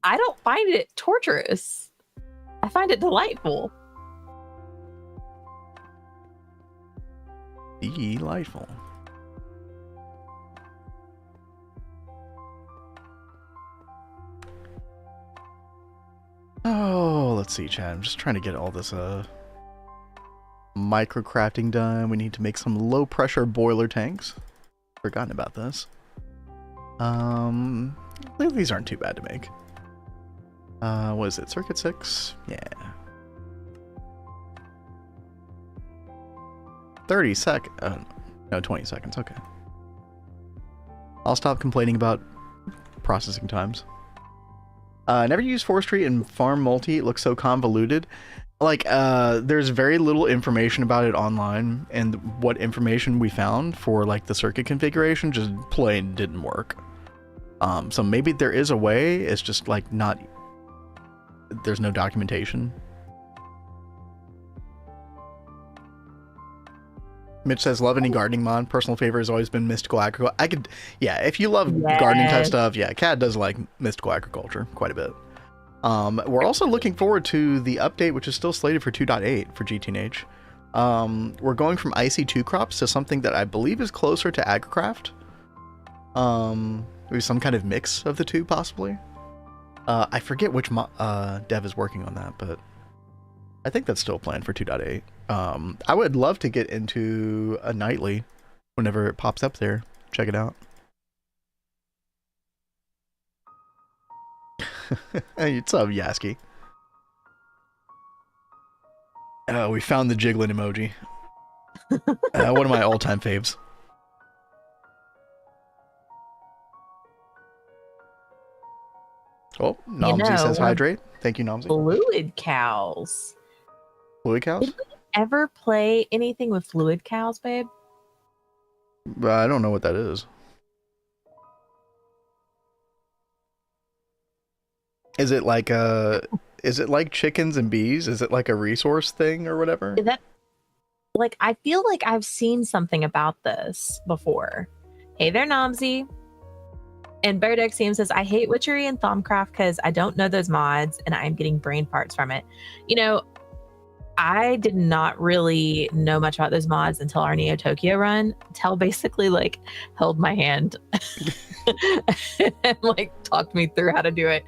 I don't find it torturous. I find it delightful. Delightful. Oh, let's see, chat. I'm just trying to get all this microcrafting done. We need to make some low pressure boiler tanks. Forgotten about this. These aren't too bad to make. What is it? Circuit 6? Yeah. 30 seconds. No, 20 seconds. Okay. I'll stop complaining about processing times. Never used forestry and farm multi. It looks so convoluted. Like, there's very little information about it online, and what information we found for like the circuit configuration just plain didn't work. So maybe there is a way. It's just like not. There's no documentation. Mitch says, love any gardening mod. Personal favorite has always been mystical agriculture. If you love gardening type stuff, yeah, Cat does like mystical agriculture quite a bit. We're also looking forward to the update, which is still slated for 2.8 for GTNH. We're going from icy 2 crops to something that I believe is closer to AgriCraft. Maybe some kind of mix of the two, possibly. I forget which dev is working on that, but I think that's still planned for 2.8. I would love to get into a nightly whenever it pops up there. Check it out. Hey, what's up, Yasky? We found the jiggling emoji. One of my all-time faves. Oh, Nomsy says hydrate. Thank you, Nomsy. Fluid cows. Fluid cows? Did we ever play anything with fluid cows, babe? I don't know what that is. Is it like chickens and bees? Is it like a resource thing or whatever? Is that like, I feel like I've seen something about this before. Hey there, Nomsy. And Beardexium says, I hate Witchery and Thaumcraft because I don't know those mods and I'm getting brain parts from it. You know, I did not really know much about those mods until our Neo Tokyo run. Tel basically like held my hand and like talked me through how to do it.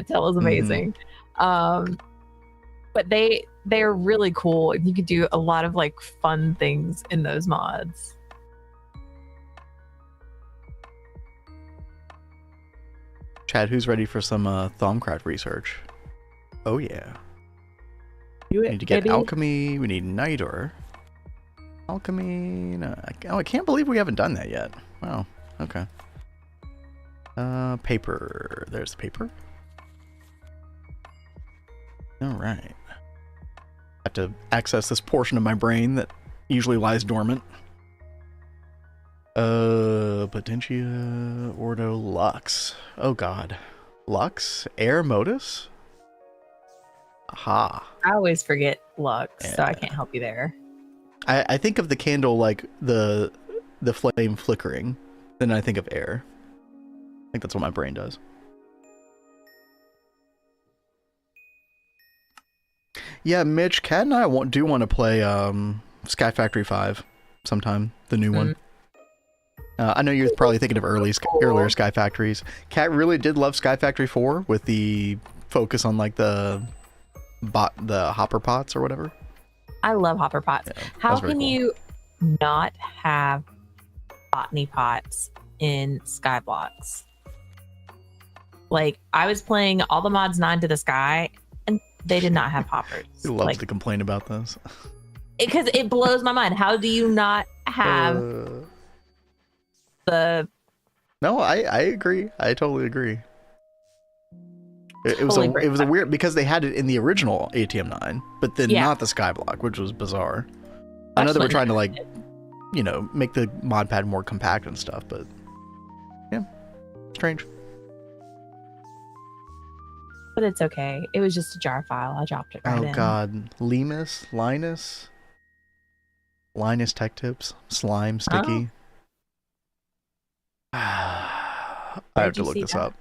Tel is amazing. But they're really cool. You could do a lot of like fun things in those mods. Chad, who's ready for some Thaumcraft research? Oh yeah. Do it, we need to get baby. alchemy. We need night or alchemy. No, I can't believe we haven't done that yet. Wow. Okay. Paper. There's the paper. All right. I have to access this portion of my brain that usually lies dormant. Potentia, Ordo, Lux. Oh god. Lux? Air Modus? Aha. I always forget Lux, so I Yeah. can't help you there. I think of the candle like the flame flickering. Then I think of air. I think that's what my brain does. Yeah, Mitch, Kat and I do want to play Sky Factory 5 sometime, the new one. I know you're probably thinking of earlier Sky Factories. Kat really did love Sky Factory 4 with the focus on like the hopper pots or whatever. I love hopper pots. Yeah, How very can cool. you not have botany pots in Skyblocks? Like, I was playing all the mods 9 to the sky, and they did not have hoppers. He loves Like, to complain about this. because it blows my mind. How do you not have the... No, I agree. I totally agree. It was Totally it was a weird because they had it in the original ATM 9, but then Yeah. not the Skyblock, which was bizarre. I know they were trying to like, make the mod pad more compact and stuff, but yeah, strange. But it's okay. It was just a jar file. I dropped it right in. Oh god, Linus Tech Tips, Slime Sticky. I have Where'd to you look see this that? up.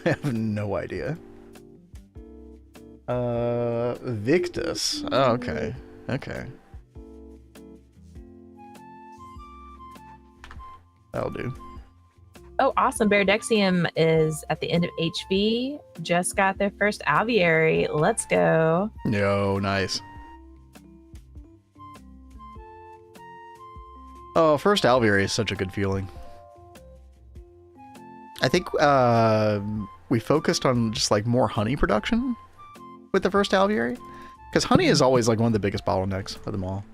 I have no idea. Victus. Oh, okay. Okay. That'll do. Oh, awesome. Baradexium is at the end of HV. Just got their first alveary. Let's go. Yo, nice. Oh, first alveary is such a good feeling. I think we focused on just like more honey production with the first alveary, because honey is always like one of the biggest bottlenecks of them all.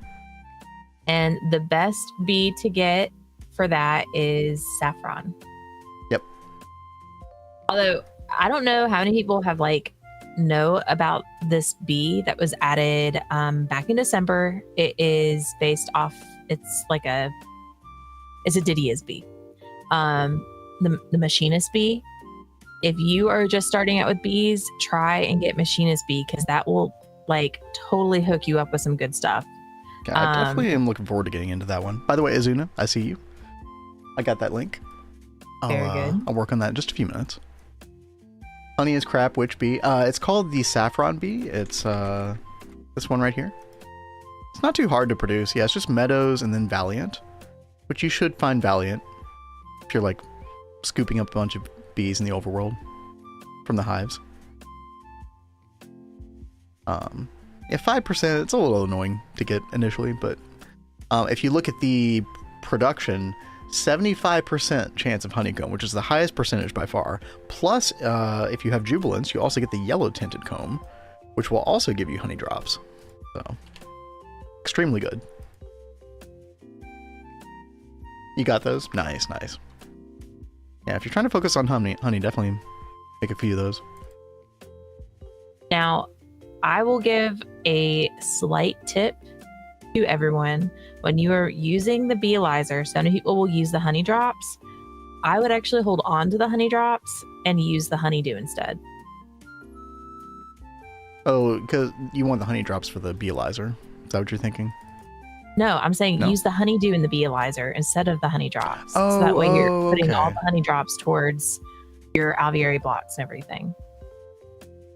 And the best bee to get for that is saffron. Yep. Although I don't know how many people have know about this bee that was added back in December. It is based off, it's a Didier's bee. The machinist bee. If you are just starting out with bees, try and get machinist bee, because that will totally hook you up with some good stuff. Yeah, I definitely am looking forward to getting into that one. By the way, Azuna, I see you. I got that link. Very good. I'll work on that in just a few minutes. Honey is crap. Which bee? It's called the saffron bee. It's this one right here. It's not too hard to produce. Yeah, it's just Meadows and then Valiant, which you should find Valiant if you're scooping up a bunch of bees in the overworld from the hives. Yeah, 5%, it's a little annoying to get initially, but if you look at the production, 75% chance of honeycomb, which is the highest percentage by far. Plus, if you have jubilance, you also get the yellow tinted comb, which will also give you honey drops. So, extremely good. You got those? Nice, nice. Yeah, if you're trying to focus on honey, definitely make a few of those. Now, I will give a slight tip to everyone. When you are using the beealizer, so many people will use the honey drops. I would actually hold on to the honey drops and use the honeydew instead. Oh, because you want the honey drops for the beealizer. Is that what you're thinking? No, I'm saying No. use the honeydew in the beealizer instead of the honey drops. Oh, so that way you're putting okay. all the honey drops towards your alveary blocks and everything.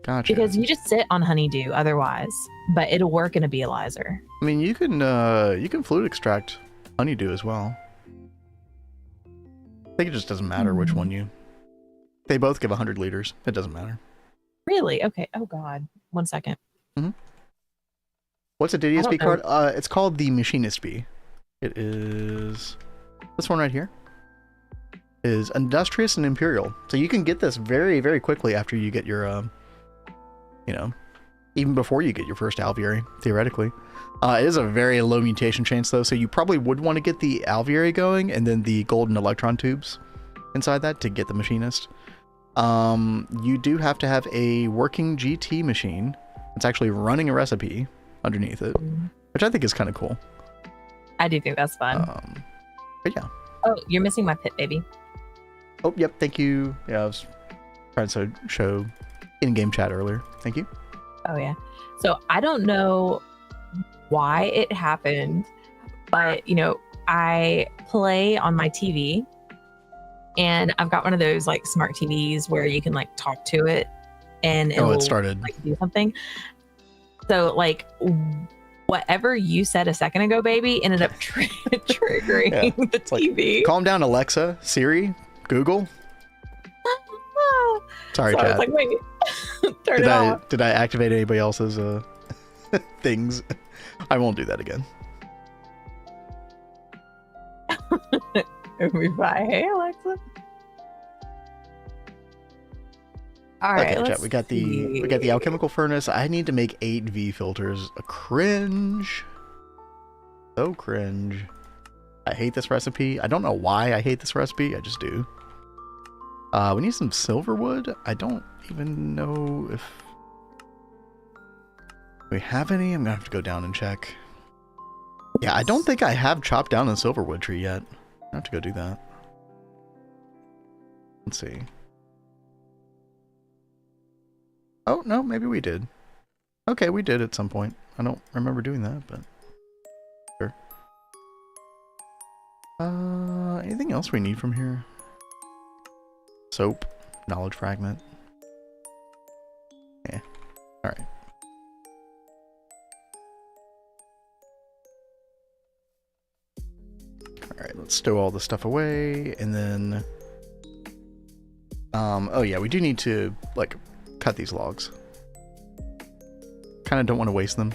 Gotcha. Because you just sit on honeydew otherwise, but it'll work in a beealizer. I mean, you can fluid extract honeydew as well. I think it just doesn't matter which one you. They both give 100 liters. It doesn't matter. Really? Okay. Oh God. 1 second. What's a Didius bee card? It's called the Machinist bee. It is this one right here. Is Industrious and Imperial. So you can get this very, very quickly after you get your, you know, even before you get your first alveary, theoretically. It is a very low mutation chance though, so you probably would want to get the alveary going and then the golden electron tubes inside that to get the Machinist. You do have to have a working GT machine. It's actually running a recipe underneath it, which I think is kind of cool. I do think that's fun. But yeah. Oh, you're missing my pit, baby. Oh, yep. Thank you. Yeah, I was trying to show in-game chat earlier. Thank you. Oh yeah. So I don't know why it happened, but you know, I play on my TV and I've got one of those like smart TVs where you can like talk to it and it started like do something. So like whatever you said a second ago, baby, ended up triggering the TV. Like, calm down, Alexa, Siri, Google. Sorry, so chat. I was like, wait, turn it off. Did I activate anybody else's things? I won't do that again. Hey, Alexa. All right, okay, chat. We got the alchemical furnace. I need to make 8 V filters. A cringe. So cringe. I hate this recipe. I don't know why I hate this recipe. I just do. We need some silver wood. I don't even know if we have any. I'm gonna have to go down and check. Yeah, I don't think I have chopped down a silver wood tree yet. I have to go do that. Let's see. Oh, no, maybe we did. Okay, we did at some point. I don't remember doing that, but sure. Anything else we need from here? Soap, knowledge fragment. Yeah. All right. All right, let's stow all the stuff away, and then oh yeah, we do need to like cut these logs. Kind of don't want to waste them.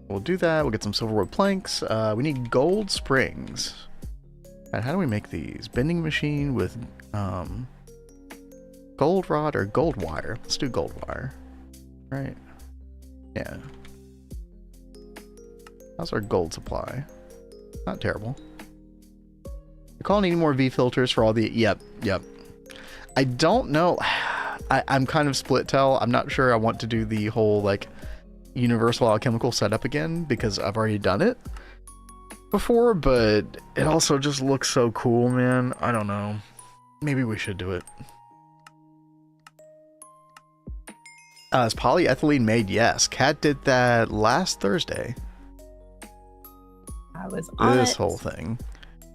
We'll do that. We'll get some silverwood planks. We need gold springs. And how do we make these? Bending machine with gold rod or gold wire. Let's do gold wire. Right. Yeah. How's our gold supply? Not terrible. You're calling any more V filters for all the... Yep. I don't know. I'm kind of split tell. I'm not sure I want to do the whole like universal alchemical setup again because I've already done it before, but it also just looks so cool, man. I don't know. Maybe we should do it. Is polyethylene made? Yes. Kat did that last Thursday. I was on this it. whole thing.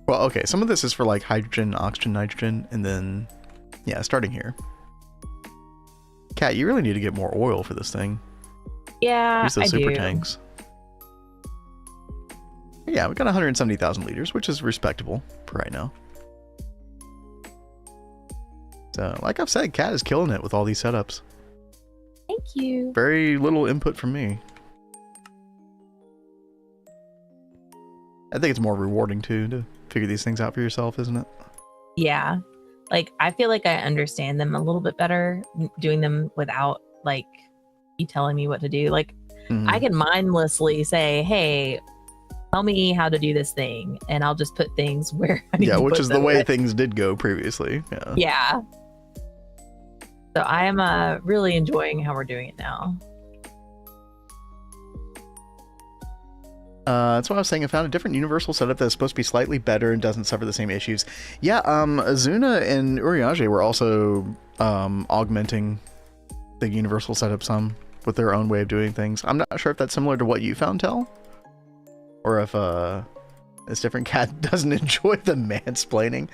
Well, okay. Some of this is for like hydrogen, oxygen, nitrogen, and then yeah, starting here. Kat, you really need to get more oil for this thing. Yeah, use those I super do. tanks. Yeah, we got 170,000 liters, which is respectable for right now. So, like I've said, Kat is killing it with all these setups. Thank you. Very little input from me. I think it's more rewarding too to figure these things out for yourself, isn't it? Yeah. Like, I feel like I understand them a little bit better doing them without, like, you telling me what to do. Like, I can mindlessly say, hey, tell me how to do this thing, and I'll just put things where I need to which put is the them way with. things did go previously. Yeah. Yeah. So I am really enjoying how we're doing it now. That's what I was saying. I found a different universal setup that's supposed to be slightly better and doesn't suffer the same issues. Yeah, Azuna and Uriage were also augmenting the universal setup some with their own way of doing things. I'm not sure if that's similar to what you found, Tel, or if This different cat doesn't enjoy the mansplaining.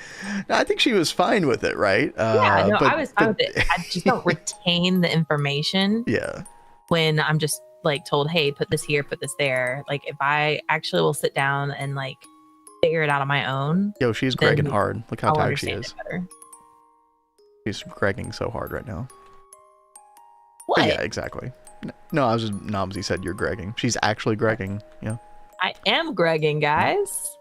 No, I think she was fine with it, right? Yeah, no, I was fine with it. I just don't retain the information. Yeah. When I'm just like told, hey, put this here, put this there. Like if I actually will sit down and like figure it out on my own. Yo, she's then gregging hard. Look how I'll tired she understand is. it better. She's gregging so hard right now. What? But yeah, exactly. No, I was just Nomsy said you're gregging. She's actually gregging. Yeah. I am gregging, guys.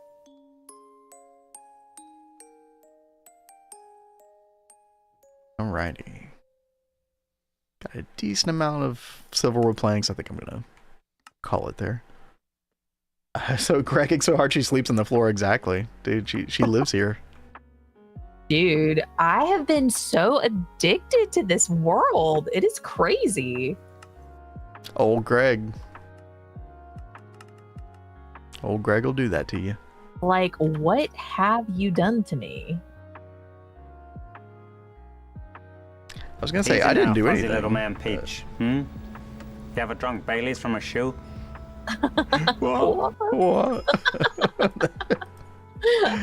Alrighty. Got a decent amount of silverwood planks. I think I'm gonna call it there. So gregging so hard she sleeps on the floor. Exactly, dude. She lives here. Dude, I have been so addicted to this world. It is crazy. Old Greg. Old Greg will do that to you. Like, what have you done to me? I was gonna say I didn't do anything. Little man Peach. You ever drunk Baileys from a shoe? What? What?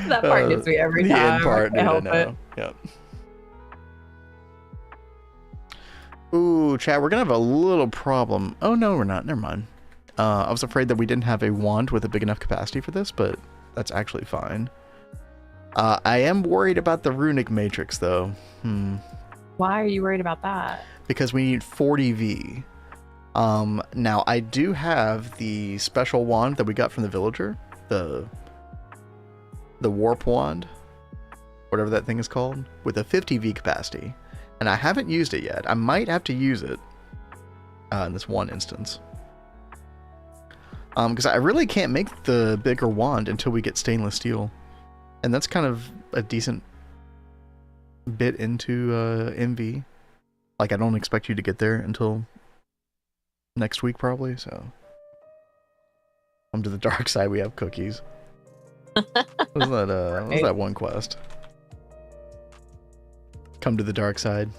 That part gets me every time. The end part, I can't help it. Yep. Ooh, chat, we're gonna have a little problem. Oh no, we're not. Never mind. I was afraid that we didn't have a wand with a big enough capacity for this, but that's actually fine. I am worried about the runic matrix, though. Why are you worried about that? Because we need 40V. Now, I do have the special wand that we got from the villager. The warp wand. Whatever that thing is called. With a 50V capacity. And I haven't used it yet. I might have to use it. In this one instance. Because I really can't make the bigger wand until we get stainless steel. And that's kind of a decent bit into MV. Like, I don't expect you to get there until next week, probably, so. Come to the dark side, we have cookies. What was that one quest? Come to the dark side.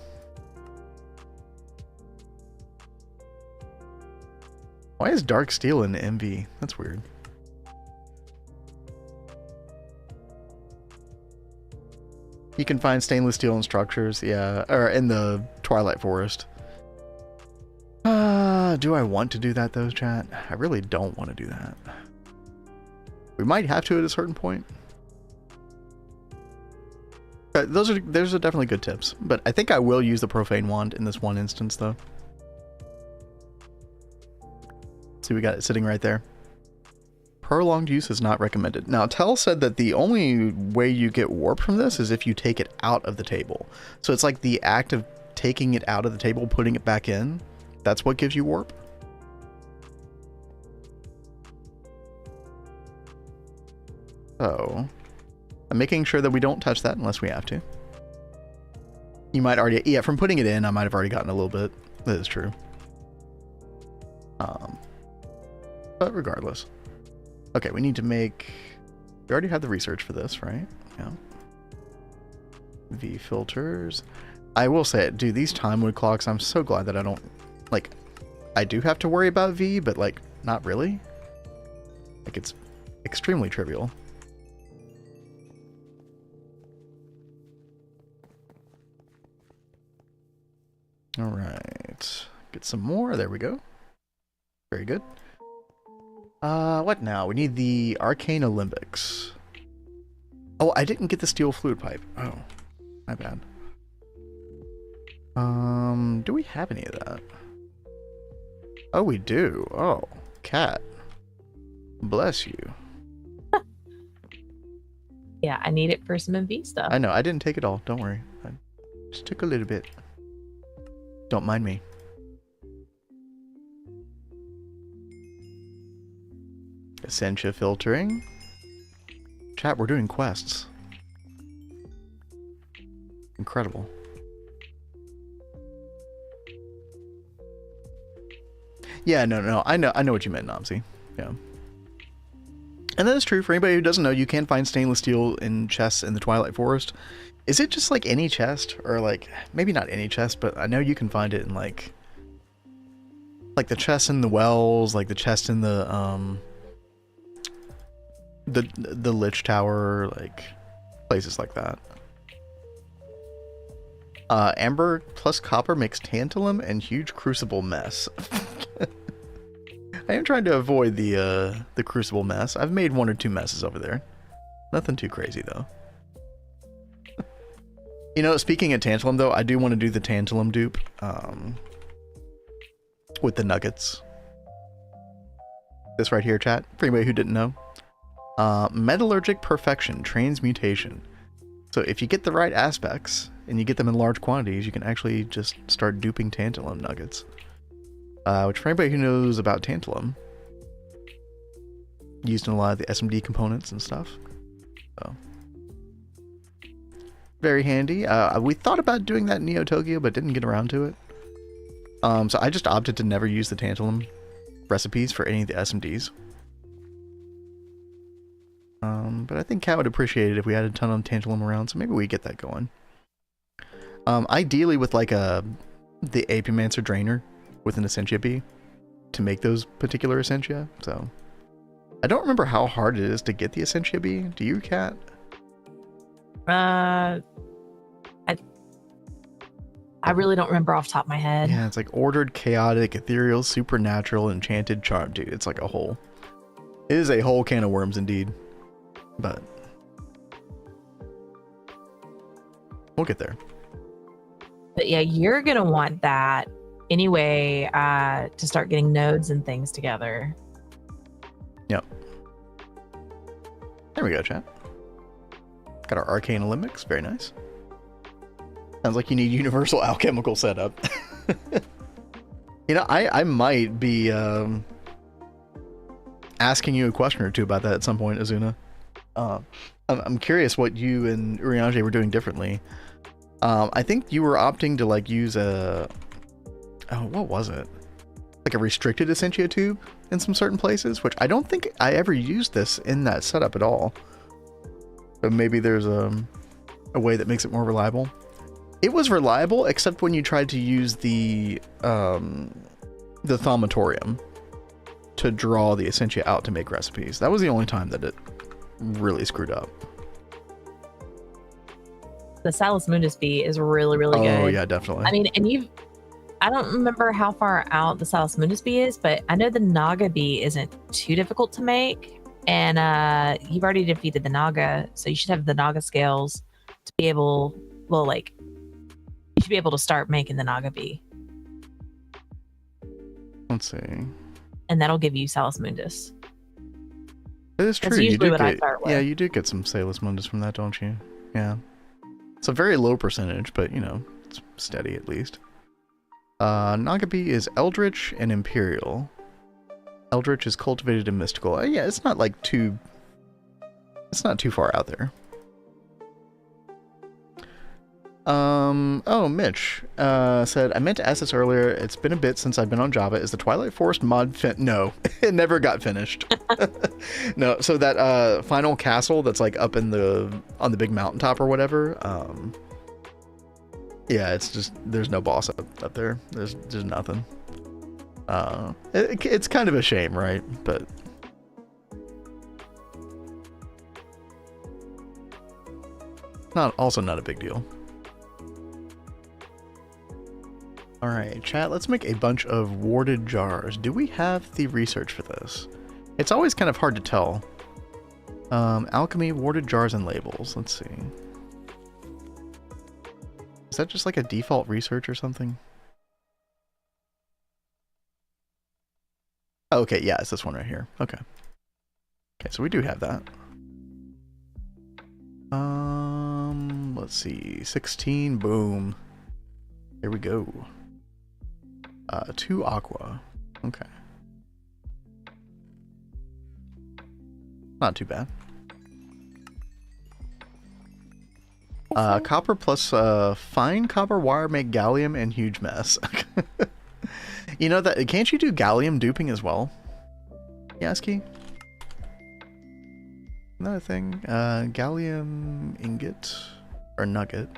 Why is dark steel in MV? That's weird. You can find stainless steel in structures, yeah, or in the Twilight Forest. Do I want to do that though, chat? I really don't want to do that. We might have to at a certain point. But those are definitely good tips, but I think I will use the profane wand in this one instance though. See, we got it sitting right there. Prolonged use is not recommended. Now, Tell said that the only way you get warp from this is if you take it out of the table. So it's like the act of taking it out of the table, putting it back in. That's what gives you warp. So, I'm making sure that we don't touch that unless we have to. You might already, yeah, from putting it in, I might have already gotten a little bit. That is true. But regardless. Okay, we need to make... We already have the research for this, right? Yeah. V filters. I will say it, dude, these time wood clocks, I'm so glad that I don't... Like, I do have to worry about V, but, like, not really. Like, it's extremely trivial. Alright. Get some more. There we go. Very good. What now? We need the Arcane Olympics. Oh, I didn't get the steel fluid pipe. Oh, my bad. Do we have any of that? Oh, we do. Oh, cat. Bless you. Yeah, I need it for some MV stuff. I know, I didn't take it all. Don't worry. I just took a little bit. Don't mind me. Essentia filtering. Chat, we're doing quests. Incredible. Yeah, no. I know what you meant, Nomsy. Yeah. And that is true for anybody who doesn't know. You can find stainless steel in chests in the Twilight Forest. Is it just like any chest, or like maybe not any chest, but I know you can find it in like the chest in the wells, like the chest in the the Lich Tower, like places like that. Amber plus copper makes tantalum and huge crucible mess. I am trying to avoid the crucible mess. I've made 1 or 2 messes over there. Nothing too crazy though. You know, speaking of tantalum though, I do want to do the tantalum dupe with the nuggets. This right here, chat, for anybody who didn't know. Metallurgic perfection, transmutation. So if you get the right aspects and you get them in large quantities, you can actually just start duping tantalum nuggets. Which for anybody who knows about tantalum, used in a lot of the SMD components and stuff. So very handy. We thought about doing that in Neo Tokyo, but didn't get around to it. So I just opted to never use the tantalum recipes for any of the SMDs. But I think Kat would appreciate it if we had a ton of tantalum around, so maybe we get that going. Ideally with like the Apimancer Drainer with an Essentia Bee to make those particular Essentia. So I don't remember how hard it is to get the Essentia Bee. Do you, Kat? I really don't remember off the top of my head. Yeah, it's like ordered, chaotic, ethereal, supernatural, enchanted, charm. Dude, it's like a whole... It is a whole can of worms indeed. But... we'll get there. But yeah, you're going to want that anyway to start getting nodes and things together. Yep. There we go, chat. Got our Arcane Olympics. Very nice. Sounds like you need universal alchemical setup. You know, I might be asking you a question or two about that at some point, Azuna. I'm curious what you and Urianger were doing differently. I think you were opting to like use a... Oh, what was it? Like a restricted Essentia tube in some certain places, which I don't think I ever used this in that setup at all. But maybe there's a way that makes it more reliable. It was reliable, except when you tried to use the Thaumatorium to draw the Essentia out to make recipes. That was the only time that it really screwed up. The Salus Mundus Bee is really, really good. Oh, yeah, definitely. I mean, and I don't remember how far out the Salus Mundus Bee is, but I know the Naga Bee isn't too difficult to make. And you've already defeated the Naga, so you should have the Naga scales to be able, well, like, you should be able to start making the Naga Bee. Let's see. And that'll give you Salus Mundus. It is true. That's usually what I start with. Yeah, you do get some Salus Mundus from that, don't you? Yeah. It's a very low percentage, but, you know, it's steady at least. Naga Bee is Eldritch and Imperial. Eldritch is cultivated and mystical. Yeah, it's not like too... It's not too far out there. Oh, Mitch said, I meant to ask this earlier. It's been a bit since I've been on Java. Is the Twilight Forest mod No, it never got finished. No, so that final castle that's like up in on the big mountaintop or whatever. Yeah, it's just there's no boss up there. There's nothing. It's kind of a shame, right? But also not a big deal. Alright, chat, let's make a bunch of warded jars. Do we have the research for this? It's always kind of hard to tell. Alchemy, warded jars, and labels. Let's see. Is that just like a default research or something? Oh, okay, yeah, it's this one right here. Okay. Okay, so we do have that. Let's see. 16, boom. Here we go. 2 aqua. Okay. Not too bad. Copper plus fine copper wire make gallium and huge mess. You know that, can't you do gallium duping as well? Yasky? Another thing, gallium ingot or nugget.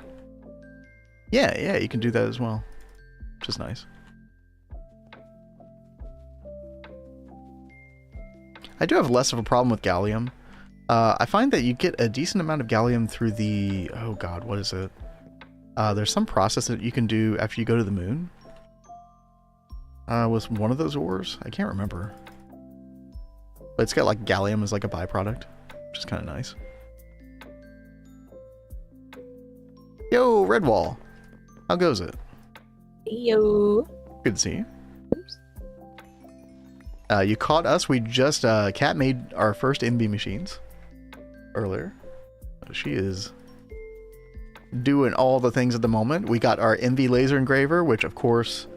Yeah, you can do that as well, which is nice. I do have less of a problem with gallium I find that you get a decent amount of gallium through the... Oh god, what is it? There's some process that you can do after you go to the moon. Was one of those ores? I can't remember. But it's got like gallium as like a byproduct, which is kind of nice. Yo, Redwall. How goes it? Yo. Good to see you. You caught us. We just, Kat made our first MB machines earlier. She is doing all the things at the moment. We got our MV laser engraver, which of course,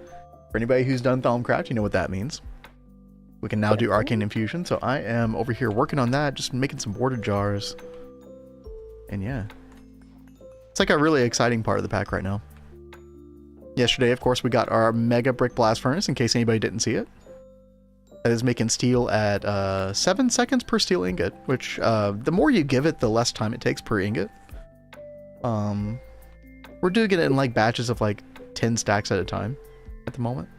for anybody who's done Thaumcraft, you know what that means. We can now do Arcane Infusion, so I am over here working on that, just making some boarded jars. And yeah. It's like a really exciting part of the pack right now. Yesterday, of course, we got our Mega Brick Blast Furnace, in case anybody didn't see it. That is making steel at 7 seconds per steel ingot, which the more you give it, the less time it takes per ingot. We're doing it in like batches of like 10 stacks at a time at the moment.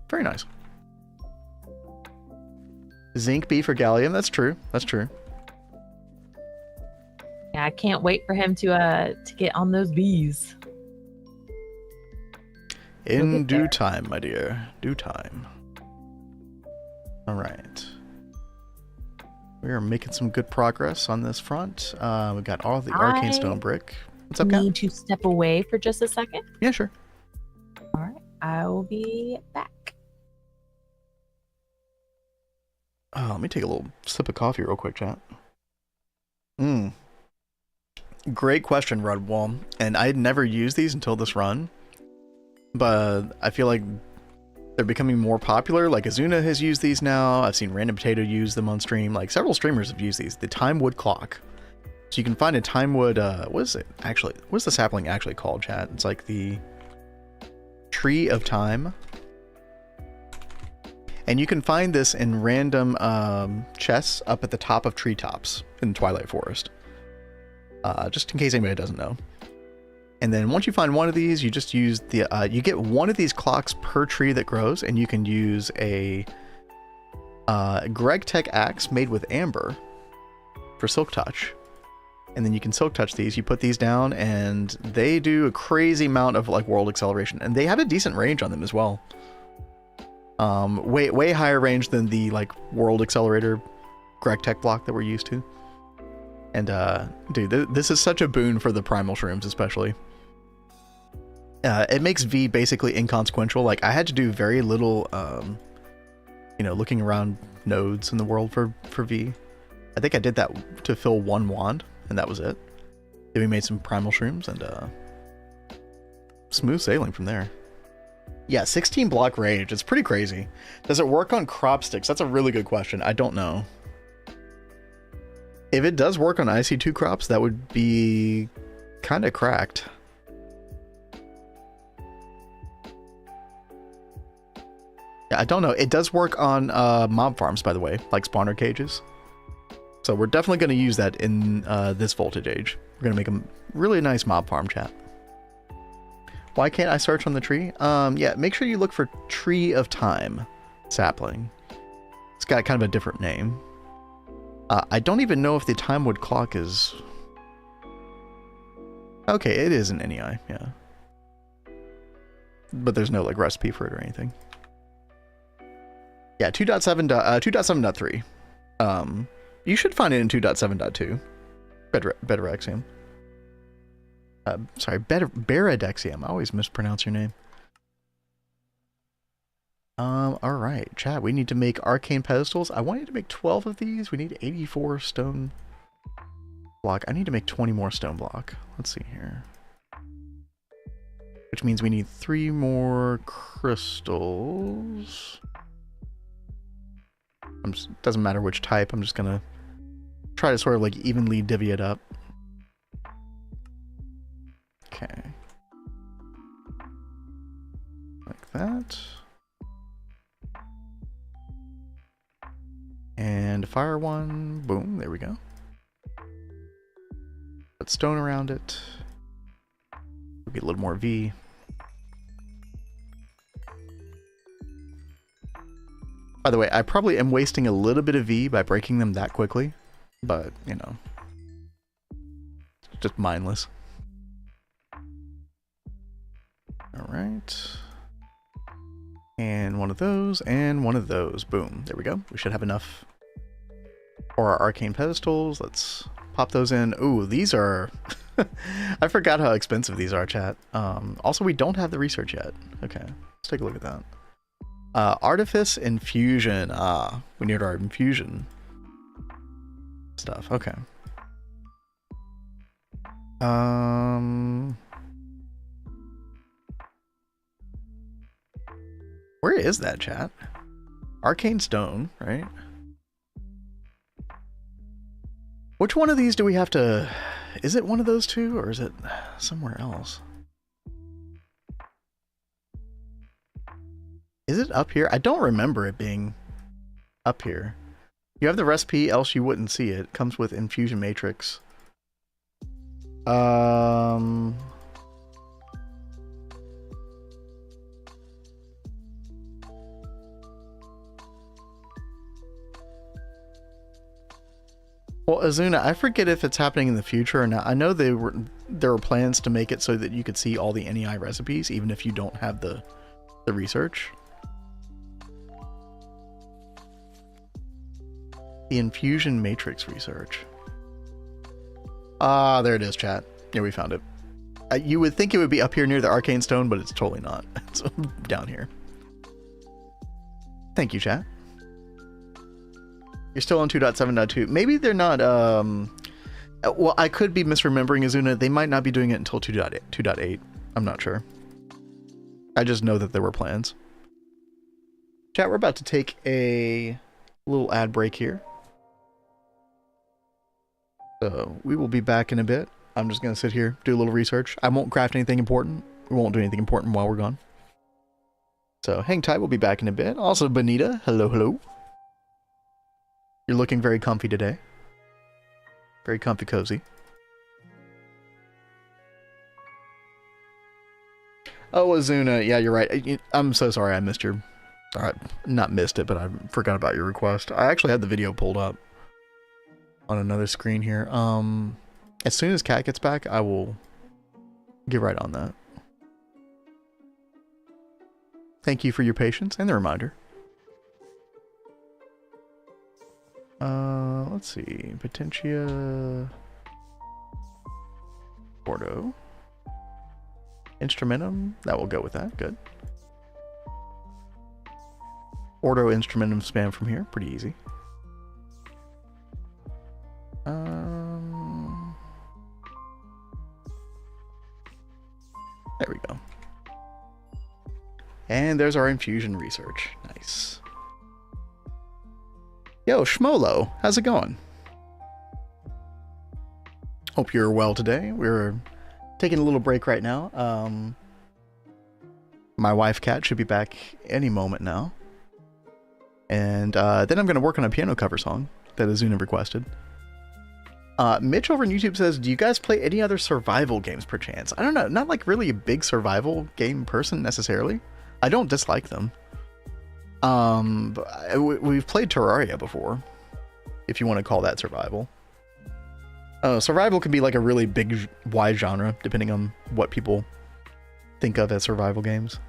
Very nice. Zinc B for gallium, that's true. That's true. Yeah, I can't wait for him to get on those bees. In due time, my dear. Due time. Alright. We are making some good progress on this front. We got all the arcane stone brick. What's up, Kat? Need to step away for just a second. Yeah, sure. All right, I will be back. Let me take a little sip of coffee real quick, chat. Great question, Rudwall. And I had never used these until this run. But I feel like they're becoming more popular. Like Azuna has used these now. I've seen Random Potato use them on stream. Like several streamers have used these. The Timewood Clock. So you can find a Timewood, what is it actually? What's the sapling actually called, chat? It's like the Tree of Time. And you can find this in random chests up at the top of treetops in Twilight Forest. Just in case anybody doesn't know. And then once you find one of these, you just use the, you get one of these clocks per tree that grows, and you can use a GregTech axe made with amber for Silk Touch. And then you can Silk Touch these, you put these down, and they do a crazy amount of like world acceleration. And they have a decent range on them as well. Way higher range than the like world accelerator GregTech block that we're used to. And dude, this is such a boon for the primal shrooms, especially. It makes V basically inconsequential. Like I had to do very little, you know, looking around nodes in the world for V. I think I did that to fill one wand, and that was it. Then we made some primal shrooms, and smooth sailing from there. Yeah, 16 block range. It's pretty crazy. Does it work on crop sticks? That's a really good question. I don't know. If it does work on IC2 crops, that would be kind of cracked. Yeah, I don't know. It does work on mob farms, by the way, like spawner cages. So we're definitely going to use that in this voltage age. We're going to make a really nice mob farm, chat. Why can't I search on the tree? Yeah, make sure you look for Tree of Time sapling. It's got kind of a different name. I don't even know if the Timewood Clock is... Okay, it is an NEI, yeah. But there's no like recipe for it or anything. Yeah, 2.7.3. You should find it in 2.7.2. Bedrexium. Sorry, Baradexium. I always mispronounce your name. Alright, chat, we need to make arcane pedestals. I wanted to make 12 of these. We need 84 stone block. I need to make 20 more stone block. Let's see here. Which means we need 3 more crystals. Doesn't matter which type. I'm just gonna try to sort of like evenly divvy it up. Okay. Like that. And fire one. Boom. There we go. Put stone around it. We'll get a little more V. By the way, I probably am wasting a little bit of V by breaking them that quickly. but just mindless. All right. And one of those, and one of those. Boom. There we go. We should have enough for our arcane pedestals. Let's pop those in. Ooh, these are... I forgot how expensive these are, chat. Also, we don't have the research yet. Okay, let's take a look at that. Artifice Infusion. We need our infusion stuff. Okay. Where is that, chat? Arcane Stone, right? Which one of these do we have to... Is it one of those two, or is it somewhere else? Is it up here? I don't remember it being up here. You have the recipe, else you wouldn't see it. Comes with Infusion Matrix. Well, Azuna, I forget if it's happening in the future or not. I know there were plans to make it so that you could see all the NEI recipes, even if you don't have the research. The Infusion Matrix research. Ah, there it is, chat. Yeah, we found it. You would think it would be up here near the Arcane Stone, but it's totally not. It's down here. Thank you, chat. You're still on 2.7.2. Maybe they're not, well, I could be misremembering, Azuna. They might not be doing it until 2.8. I'm not sure. I just know that there were plans. Chat, we're about to take a little ad break here. So we will be back in a bit. I'm just going to sit here, do a little research. I won't craft anything important. We won't do anything important while we're gone. So hang tight, we'll be back in a bit. Also, Benita, hello, hello. You're looking very comfy today. Very comfy cozy. Oh, Azuna, yeah, you're right. I'm so sorry I missed your... not missed it, but I forgot about your request. I actually had the video pulled up on another screen here. As soon as Kat gets back, I will get right on that. Thank you for your patience and the reminder. Let's see. Potentia. Ordo. Instrumentum. That will go with that. Good. Ordo Instrumentum spam from here. Pretty easy. There we go. And there's our infusion research. Nice. Yo, Shmolo, how's it going? Hope you're well today. We're taking a little break right now. My wife, Kat, should be back any moment now. And then I'm going to work on a piano cover song that Azuna requested. Mitch over on YouTube says, do you guys play any other survival games per chance? I don't know. Not like really a big survival game person necessarily. I don't dislike them. We've played Terraria before, if you want to call that survival. Survival can be like a really big, wide genre, depending on what people think of as survival games.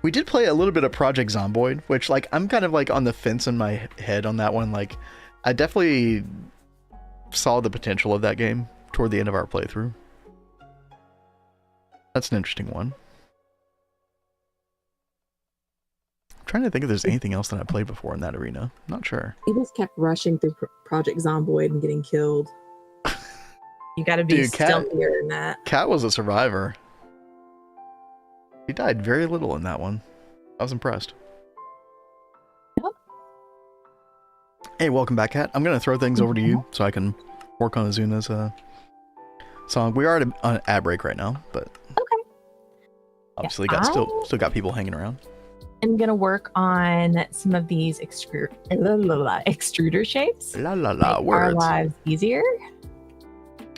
We did play a little bit of Project Zomboid, which, like, I'm kind of like on the fence in my head on that one. Like, I definitely saw the potential of that game toward the end of our playthrough. That's an interesting one. Trying to think if there's anything else that I played before in that arena. I'm not sure. He just kept rushing through Project Zomboid and getting killed. You gotta be stealthier than that. Kat was a survivor. He died very little in that one. I was impressed. Yep. Hey, welcome back, Kat. I'm going to throw things over to you so I can work on Azuna's song. We are at an ad break right now, but okay. Obviously still got people hanging around. I'm gonna work on some of these extruder shapes. Make our lives easier.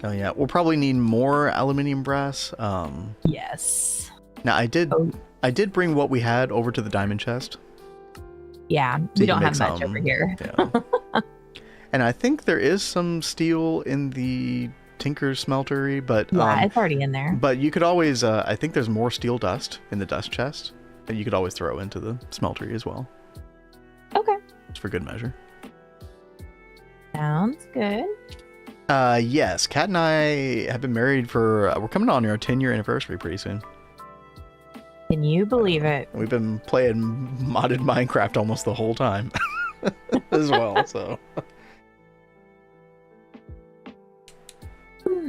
Oh yeah, we'll probably need more aluminium brass. Yes. Now I did bring what we had over to the diamond chest. Yeah, we don't have much over here. Yeah. And I think there is some steel in the Tinker's smeltery, but Yeah, it's already in there. But you could always, I think there's more steel dust in the dust chest that you could always throw into the smeltery as well. Okay. Just for good measure. Sounds good. Yes, Kat and I have been married for, we're coming on our 10-year anniversary pretty soon. Can you believe it? We've been playing modded Minecraft almost the whole time as well, so.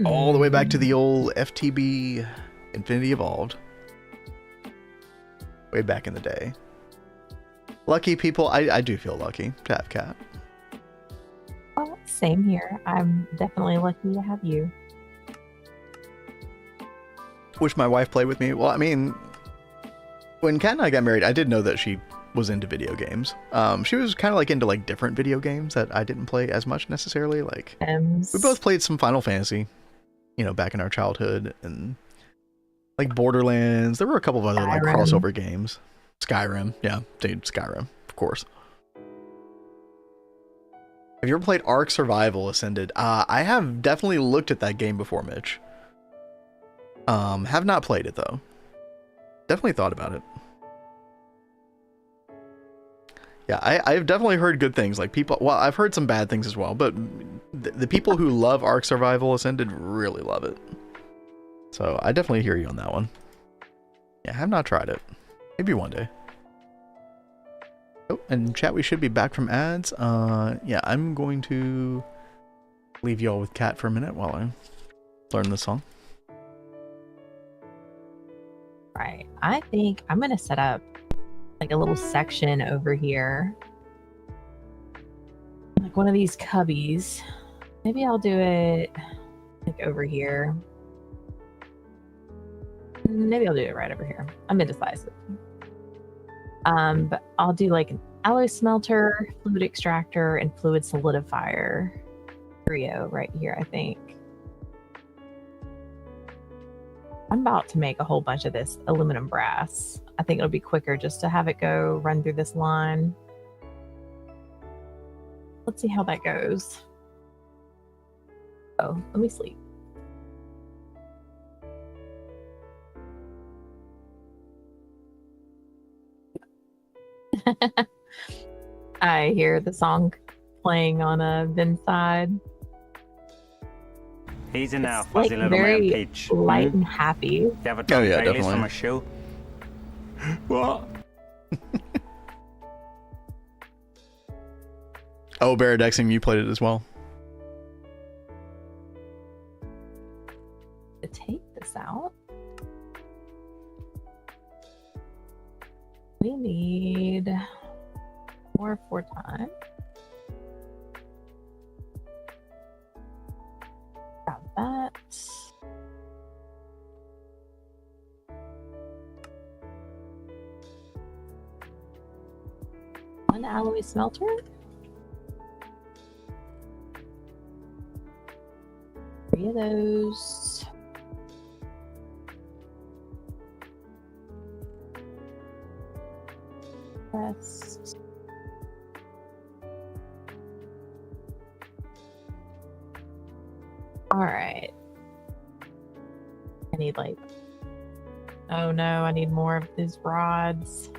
All the way back to the old FTB Infinity Evolved. Way back in the day. Lucky people, I do feel lucky to have Kat. Well, same here. I'm definitely lucky to have you. Wish my wife played with me. Well, I mean, when Kat and I got married, I did know that she was into video games. She was kind of like into like different video games that I didn't play as much necessarily. Like we both played some Final Fantasy, you know, back in our childhood, and like Borderlands. There were a couple of other like crossover games. Skyrim, yeah, dude, Skyrim, of course. Have you ever played Ark Survival Ascended? I have definitely looked at that game before, Mitch. Have not played it though. Definitely thought about it. Yeah, I've definitely heard good things. Like people, well, I've heard some bad things as well, but the people who love Ark Survival Ascended really love it. So I definitely hear you on that one. Yeah, I have not tried it. Maybe one day. Oh, and chat, we should be back from ads. Yeah, I'm going to leave y'all with Kat for a minute while I learn the song. Right. I think I'm going to set up like a little section over here. Like one of these cubbies. Maybe I'll do it like over here. Maybe I'll do it right over here. I'm indecisive. But I'll do like an alloy smelter, fluid extractor, and fluid solidifier trio right here, I think. I'm about to make a whole bunch of this aluminum brass. I think it'll be quicker just to have it go run through this line. Let's see how that goes. Oh, let me sleep. I hear the song playing on a Vin's side. Easy now, It's fuzzy like little man very peach. light and happy. You have a drunk Baileys definitely. from a shoe? What? Oh, Baradexing, you played it as well. To take this out, we need more 4x. Got that. One alloy smelter. Three of those. Rest. All right. I need like, oh no, I need more of these rods.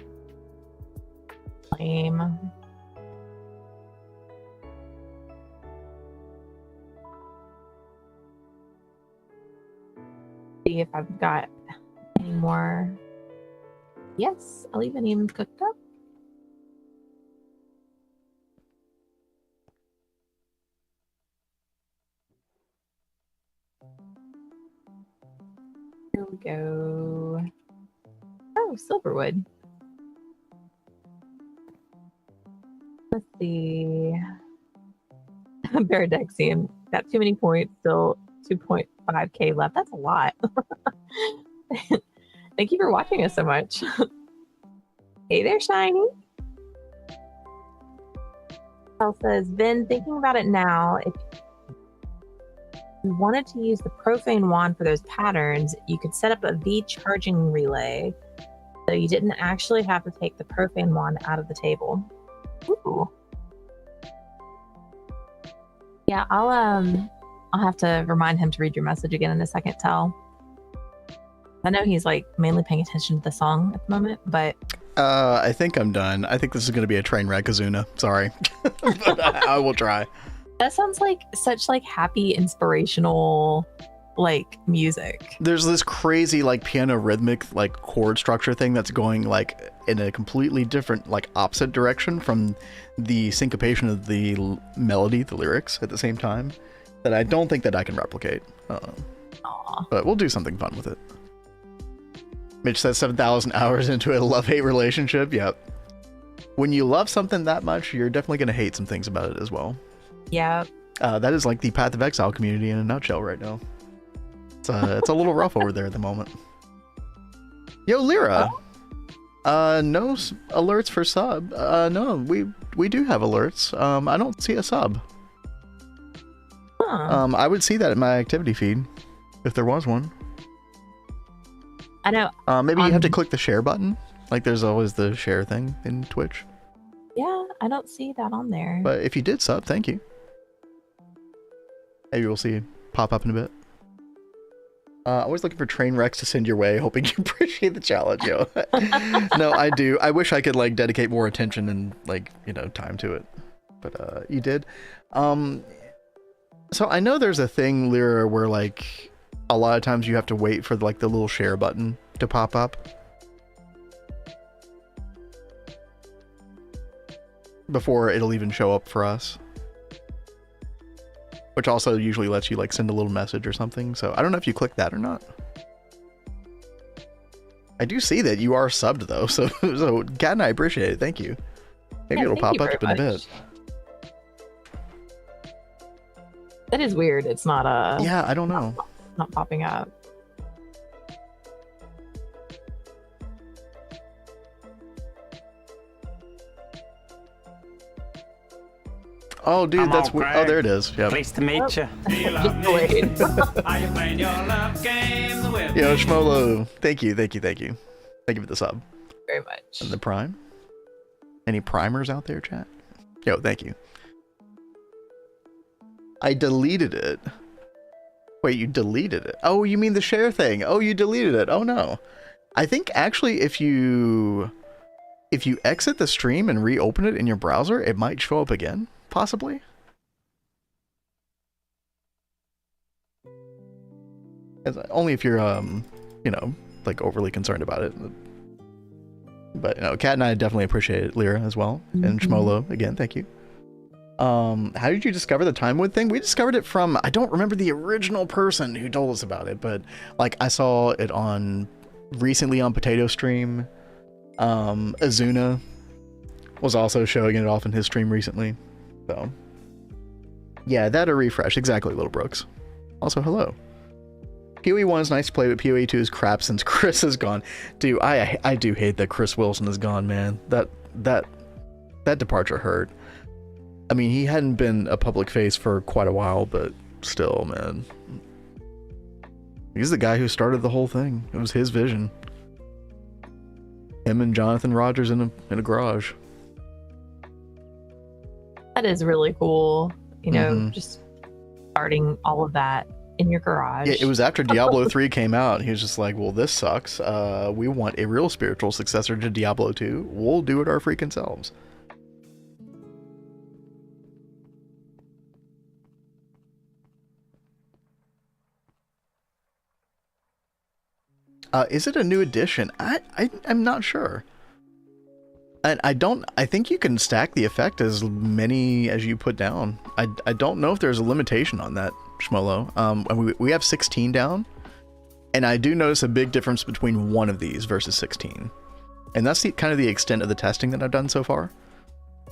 Lame. See if I've got any more. Yes, I'll even cooked up. Here we go. Oh, silverwood. Let's see. Baradexian. Got too many points. Still 2.5k left. That's a lot. Thank you for watching us so much. Hey there, Shiny. Paul says, Vin, thinking about it now, if you wanted to use the profane wand for those patterns, you could set up a V charging relay so you didn't actually have to take the profane wand out of the table. Ooh. Yeah, I'll have to remind him to read your message again in a second, Tell. I know he's like mainly paying attention to the song at the moment, but I think I'm done. I think this is going to be a train wreck, Azuna. Sorry. But I will try. that sounds like such like happy, inspirational like music. There's this crazy like piano rhythmic like chord structure thing that's going like in a completely different like opposite direction from the syncopation of the melody, the lyrics at the same time, that I don't think that I can replicate. But we'll do something fun with it. Mitch says 7,000 hours into a love-hate relationship. Yep. When you love something that much, you're definitely going to hate some things about it as well. Yeah. That is like the Path of Exile community in a nutshell right now. It's a little rough over there at the moment. Yo, Lyra. No alerts for sub. No, we do have alerts. I don't see a sub. Huh. I would see that in my activity feed if there was one. I know. Maybe you have to click the share button. Like there's always the share thing in Twitch. Yeah, I don't see that on there. But if you did sub, thank you. Maybe we'll see it pop up in a bit. Always looking for train wrecks to send your way, hoping you appreciate the challenge, yo. No, I do. I wish I could like dedicate more attention and like, you know, time to it. But you did. So I know there's a thing, Lyra, where like a lot of times you have to wait for like the little share button to pop up before it'll even show up for us, which also usually lets you like send a little message or something. So I don't know if you click that or not. I do see that you are subbed though, so Kat and I appreciate it. Thank you. Maybe it'll pop up in a bit. That is weird. It's not yeah, I don't know. Not popping up. Oh, dude, that's weird. Oh, there it is. Yep. Pleased to meet you. Just delayed. Yo, Shmolo, thank you for the sub. Very much. And the prime. Any primers out there, chat? Yo, thank you. I deleted it. Wait, you deleted it? Oh, you mean the share thing? Oh, you deleted it. Oh no. I think actually if you exit the stream and reopen it in your browser, it might show up again, possibly. Only if you're you know, like overly concerned about it. But you know, Kat and I definitely appreciate it, Lyra as well. And Shmolo, again, thank you. How did you discover the Timewood thing? We discovered it from, I don't remember the original person who told us about it, but like I saw it recently on Potato Stream. Azuna was also showing it off in his stream recently. So yeah, that or refresh. Exactly, Little Brooks. Also, hello. PoE 1 is nice to play, but PoE 2 is crap since Chris is gone. Dude, I do hate that Chris Wilson is gone, man. That departure hurt. I mean, he hadn't been a public face for quite a while, but still, man. He's the guy who started the whole thing. It was his vision. Him and Jonathan Rogers in a garage. That is really cool. You know, just starting all of that in your garage. Yeah, it was after Diablo 3 came out. He was just like, well, this sucks. We want a real spiritual successor to Diablo 2. We'll do it our freaking selves. Is it a new edition? I'm not sure. And I think you can stack the effect as many as you put down. I don't know if there's a limitation on that, Shmolo. And we have 16 down, and I do notice a big difference between one of these versus 16. And that's kind of the extent of the testing that I've done so far.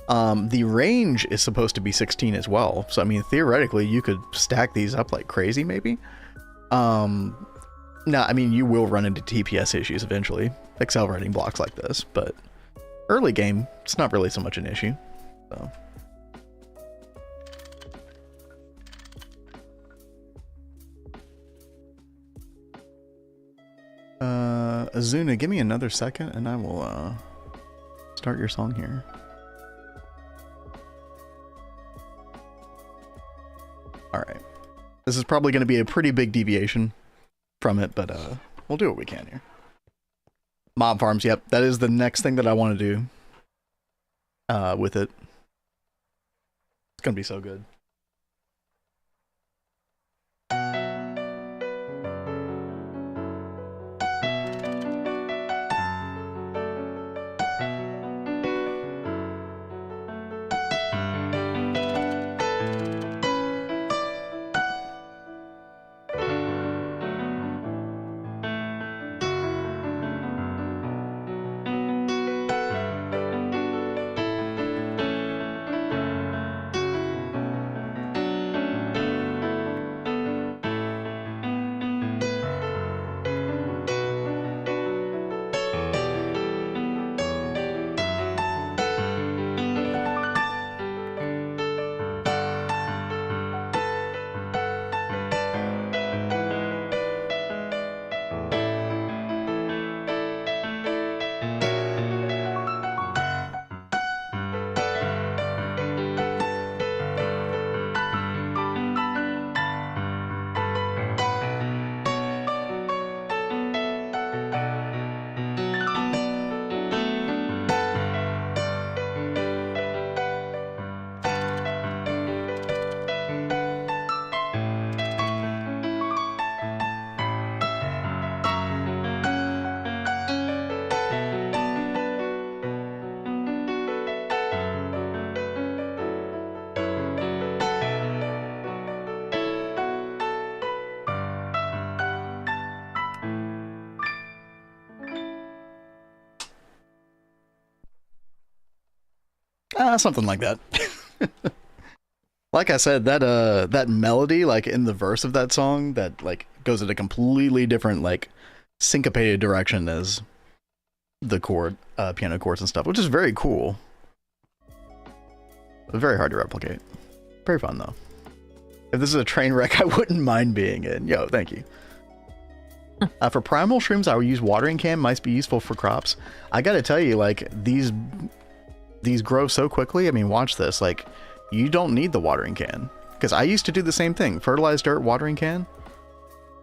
The range is supposed to be 16 as well. So, I mean, theoretically, you could stack these up like crazy, maybe. No, I mean, you will run into TPS issues eventually, accelerating blocks like this, but early game, it's not really so much an issue. So. Azuna, give me another second and I will start your song here. This is probably going to be a pretty big deviation from it, but we'll do what we can here. Mob farms, yep. That is the next thing that I want to do with it. It's going to be so good. Something like that. Like I said, that melody, like in the verse of that song, that like goes in a completely different, like syncopated direction as the chord, piano chords and stuff, which is very cool. Very hard to replicate. Very fun though. If this is a train wreck, I wouldn't mind being in. Yo, thank you. For primal shrooms, I would use watering can. Might be useful for crops. I gotta tell you, like these grow so quickly. I mean, watch this. Like, you don't need the watering can. Because I used to do the same thing. Fertilized dirt, watering can.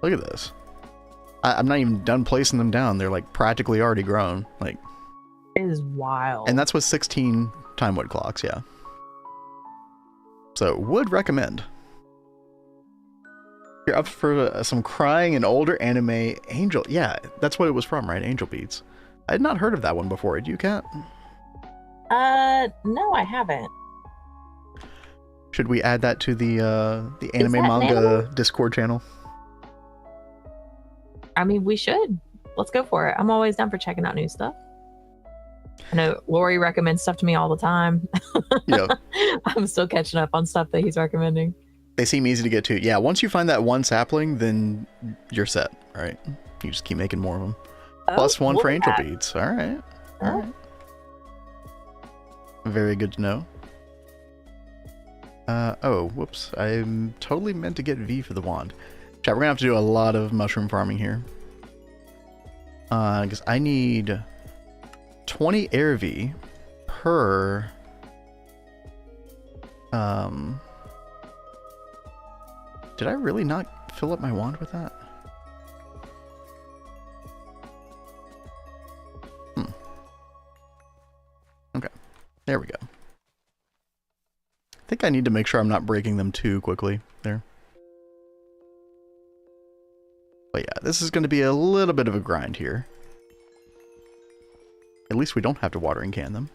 Look at this. I'm not even done placing them down. They're like practically already grown. Like, It is wild. and that's with 16 time wood clocks, yeah. So, would recommend. You're up for some crying and older anime Angel. Yeah, that's what it was from, right? Angel Beats. I had not heard of that one before. Did you, Kat? No, I haven't. Should we add that to the anime that manga anime? Discord channel? I mean, we should. Let's go for it. I'm always down for checking out new stuff. I know Lori recommends stuff to me all the time. Yeah. I'm still catching up on stuff that he's recommending. They seem easy to get to. Yeah, once you find that one sapling, then you're set, right? You just keep making more of them. Plus one for Angel Beats. All right. All right. Very good to know. Oh, whoops. I totally meant to get V for the wand. Chat, we're going to have to do a lot of mushroom farming here. Because I need 20 air V per... Did I really not fill up my wand with that? Okay. There we go. I think I need to make sure I'm not breaking them too quickly there. But yeah, this is going to be a little bit of a grind here. At least we don't have to watering can them.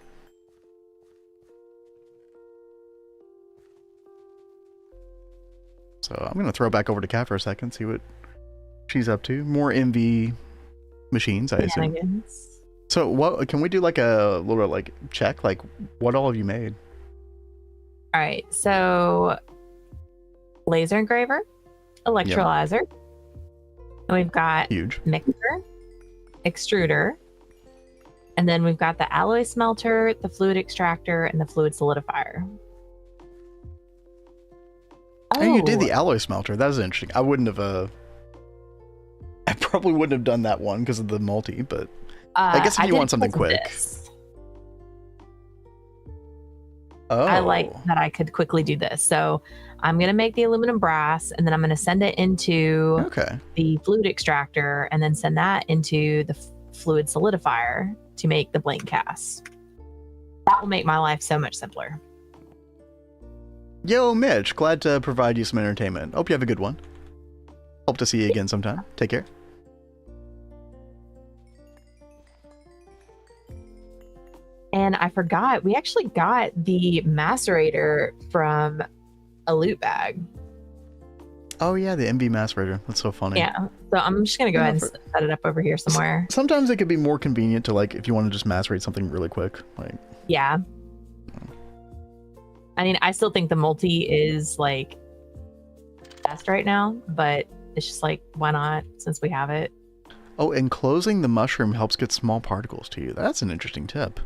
So I'm going to throw back over to Kat for a second, see what she's up to. More MV machines, I assume. Shenanigans. So what can we do, like a little like check, like what all have you made? All right, so laser engraver, electrolyzer, and we've got Huge. mixer, extruder, and then we've got the alloy smelter, the fluid extractor, and the fluid solidifier. Oh, you did the alloy smelter. That was interesting. I wouldn't have. I probably wouldn't have done that one because of the multi, but I guess if you want something quick. Oh. I like that I could quickly do this. So I'm going to make the aluminum brass, and then I'm going to send it into Okay. the fluid extractor, and then send that into the fluid solidifier to make the blade cast. That will make my life so much simpler. Yo, Mitch, glad to provide you some entertainment. Hope you have a good one. Hope to see you again sometime. Take care. And I forgot, we actually got the macerator from a loot bag. Oh yeah, the MV macerator. That's so funny. Yeah. So I'm just going to go ahead and set it up over here somewhere. Sometimes it could be more convenient to, like, if you want to just macerate something really quick. Like. Yeah. I mean, I still think the multi is like best right now, but it's just like, why not, since we have it? Oh, enclosing the mushroom helps get small particles to you. That's an interesting tip.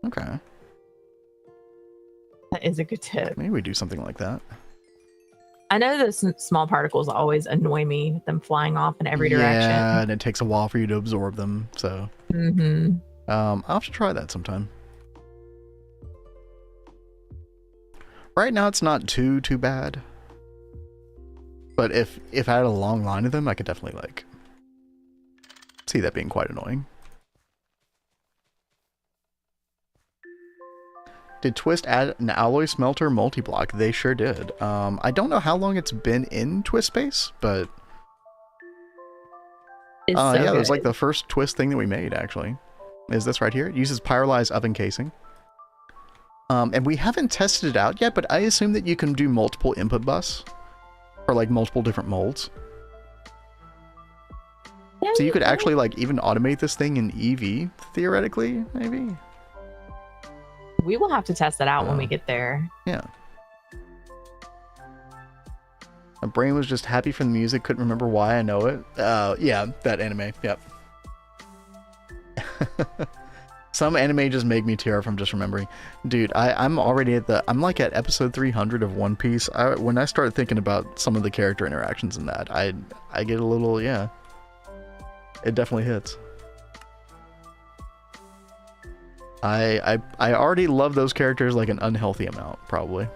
Okay. That is a good tip. Maybe we do something like that. I know those small particles always annoy me, them flying off in every direction. Yeah, and it takes a while for you to absorb them, so. I'll have to try that sometime. Right now it's not too bad. But if I had a long line of them, I could definitely, like, see that being quite annoying. Did Twist add an alloy smelter multi-block? They sure did. I don't know how long it's been in Twist space, but So yeah, it was good. like the first Twist thing that we made, actually. Is this right here? It uses pyrolyzed oven casing. And we haven't tested it out yet, but I assume that you can do multiple input bus or like multiple different molds. Yeah, So you could actually like even automate this thing in EV, theoretically, maybe? we will have to test that out when we get there. Yeah. My brain was just happy for the music, couldn't remember why I know it. Yeah, that anime, yep. Some anime just make me tear from just remembering. Dude, I'm already I'm like at episode 300 of One Piece. When I start thinking about some of the character interactions in that, I get a little, yeah. It definitely hits. I already love those characters like an unhealthy amount, probably.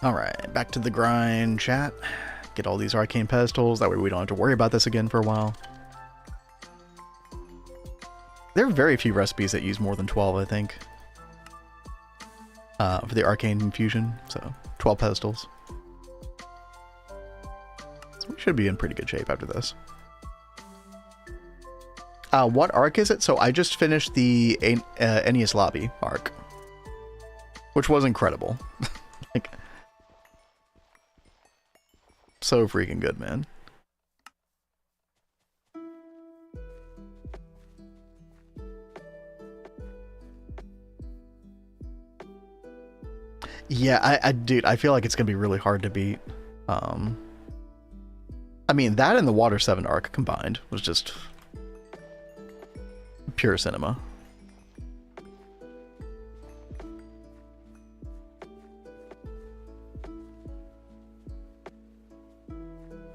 Alright, back to the grind, chat. Get all these arcane pedestals, that way we don't have to worry about this again for a while. There are very few recipes that use more than 12, I think. For the arcane infusion, so 12 pedestals. So we should be in pretty good shape after this. What arc is it? So I just finished the Ennius Lobby arc, which was incredible. Like, so freaking good, man. Yeah, dude, I feel like it's gonna be really hard to beat. I mean, that and the Water 7 arc combined was just pure cinema.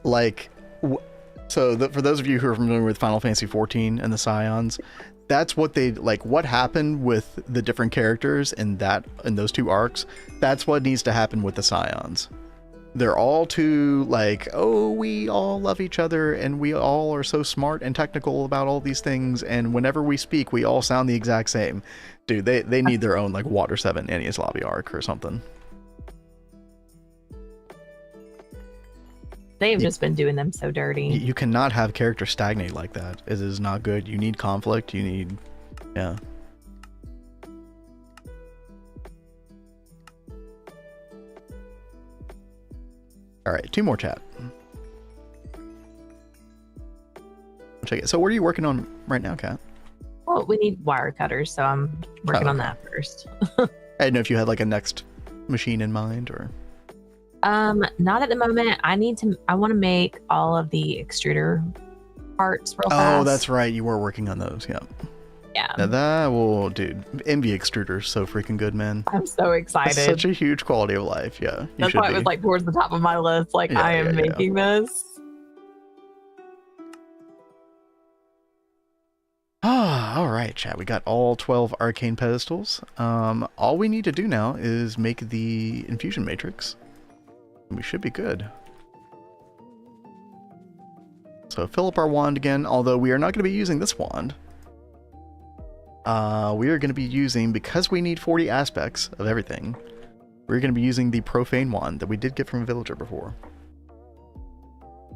Like, so for those of you who are familiar with Final Fantasy XIV and the Scions, that's what they, like, what happened with the different characters in those two arcs, that's what needs to happen with the Scions. They're all too, like, oh, we all love each other, and we all are so smart and technical about all these things, and whenever we speak, we all sound the exact same. Dude, they need their own, like, Water 7 Ennius Lobby arc or something. They've just been doing them so dirty. You cannot have characters stagnate like that. It is not good. You need conflict. You need... Yeah. Alright, 2 more chat. Check it. So what are you working on right now, Kat? Well, we need wire cutters, so I'm working on that first. I didn't know if you had like a next machine in mind or... Not at the moment. I want to make all of the extruder parts real fast. Oh, that's right. You were working on those. Yeah. Yeah. Now that will, dude, MV extruder's so freaking good, man. I'm so excited. It's such a huge quality of life. Yeah. That's why it was like towards the top of my list. Like, Yeah, I am making this. All right, chat. We got all 12 arcane pedestals. All we need to do now is make the infusion matrix. We should be good. So fill up our wand again, although we are not going to be using this wand. We are going to be using, because we need 40 aspects of everything, we're going to be using the profane wand that we did get from a villager before.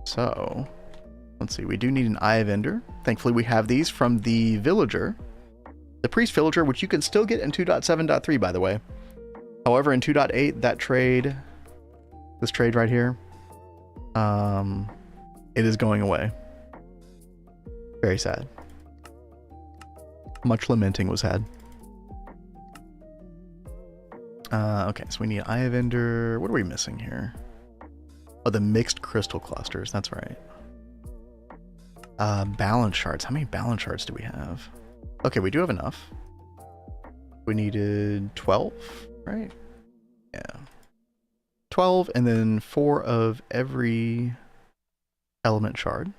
So, let's see, we do need an Eye of Ender. Thankfully we have these from the villager. The priest villager, which you can still get in 2.7.3, by the way. However, in 2.8, that trade, this trade right here, it is going away. Very sad. Much lamenting was had. Okay, so we need Eye of Ender. What are we missing here? Oh, the mixed crystal clusters. That's right. Balance shards. How many balance shards do we have? Okay, we do have enough. We needed 12, right? Yeah. 12, and then 4 of every element shard.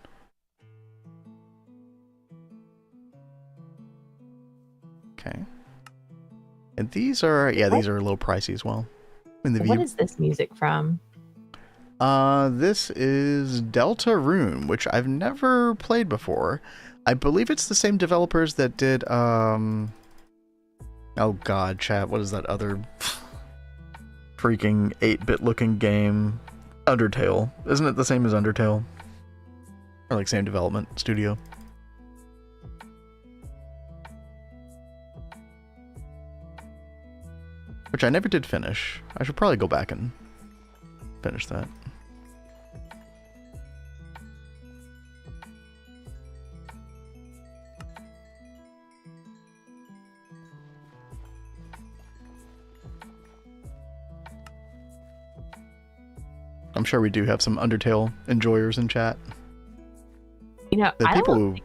Okay. And these are, yeah, these are a little pricey as well. In the What is this music from? This is Delta Rune, which I've never played before. I believe it's the same developers that did, oh god, chat, what is that other freaking 8-bit looking game? Undertale. Isn't it the same as Undertale? Or like same development studio? Which I never did finish. I should probably go back and finish that. I'm sure we do have some Undertale enjoyers in chat. You know, The I people don't who,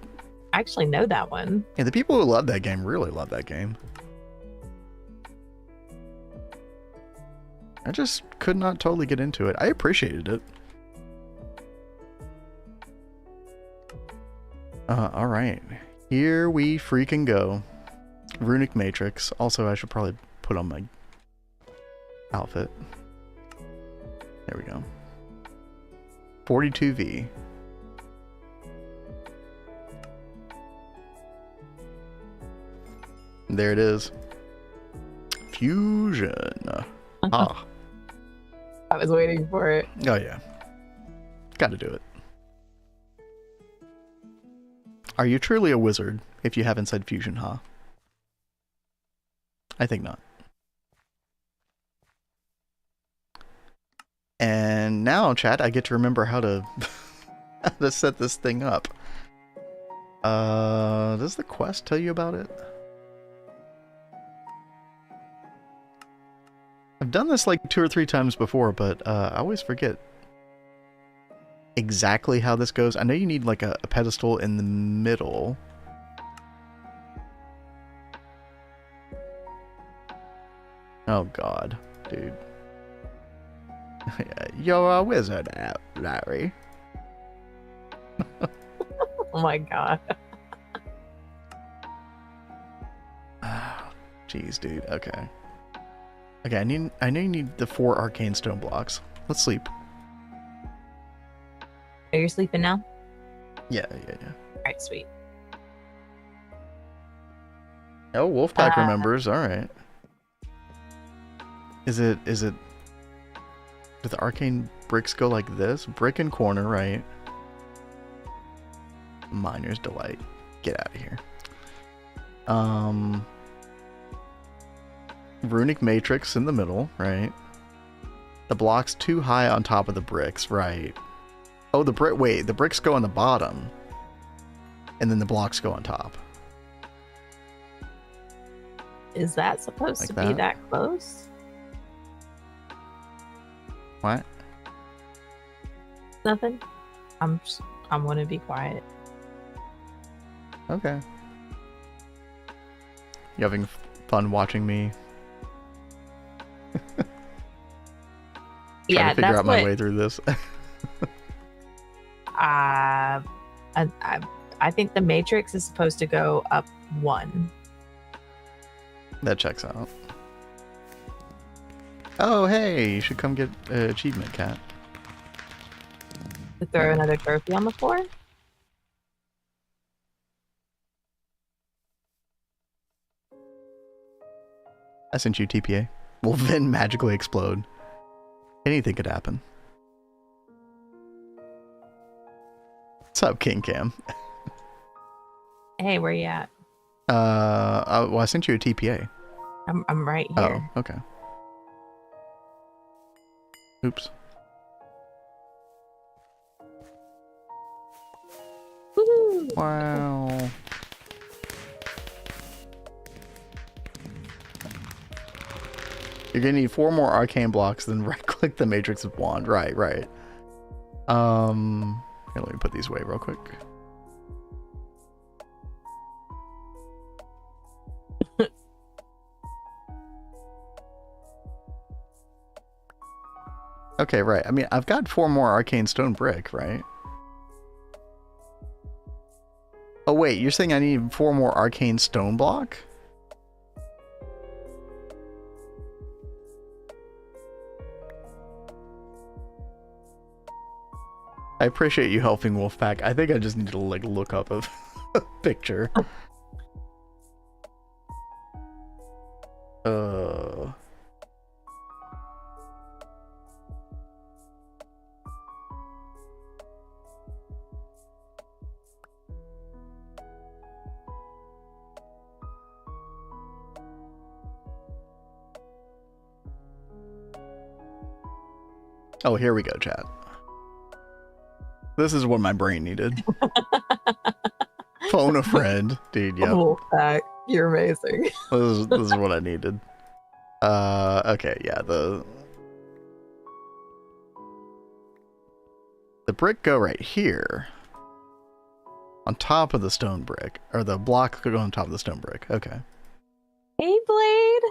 actually know that one. yeah, the people who love that game really love that game. I just could not totally get into it. I appreciated it. Alright. Here we freaking go. Runic Matrix. Also, I should probably put on my outfit. There we go. 42V. There it is. Fusion. Ah. I was waiting for it. Oh yeah. Gotta do it. Are you truly a wizard if you haven't said fusion, huh? I think not. And now, chat, I get to remember how to how to set this thing up. Does the quest tell you about it? I've done this like 2 or 3 times before, but I always forget exactly how this goes. I know you need like a pedestal in the middle. Oh god, dude. You're a wizard, Larry. Oh my god. Jeez, dude. Okay. Okay, I know you need the 4 arcane stone blocks. Let's sleep. Are you sleeping now? Yeah. Alright, sweet. Oh, Wolfpack remembers. All right. Is it? Do the arcane bricks go like this? Brick and corner, right? Miner's Delight. Get out of here. Runic Matrix in the middle, right? The blocks too high on top of the bricks, right? Oh, the brick. Wait, the bricks go on the bottom, and then the blocks go on top. Is that supposed Like to that? be that close? What? Nothing. I'm gonna be quiet. Okay. You having fun watching me? Yeah, Trying to figure that's out my what way through this. I think the matrix is supposed to go up 1. That checks out. Oh, hey, you should come get an achievement, Cat. To throw another trophy on the floor? I sent you TPA. Will Vin magically explode? Anything could happen. What's up, King Cam? Hey, where you at? Well, I sent you a TPA. I'm right here. Oh, okay. Oops. Woohoo! Wow. You're gonna need 4 more arcane blocks, then right-click the matrix of wand. Right. Here, let me put these away real quick. Okay, right. I mean, I've got 4 more arcane stone brick, right? Oh wait, you're saying I need 4 more arcane stone block? I appreciate you helping, Wolfpack. I think I just need to like look up a picture. Oh, here we go, chat. This is what my brain needed. Phone a friend, dude. Yep. Wolfpack, you're amazing. This is what I needed. Okay, yeah. The brick go right here, on top of the stone brick, or the block could go on top of the stone brick. Okay. Hey, Blade.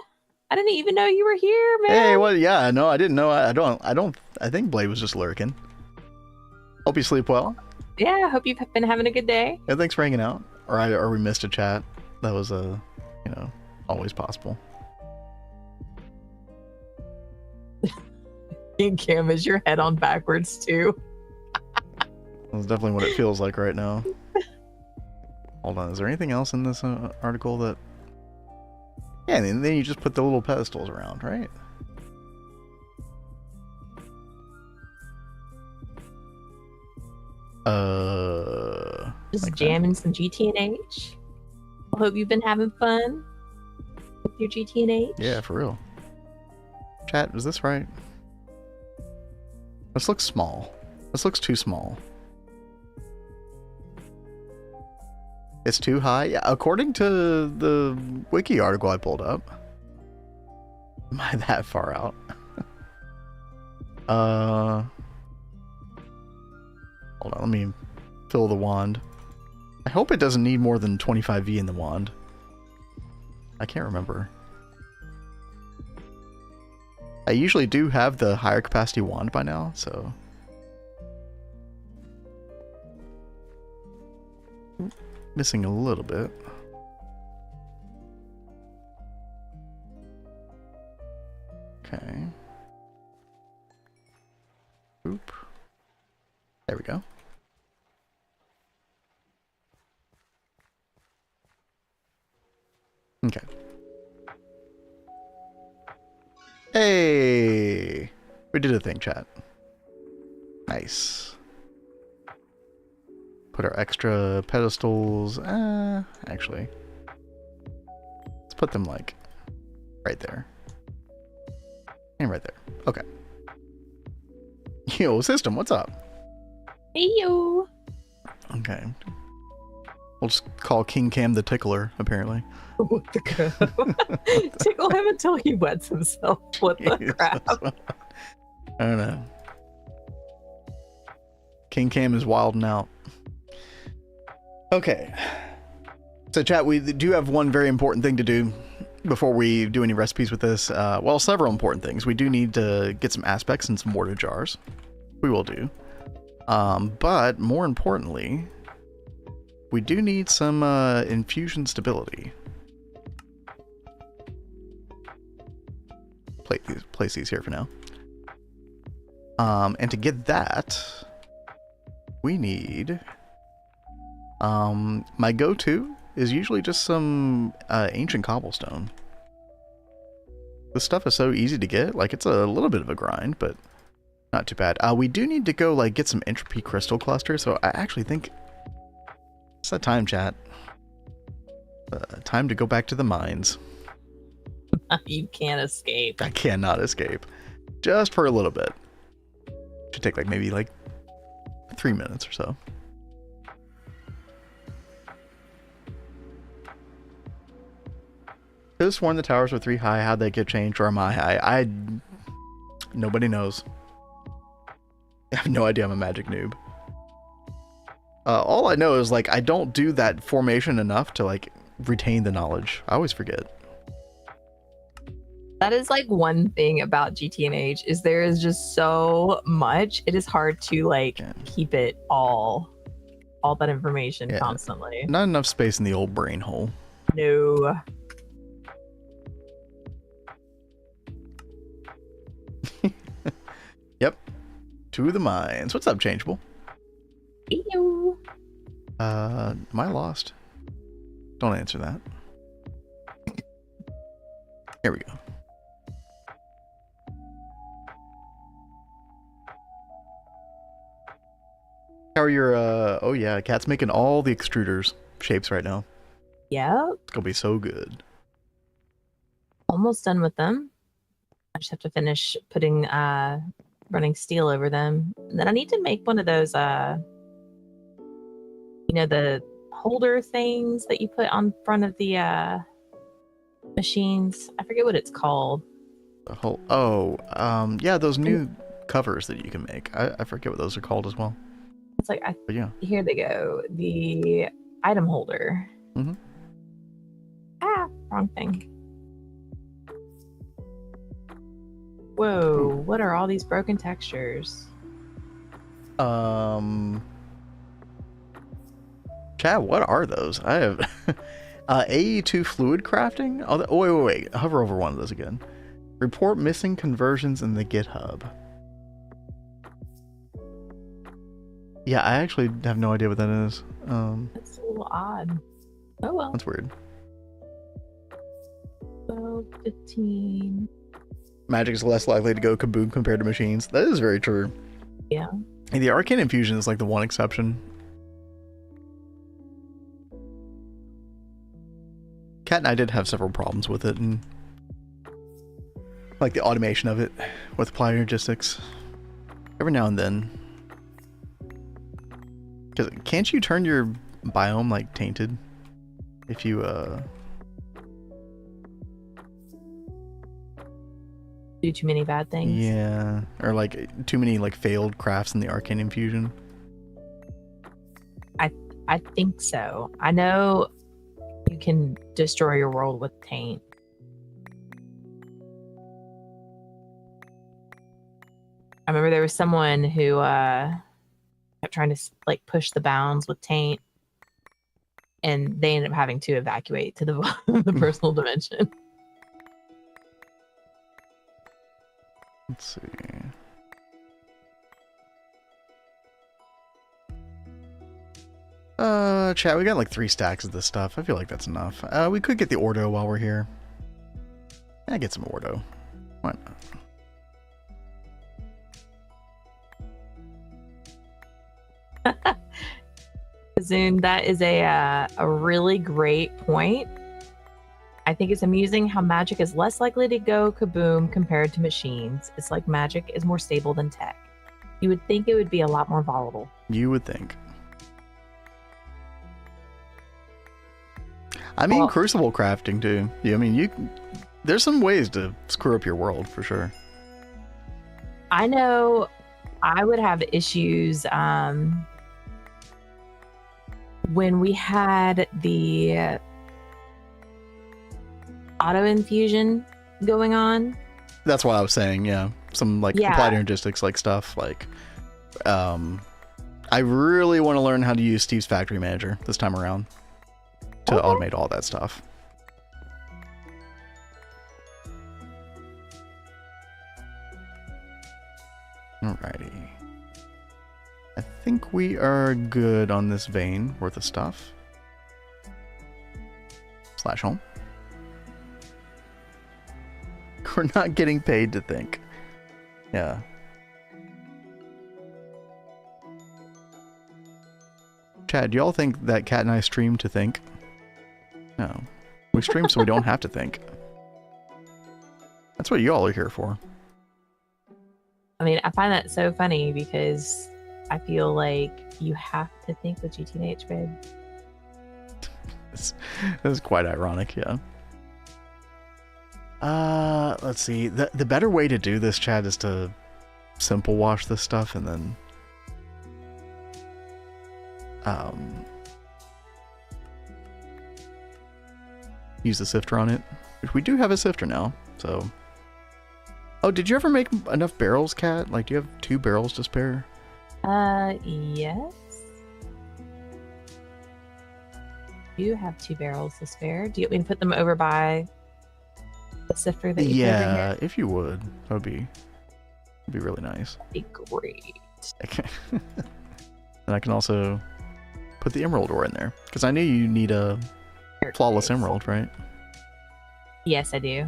I didn't even know you were here, man. Hey, well, yeah, no, I didn't know. I think Blade was just lurking. Hope you sleep well. Yeah, I hope you've been having a good day. Yeah, thanks for hanging out. Or we missed a chat. That was always possible. Cam, is your head on backwards too? That's definitely what it feels like right now. Hold on, is there anything else in this article that... Yeah, and then you just put the little pedestals around, right? Just like jamming some GTNH. I hope you've been having fun with your GTNH. Yeah, for real. Chat, is this right? This looks small. This looks too small. It's too high? Yeah, according to the wiki article I pulled up. Am I that far out? Hold on, let me fill the wand. I hope it doesn't need more than 25V in the wand. I can't remember. I usually do have the higher capacity wand by now, so... Missing a little bit. Okay. Oop. There we go. Okay. Hey! We did a thing, chat. Nice. Put our extra pedestals. Actually. Let's put them like right there. And right there. Okay. Yo, system, what's up? Hey, yo. Okay. We'll just call King Cam the Tickler, apparently. What the crap? Tickle him until he wets himself. What the crap? I don't know. King Cam is wilding out. Okay. So chat, we do have one very important thing to do before we do any recipes with this. Well, several important things. We do need to get some aspects and some mortar jars. We will do. But more importantly, we do need some infusion stability. Place these here for now. And to get that, we need my go-to is usually just some ancient cobblestone. This stuff is so easy to get, like it's a little bit of a grind, but not too bad. We do need to go like get some entropy crystal clusters, so I actually think it's that time, chat. Time to go back to the mines. You can't escape. I cannot escape. Just for a little bit. Should take like maybe like 3 minutes or so. Could have sworn the towers were 3 high. How'd they get changed, or am I high? Nobody knows. I have no idea. I'm a magic noob. All I know is like I don't do that formation enough to like retain the knowledge. I always forget. That is like one thing about GTNH is there is just so much. It is hard to like keep it all that information constantly. Not enough space in the old brain hole. No. Yep. To the mines. What's up, Changeable? Ew. Am I lost? Don't answer that. Here we go. How are your, oh yeah, Cat's making all the extruders shapes right now. Yep. It's gonna be so good. Almost done with them. I just have to finish putting, running steel over them. And then I need to make one of those, you know, the holder things that you put on front of the, machines. I forget what it's called. The whole, yeah, those new covers that you can make. I forget what those are called as well. It's like, But yeah. Here they go. The item holder. Mm-hmm. Ah, wrong thing. Whoa, what are all these broken textures? Chad, what are those? I have AE2 fluid crafting. Oh, wait. Hover over one of those again. Report missing conversions in the GitHub. Yeah, I actually have no idea what that is. That's a little odd. Oh well. That's weird. 12, 15. Magic is less likely to go kaboom compared to machines. That is very true. Yeah. And the Arcane Infusion is like the one exception. Kat and I did have several problems with it, and like the automation of it with applied logistics. Every now and then. Because can't you turn your biome like tainted if you Do too many bad things? Yeah, or like too many like failed crafts in the Arcane Infusion. I think so. I know you can destroy your world with taint. I remember there was someone who kept trying to like push the bounds with taint, and they ended up having to evacuate to the the personal dimension. Let's see. Chat, we got like 3 stacks of this stuff. I feel like that's enough. We could get the Ordo while we're here. Yeah, get some Ordo. Why not? Zoom, that is a really great point. I think it's amusing how magic is less likely to go kaboom compared to machines. It's like magic is more stable than tech. You would think it would be a lot more volatile. You would think. I mean, Well, crucible crafting too. Yeah, I mean, there's some ways to screw up your world for sure. I know I would have issues when we had the auto infusion going on. That's why I was saying, yeah, some like Yeah. applied logistics like stuff like I really want to learn how to use Steve's Factory Manager this time around to automate all that stuff. Alrighty. I think we are good on this vein worth of stuff. Slash home. We're not getting paid to think. Yeah. Chad, do y'all think that Cat and I stream to think? No. We stream so we don't have to think. That's what y'all are here for. I mean, I find that so funny because I feel like you have to think with GTNH, babe. This is quite ironic, yeah. Let's see. The better way to do this, Chad, is to simple wash this stuff and then use the sifter on it. Which we do have a sifter now, so. Oh, did you ever make enough barrels, Cat? Like, do you have 2 barrels to spare? Yes. You have 2 barrels to spare. Do you want me to put them over by the sifter that you put over here? If you would, that would be really nice. That'd be great. Okay. And I can also put the emerald ore in there because I knew you need a flawless emerald, right? Yes, I do.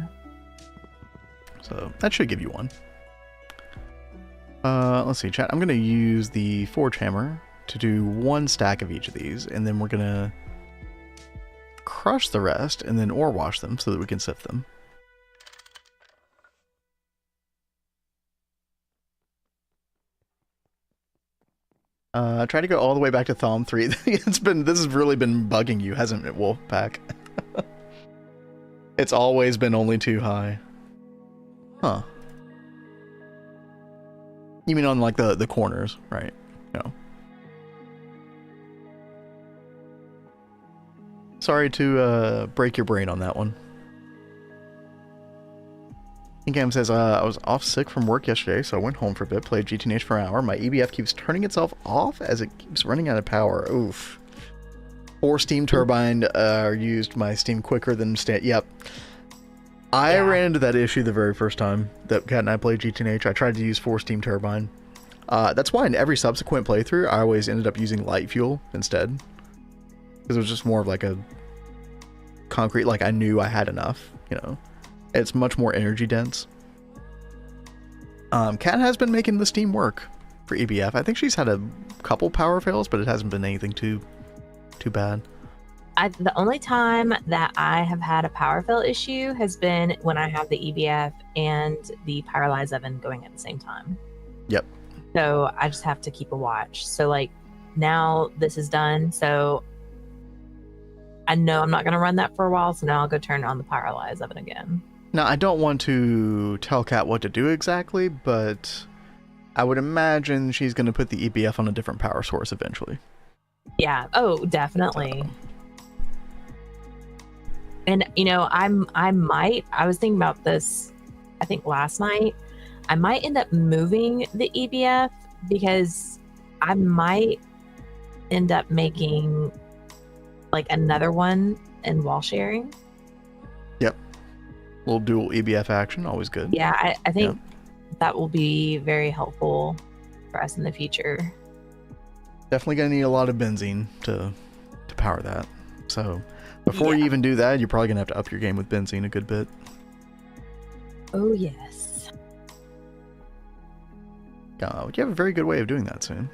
So that should give you one. Let's see, chat. I'm going to use the forge hammer to do 1 stack of each of these, and then we're going to crush the rest and then ore wash them so that we can sift them. Try to go all the way back to Thaum 3. This has really been bugging you, hasn't it, Wolfpack? It's always been only too high. Huh. You mean on like the corners, right? No. Sorry to break your brain on that one. Ingame says, I was off sick from work yesterday, so I went home for a bit, played GTNH for an hour. My EBF keeps turning itself off as it keeps running out of power. Oof. 4 steam turbine used my steam quicker than Yep. I ran into that issue the very first time that Kat and I played GTNH. I tried to use 4 steam turbine. That's why in every subsequent playthrough, I always ended up using light fuel instead. Because it was just more of like a concrete, like I knew I had enough, you know. It's much more energy dense. Kat has been making the steam work for EBF. I think she's had a couple power fails, but it hasn't been anything too bad. The only time that I have had a power fail issue has been when I have the EBF and the Pyrolyze oven going at the same time. Yep. So I just have to keep a watch. So like now this is done, so I know I'm not going to run that for a while, so now I'll go turn on the Pyrolyze oven again. Now, I don't want to tell Kat what to do exactly, but I would imagine she's going to put the EBF on a different power source eventually. Yeah. Oh, definitely. And, you know, I was thinking about this, I think last night. I might end up moving the EBF because I might end up making like another one in wall sharing. Yep. Little dual EBF action, always good. Yeah, I think that will be very helpful for us in the future. Definitely gonna need a lot of benzene to power that. So before you even do that, you're probably gonna have to up your game with benzene a good bit. Oh yes. You have a very good way of doing that soon.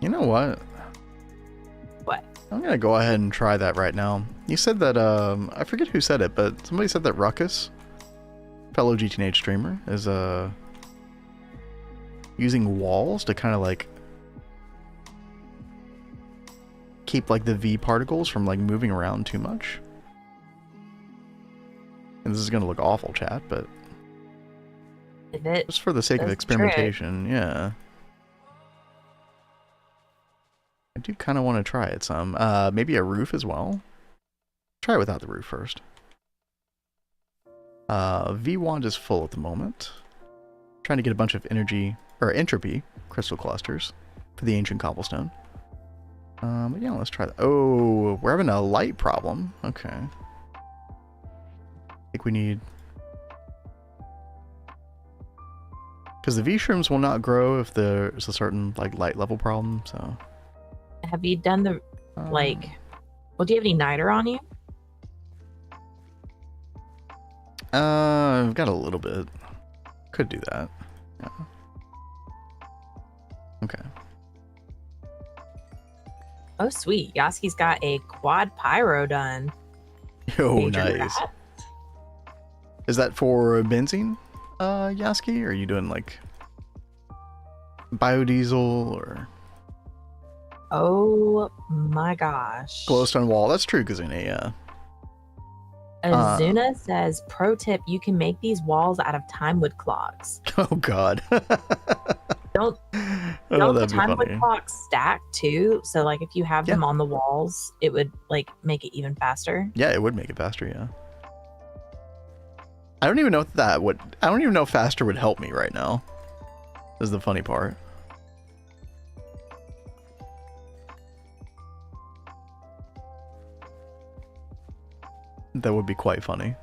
You know what? What? I'm gonna go ahead and try that right now. You said that, I forget who said it, but somebody said that Ruckus, fellow GTNH streamer, is using walls to kind of like keep like the V particles from like moving around too much. And this is gonna look awful, chat, but If it just for the sake of experimentation, yeah. I do kind of want to try it some. Maybe a roof as well. Try it without the roof first. V wand is full at the moment. Trying to get a bunch of energy or entropy crystal clusters for the ancient cobblestone. But yeah, let's try that. Oh, we're having a light problem. Okay. I think we need... Because the V-shrooms will not grow if there's a certain like light level problem, so... Have you done the, like... Well, do you have any niter on you? I've got a little bit. Could do that. Yeah. Okay. Oh, sweet. Yaski's got a quad pyro done. Oh, Major nice. rat. Is that for benzene, Yaski? Or are you doing like biodiesel or Oh my gosh. glowstone wall? That's true, Kazuna, yeah. Azuna says, pro tip, you can make these walls out of time wood clocks. Oh god. Don't Oh, the that'd be time wood funny. clocks stack too? So like if you have Yeah. them on the walls, it would like make it even faster. Yeah, it would make it faster, yeah. I don't even know if that would... I don't even know if faster would help me right now. Is the funny part. That would be quite funny.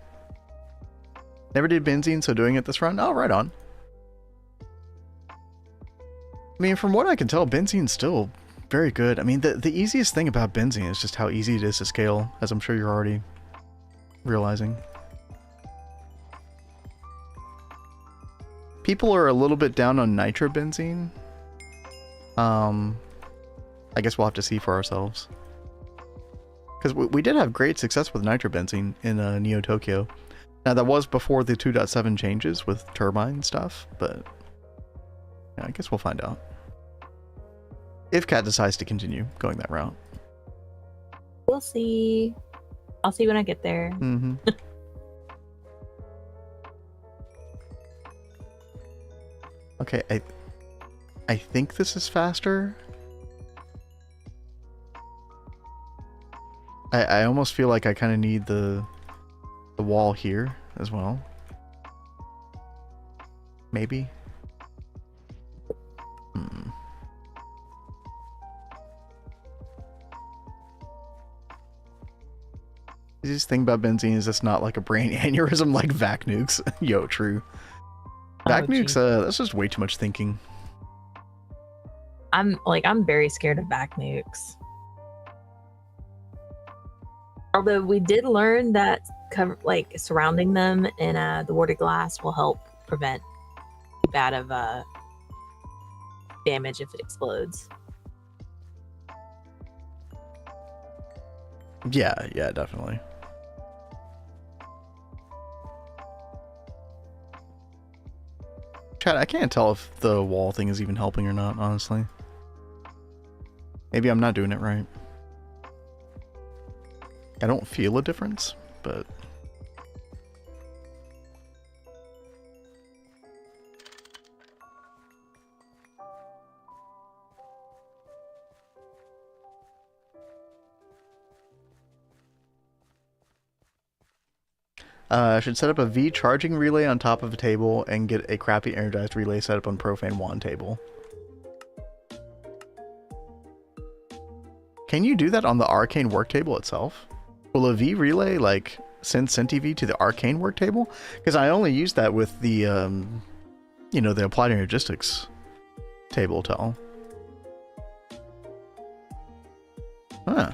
Never did benzene, so doing it this run? Oh, right on. I mean, from what I can tell, benzene's still very good. I mean, the easiest thing about benzene is just how easy it is to scale, as I'm sure you're already realizing. People are a little bit down on nitrobenzene. I guess we'll have to see for ourselves. Because we did have great success with nitrobenzene in Neo Tokyo. Now, that was before the 2.7 changes with turbine stuff, but yeah, I guess we'll find out. If Cat decides to continue going that route. We'll see. I'll see when I get there. Mm-hmm. Okay, I think this is faster. I almost feel like I kind of need the wall here as well. Maybe. The easiest thing about benzene is it's not like a brain aneurysm like vac nukes. Yo, true. Vac Oh, nukes, geez. that's just way too much thinking. I'm very scared of back nukes. Although we did learn that surrounding them in the warded glass will help prevent bad of damage if it explodes. Yeah, definitely. Chat, I can't tell if the wall thing is even helping or not, honestly. Maybe I'm not doing it right. I don't feel a difference, but... I should set up a V charging relay on top of a table and get a crappy energized relay set up on Profane Wand table. Can you do that on the Arcane work table itself? Will a V relay like send CentiV to the Arcane work table? Because I only use that with the you know, the applied energistics table tell. Huh.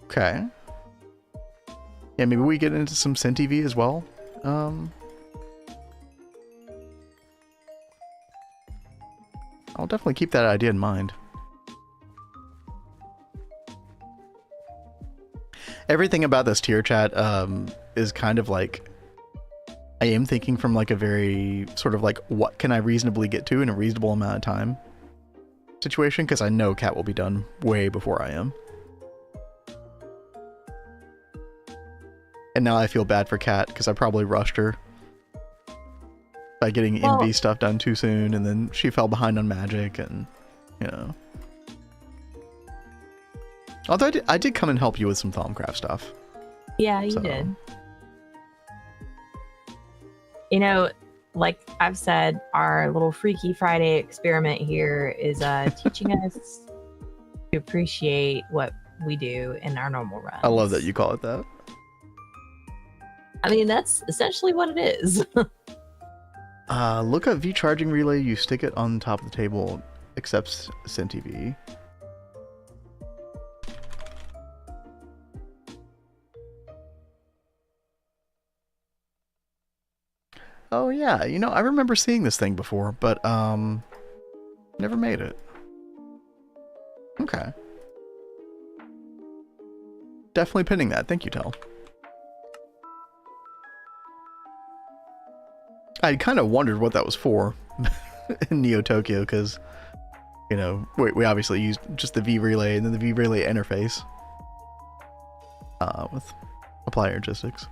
Okay. Yeah, maybe we get into some CentiV as well. I'll definitely keep that idea in mind. Everything about this tier chat is kind of like, I am thinking from like a very sort of like, what can I reasonably get to in a reasonable amount of time situation, because I know Cat will be done way before I am. And now I feel bad for Cat because I probably rushed her by getting MV stuff done too soon, and then she fell behind on magic, and you know. Although I did come and help you with some Thaumcraft stuff. Yeah, you did. You know, like I've said, our little Freaky Friday experiment here is teaching us to appreciate what we do in our normal runs. I love that you call it that. I mean, that's essentially what it is. Look up V charging relay. You stick it on top of the table. Accepts SynTV. Oh yeah, you know, I remember seeing this thing before, but never made it. Okay. Definitely pinning that. Thank you, Tel. I kind of wondered what that was for in Neo Tokyo, because, you know, we obviously used just the V relay and then the V relay interface with apply logistics.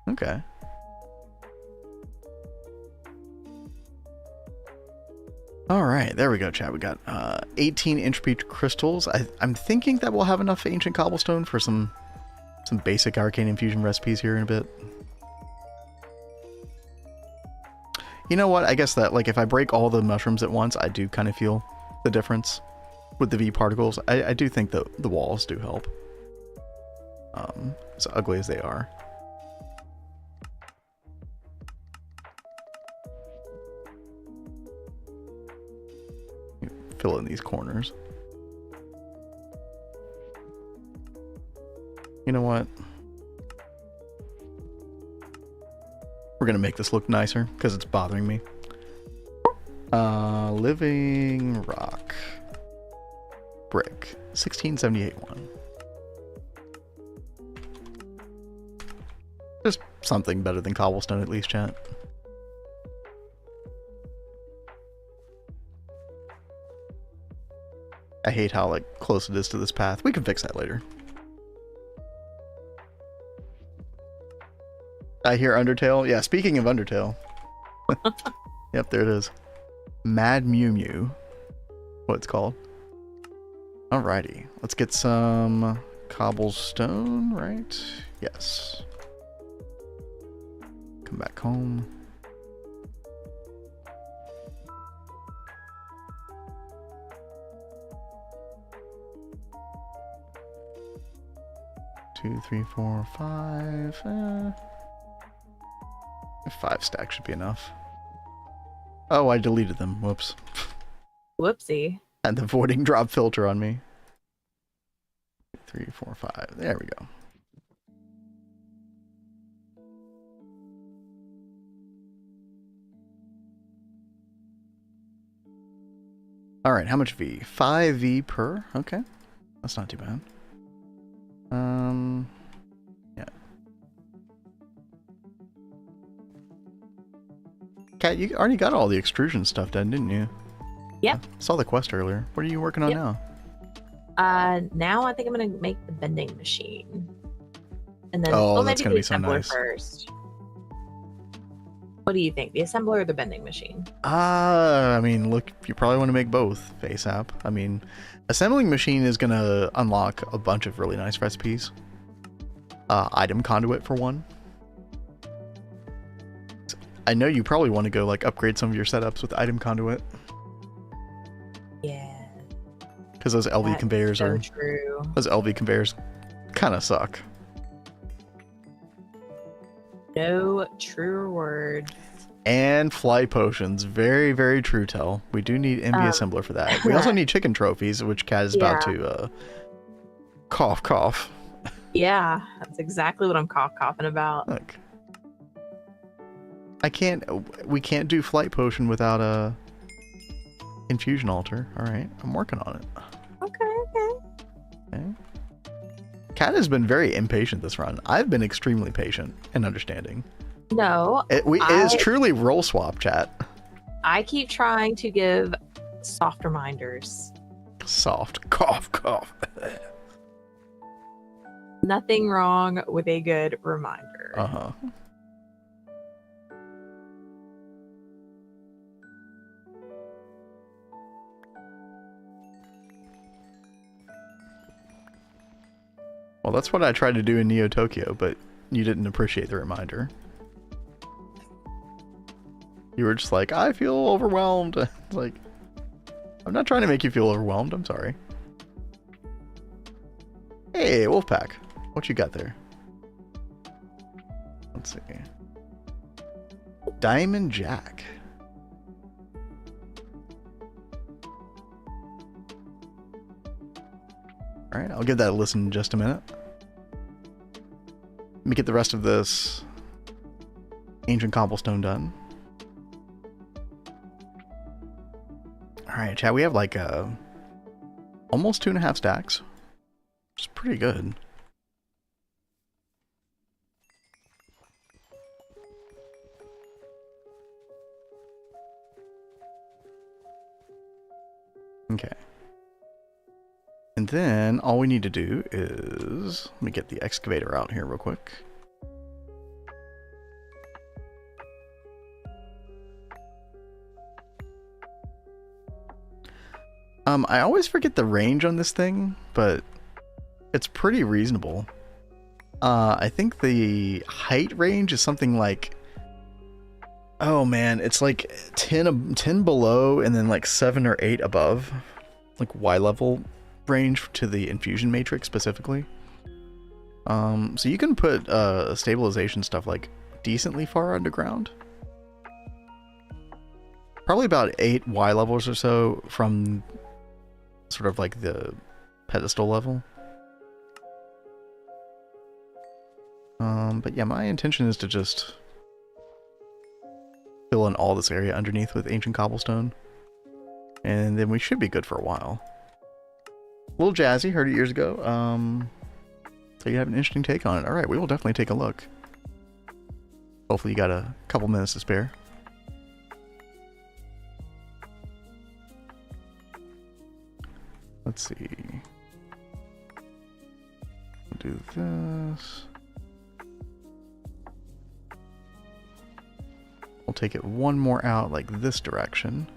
Okay. All right, there we go, chat. We got 18 inch crystals. I'm thinking that we'll have enough ancient cobblestone for some basic arcane infusion recipes here in a bit. You know what? I guess that, like, if I break all the mushrooms at once, I do kind of feel the difference with the V particles. I do think the walls do help. As ugly as they are. Fill in these corners. You know what? We're gonna make this look nicer because it's bothering me. Living rock. Brick. 1678 one. Just something better than cobblestone at least, chat. I hate how, like, close it is to this path. We can fix that later. I hear Undertale. Yeah, speaking of Undertale. Yep, there it is. Mad Mew Mew. What it's called. Alrighty. Let's get some cobblestone, right? Yes. Come back home. Two, three, four, five. 5 stacks should be enough. Oh, I deleted them. Whoops. Whoopsie. Had the voiding drop filter on me. 3, 4, 5. There we go. All right, how much V? 5 V per. Okay, that's not too bad. Yeah. Kat, you already got all the extrusion stuff done, didn't you? Yep. I saw the quest earlier. What are you working on now? Now I think I'm gonna make the bending machine, and then that's maybe gonna the be so assembler nice. first. What do you think, the assembler or the bending machine? I mean, look, you probably want to make both ASAP. I mean, assembling machine is gonna unlock a bunch of really nice recipes. Item conduit for one. I know you probably want to go like upgrade some of your setups with item conduit. Yeah. Because those LV conveyors so are true. Those LV conveyors kind of suck. No truer word. And fly potions, very, very true. Tell we do need MB assembler for that. We also need chicken trophies, which Kat is about to cough. Yeah, that's exactly what I'm coughing about. Look, we can't do flight potion without a infusion altar. All right, I'm working on it. Okay. Kat has been very impatient this run. I've been extremely patient and understanding. No, It is truly role swap, chat. I keep trying to give soft reminders. Soft. Cough. Nothing wrong with a good reminder. Uh-huh. Well, that's what I tried to do in Neo Tokyo, but you didn't appreciate the reminder. You were just like, I feel overwhelmed. Like, I'm not trying to make you feel overwhelmed. I'm sorry. Hey, Wolfpack. What you got there? Let's see. Diamond Jack. Alright, I'll give that a listen in just a minute. Let me get the rest of this ancient cobblestone done. Alright, chat, we have like almost 2.5 stacks. Which is pretty good. Okay. And then all we need to do is, let me get the excavator out here real quick. I always forget the range on this thing, but it's pretty reasonable. I think the height range is something like, oh man, it's like 10 below and then like 7 or 8 above, like Y level range to the infusion matrix specifically. So you can put stabilization stuff like decently far underground. Probably about 8 Y levels or so from sort of like the pedestal level. But yeah, my intention is to just fill in all this area underneath with ancient cobblestone. And then we should be good for a while. A little jazzy, heard it years ago. So you have an interesting take on it. Alright, we will definitely take a look. Hopefully you got a couple minutes to spare. Let's see. We'll do this. We'll take it one more out like this direction.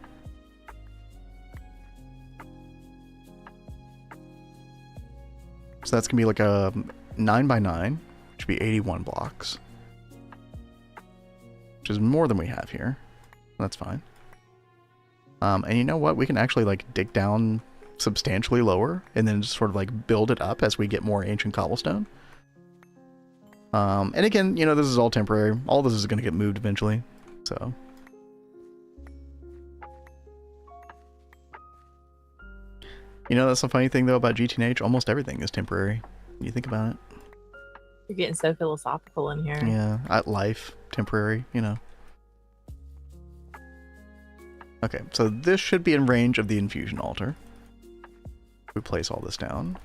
So that's going to be like a 9x9, which would be 81 blocks. Which is more than we have here. That's fine. And you know what? We can actually like dig down substantially lower and then just sort of like build it up as we get more ancient cobblestone. And again, you know, this is all temporary. All this is going to get moved eventually. So... You know, that's the funny thing, though, about GTNH. Almost everything is temporary, when you think about it. You're getting so philosophical in here. Yeah, life, temporary, you know. Okay, so this should be in range of the infusion altar. We place all this down.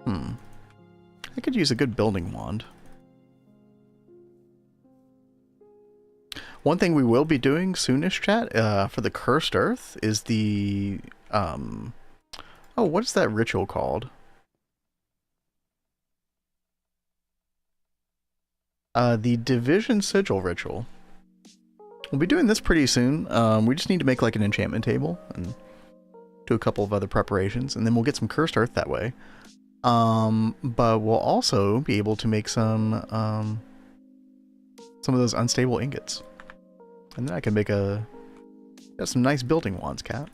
I could use a good building wand. One thing we will be doing soonish, chat, for the Cursed Earth is the, oh, what's that ritual called? The Division Sigil ritual. We'll be doing this pretty soon. We just need to make like an enchantment table and do a couple of other preparations, and then we'll get some Cursed Earth that way. But we'll also be able to make some of those unstable ingots. And then I can make some nice building wands, Cat.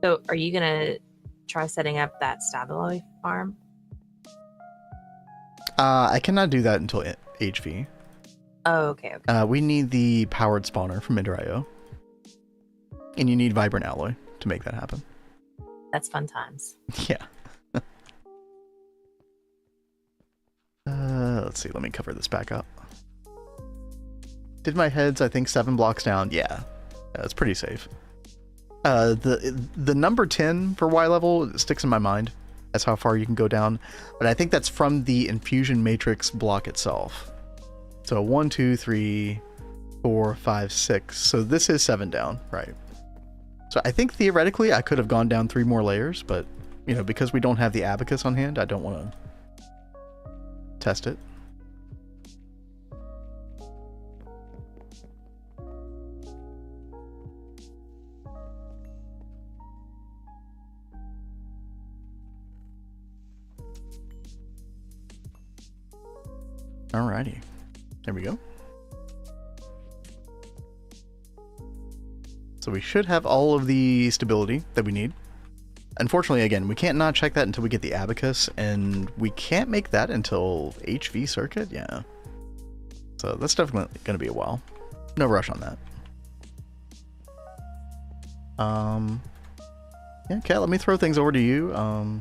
So are you gonna try setting up that stabilo farm? I cannot do that until HV. Oh, okay, okay. We need the powered spawner from Ender.io. And you need vibrant alloy to make that happen. That's fun times. Yeah. Let's see, let me cover this back up. Did my heads, I think, 7 blocks down. Yeah, it's pretty safe. The number 10 for Y level sticks in my mind. That's how far you can go down. But I think that's from the infusion matrix block itself. So 1, 2, 3, 4, 5, 6. So this is 7 down, right? So I think theoretically I could have gone down 3 more layers, but you know, because we don't have the abacus on hand, I don't want to test it. Alrighty. There we go. So we should have all of the stability that we need. Unfortunately, again, we can't not check that until we get the abacus, and we can't make that until HV circuit. Yeah. So that's definitely going to be a while. No rush on that. Yeah, Kat, let me throw things over to you. Or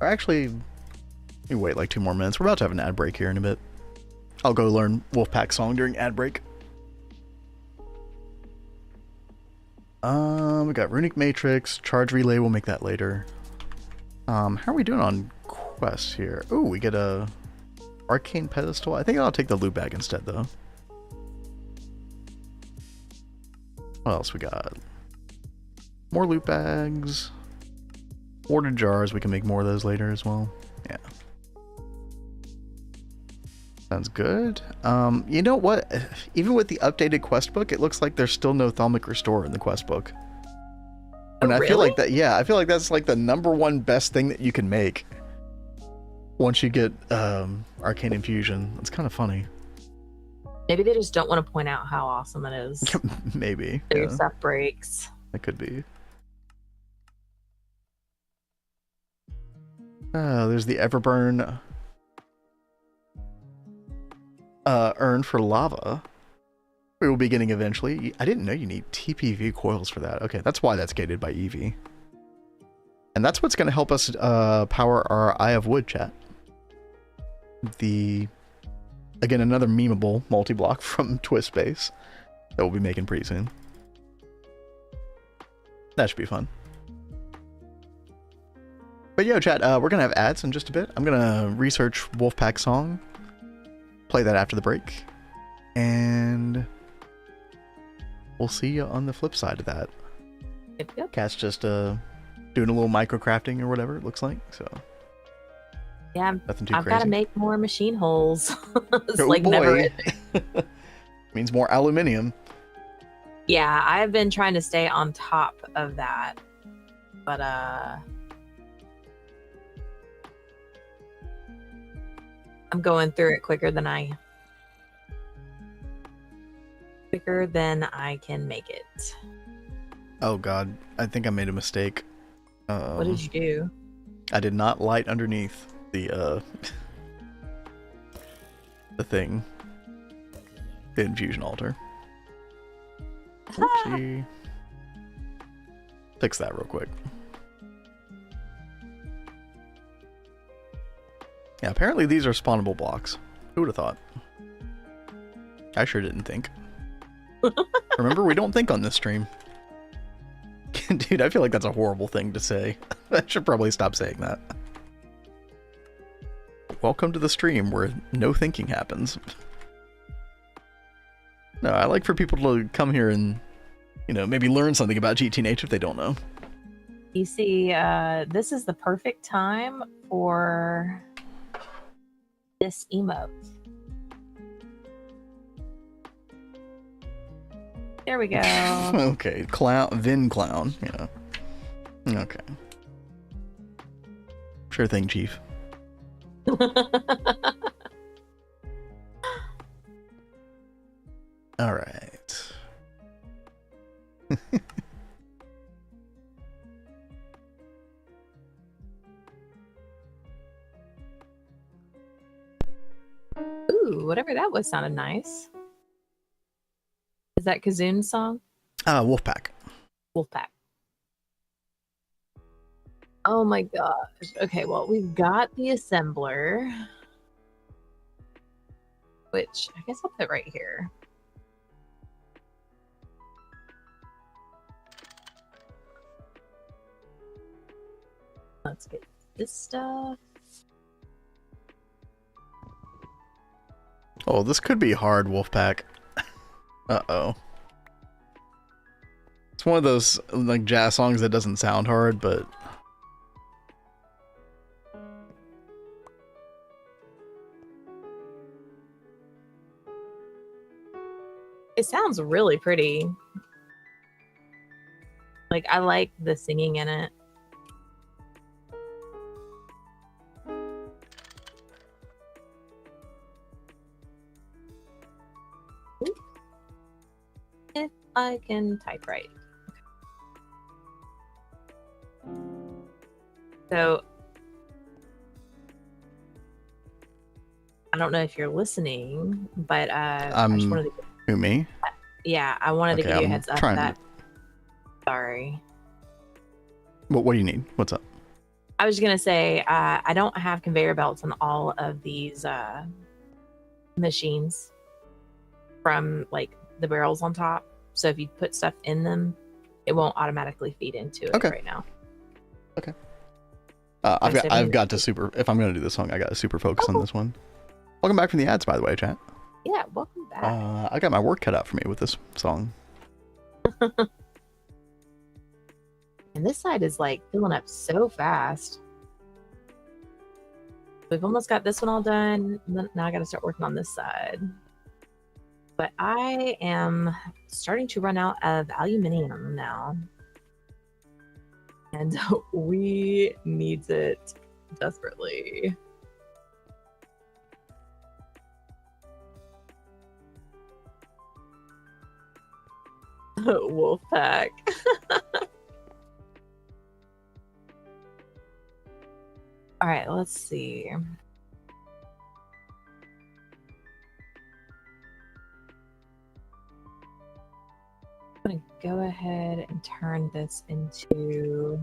actually, let me wait like 2 more minutes. We're about to have an ad break here in a bit. I'll go learn Wolfpack song during ad break. We got Runic Matrix, Charge Relay, we'll make that later. How are we doing on quests here? Ooh, we get a Arcane Pedestal. I think I'll take the loot bag instead, though. What else we got? More loot bags. Ordered jars, we can make more of those later as well. Yeah. Sounds good. You know what? Even with the updated quest book, it looks like there's still no Thalmic Restore in the quest book. And I feel like that, yeah, I feel like that's like the #1 best thing that you can make once you get Arcane Infusion. It's kind of funny. Maybe they just don't want to point out how awesome it is. Maybe. Their yeah. Stuff breaks. It could be. There's the Everburn urn for lava. We will be getting eventually. I didn't know you need TPV coils for that. Okay, that's why that's gated by Eevee. And that's what's going to help us power our Eye of Wood chat. Again, another memeable multi-block from Twist Base that we'll be making pretty soon. That should be fun. But yo, chat, we're going to have ads in just a bit. I'm going to research Wolfpack song, play that after the break, and we'll see you on the flip side of that. Yep. Cat's just doing a little micro crafting or whatever it looks like. So yeah, nothing too I've crazy. got to make more machine holes. It's oh like boy. never ending. Means more aluminium. Yeah, I've been trying to stay on top of that, but I'm going through it quicker than I can make it. Oh god, I think I made a mistake. What did you do? I did not light underneath the thing. The infusion altar. Oopsie. Fix that real quick. Yeah, apparently these are spawnable blocks. Who would have thought? I sure didn't think. Remember, we don't think on this stream. Dude, I feel like that's a horrible thing to say. I should probably stop saying that. Welcome to the stream where no thinking happens. No, I like for people to come here and, you know, maybe learn something about GTNH if they don't know. You see, this is the perfect time for this emote. There we go. Okay, Vin Clown, yeah. Okay. Sure thing, Chief. All right. Ooh, whatever that was sounded nice. Is that Kazoon's song? Wolfpack. Wolfpack. Oh my gosh. Okay, well, we've got the assembler, which I guess I'll put right here. Let's get this stuff. Oh, this could be hard, Wolfpack. Uh-oh. It's one of those like jazz songs that doesn't sound hard, but it sounds really pretty. Like, I like the singing in it. I can type right. So I don't know if you're listening, but I just wanted to. Who, me? Yeah, I wanted to Okay, give you a I'm heads up trying that. Sorry. What do you need? What's up? I was gonna say I don't have conveyor belts on all of these machines from like the barrels on top. So if you put stuff in them, it won't automatically feed into it right now. Okay. I've got to super. If I'm gonna do this song, I got to super focus on this one. Welcome back from the ads, by the way, chat. Yeah, welcome back. I got my work cut out for me with this song. And this side is like filling up so fast. We've almost got this one all done. Now I got to start working on this side. But I am starting to run out of aluminium now. And we need it desperately. Wolfpack. All right, let's see. I'm gonna go ahead and turn this into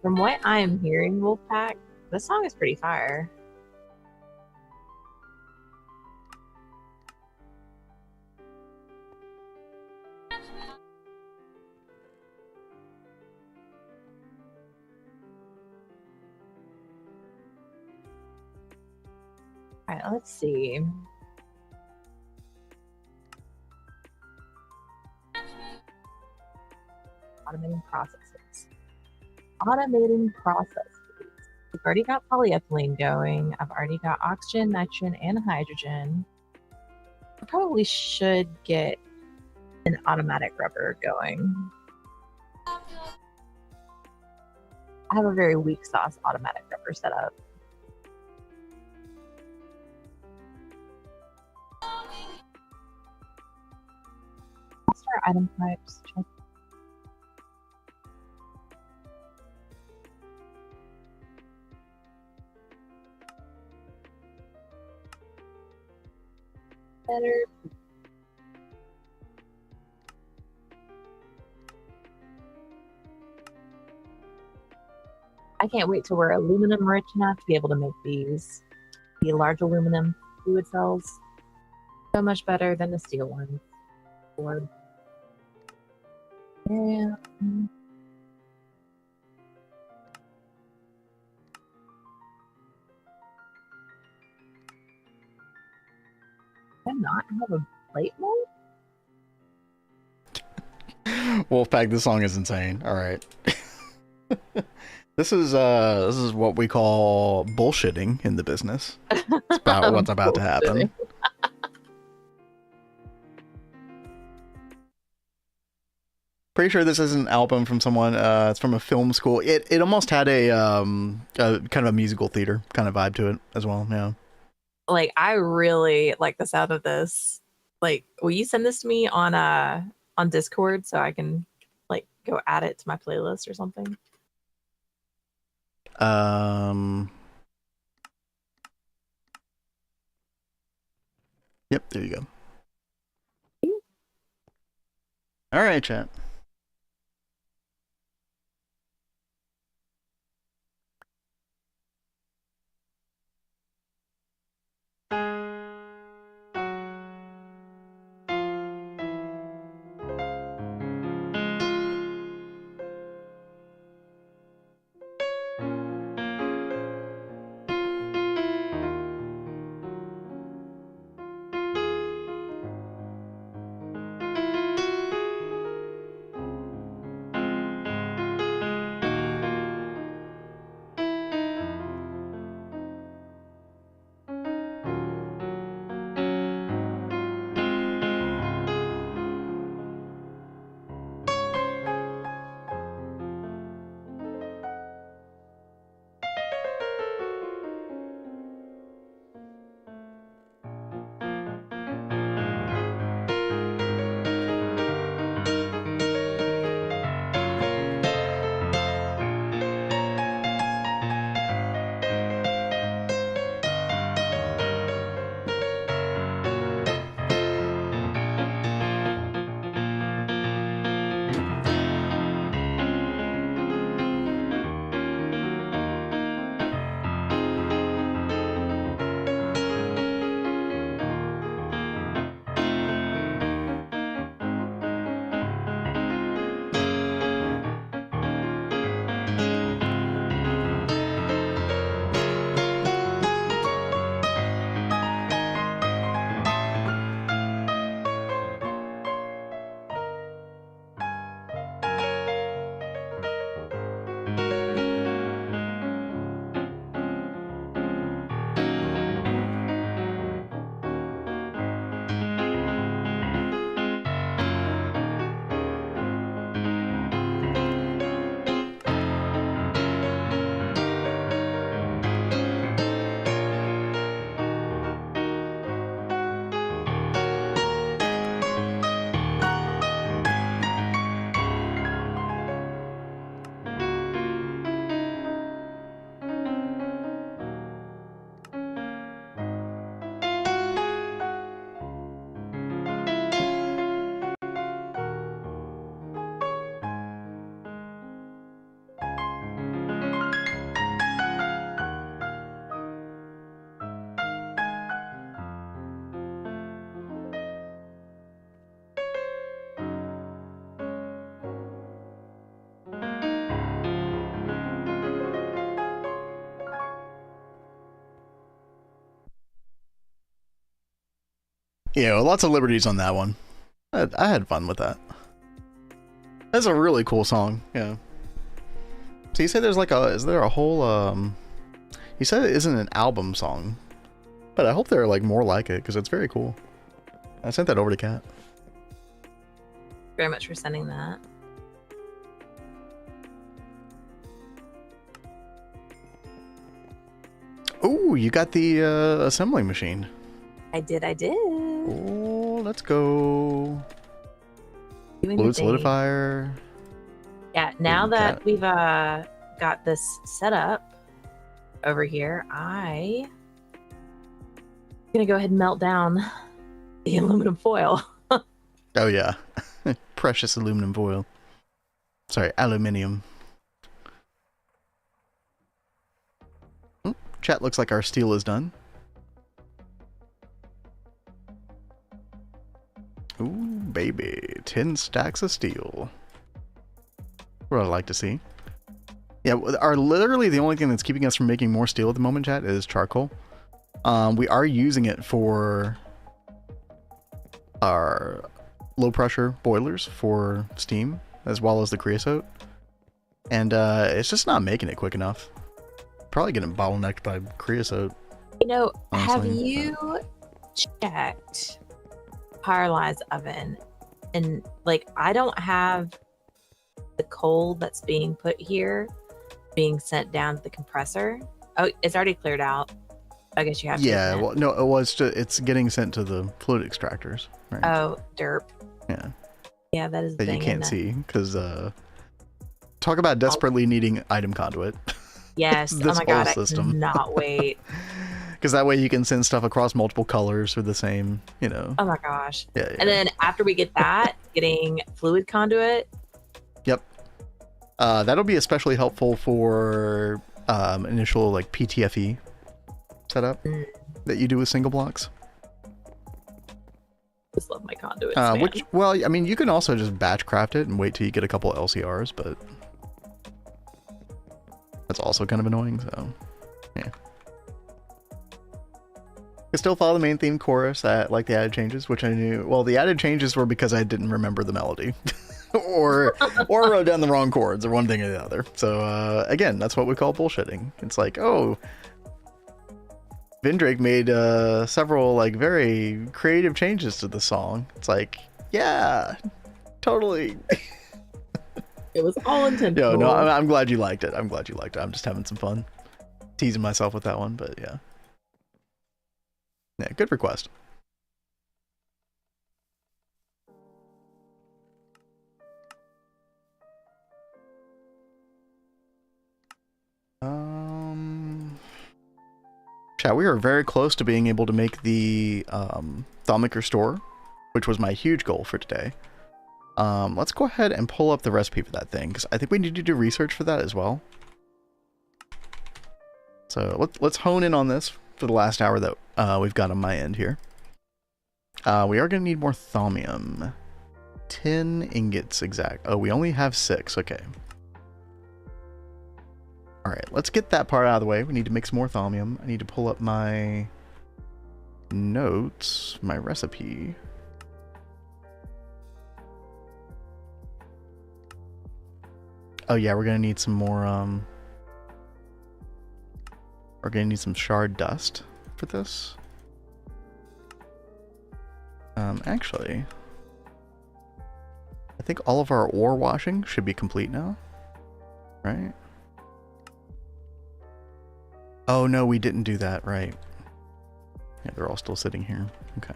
from what I am hearing, Wolfpack, this song is pretty fire. All right, let's see. Automating processes. Automating processes. We've already got polyethylene going. I've already got oxygen, nitrogen, and hydrogen. I probably should get an automatic rubber going. I have a very weak sauce automatic rubber set up. Start item types. Check. Better. I can't wait till we're aluminum rich enough to be able to make these. The large aluminum fluid cells. So much better than the steel ones. Lord. Yeah. Do I not have a plate mold? Wolfpack, this song is insane. All right. This is what we call bullshitting in the business. It's about what's about to happen. Pretty sure this is an album from someone. It's from a film school. It almost had a kind of a musical theater kind of vibe to it as well. Yeah. Like, I really like the sound of this. Like, will you send this to me on Discord so I can like go add it to my playlist or something? Yep, there you go. All right, chat. You know, lots of liberties on that one. I had fun with that. That's a really cool song. Yeah. So you said there's like is there a whole you said it isn't an album song, but I hope there are like more like it because it's very cool. I sent that over to Kat. Very much for sending that. Oh, you got the assembling machine. I did. Oh, let's go. Doing Fluid the thing. solidifier. Yeah, now Ooh, that cat. we've got this set up over here, I'm gonna go ahead and melt down the aluminum foil. Oh yeah. Precious aluminum foil. Sorry, aluminium. Chat, looks like our steel is done. Ooh, baby. 10 stacks of steel. What I'd like to see. Yeah, literally the only thing that's keeping us from making more steel at the moment, chat, is charcoal. We are using it for our low pressure boilers for steam, as well as the creosote. And it's just not making it quick enough. Probably getting bottlenecked by creosote. You know, have honestly, you checked Paralyze oven? And like, I don't have the coal that's being put here being sent down to the compressor. Oh, it's already cleared out. I guess you have to. Yeah, well, no, it was just, it's getting sent to the fluid extractors. Right? Oh, derp. Yeah. Yeah, that is the That thing. you can't isn't it? see because talk about desperately needing item conduit. Yes. Oh This my whole god, system. I cannot wait. Because that way you can send stuff across multiple colors for the same, you know. Oh my gosh. Yeah, yeah. And then after we get that, getting fluid conduit. Yep. That'll be especially helpful for initial like PTFE setup that you do with single blocks. Just love my conduits. Man. Which, well, I mean, you can also just batch craft it and wait till you get a couple LCRs, but that's also kind of annoying. So, yeah. I still follow the main theme chorus. I like the added changes, which I knew. Well, the added changes were because I didn't remember the melody, or wrote down the wrong chords, or one thing or the other. So again, that's what we call bullshitting. It's like, oh, Vindrake made several like very creative changes to the song. It's like, yeah, totally. It was all intentional. No, I'm glad you liked it. I'm glad you liked it. I'm just having some fun teasing myself with that one, but yeah. Yeah, good request. Chat, we are very close to being able to make the Thaumcraft store, which was my huge goal for today. Let's go ahead and pull up the recipe for that thing, because I think we need to do research for that as well. So let's hone in on this for the last hour that we've got on my end here. We are going to need more thaumium. 10 ingots exact. Oh, we only have 6. Okay. Alright, let's get that part out of the way. We need to make some more thaumium. I need to pull up my notes, my recipe. Oh yeah, we're going to need some more, we're going to need some shard dust for this. Actually, I think all of our ore washing should be complete now, right? Oh no, we didn't do that, right? Yeah, they're all still sitting here. Okay.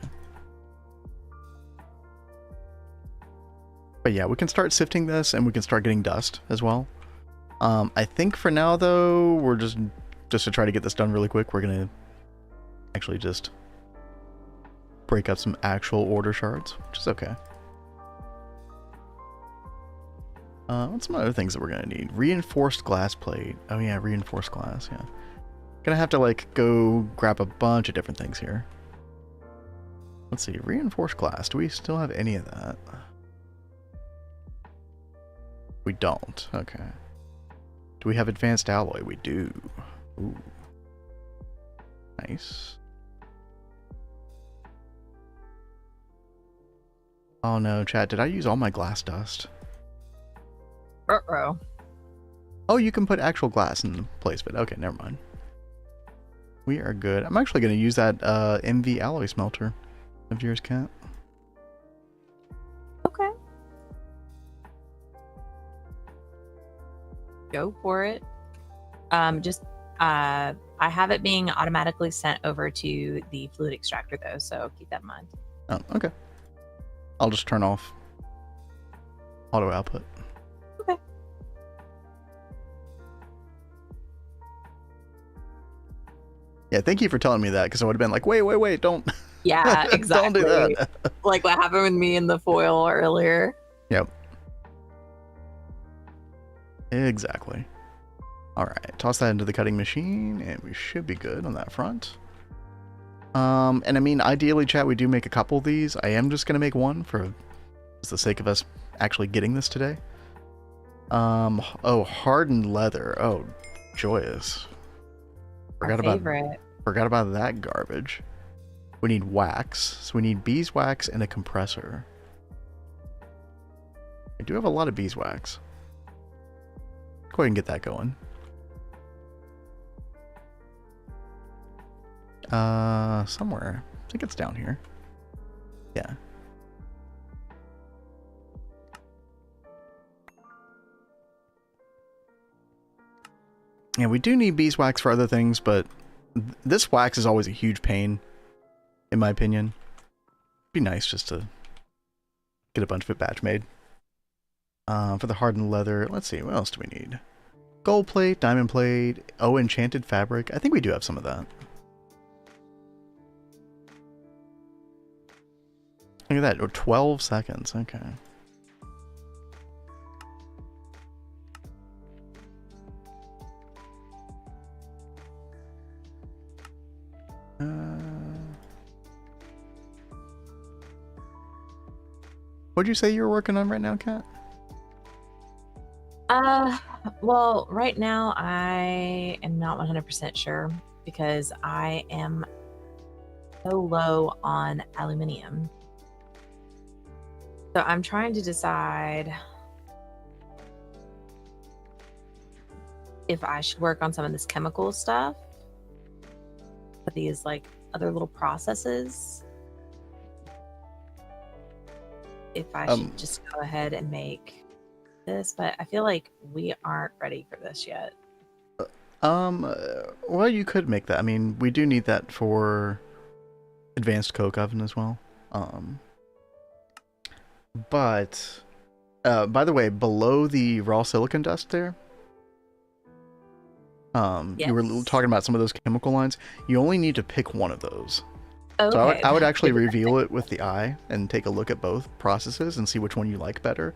But yeah, we can start sifting this and we can start getting dust as well. I think for now though, we're just to try to get this done really quick, we're gonna actually just break up some actual order shards, which is okay. What's some other things that we're gonna need? Reinforced glass plate. Oh yeah, reinforced glass, yeah. Gonna have to like go grab a bunch of different things here. Let's see, reinforced glass. Do we still have any of that? We don't. Okay. Do we have advanced alloy? We do. Ooh. Nice. Oh no, chat, did I use all my glass dust? Uh-oh. Oh, you can put actual glass in place of it. Okay, never mind. We are good. I'm actually going to use that MV alloy smelter of yours, Cat. Okay. Go for it. I have it being automatically sent over to the fluid extractor though, so keep that in mind. Oh, okay. I'll just turn off auto output. Okay. Yeah, thank you for telling me that, because I would have been like, wait, don't. Yeah, exactly. Don't do that. Like what happened with me in the foil earlier. Yep. Exactly. All right, toss that into the cutting machine, and we should be good on that front. And I mean, ideally, chat, we do make a couple of these. I am just gonna make one for the sake of us actually getting this today. Oh, hardened leather. Oh, joyous. Forgot about that garbage. We need wax. So we need beeswax and a compressor. I do have a lot of beeswax. Go ahead and get that going. Somewhere. I think it's down here. Yeah. Yeah, we do need beeswax for other things, but this wax is always a huge pain, in my opinion. It'd be nice just to get a bunch of it batch made. For the hardened leather, let's see, what else do we need? Gold plate, diamond plate, oh, enchanted fabric. I think we do have some of that. Look at that, 12 seconds, okay. What'd you say you were working on right now, Kat? Well, right now I am not 100% sure because I am so low on aluminium. So I'm trying to decide if I should work on some of this chemical stuff, but these like other little processes. If I should just go ahead and make this, but I feel like we aren't ready for this yet. Well, you could make that. I mean, we do need that for advanced coke oven as well. But by the way, below the raw silicon dust there, yes. You were talking about some of those chemical lines. You only need to pick one of those. Okay. So I would actually reveal it with the eye and take a look at both processes and see which one you like better.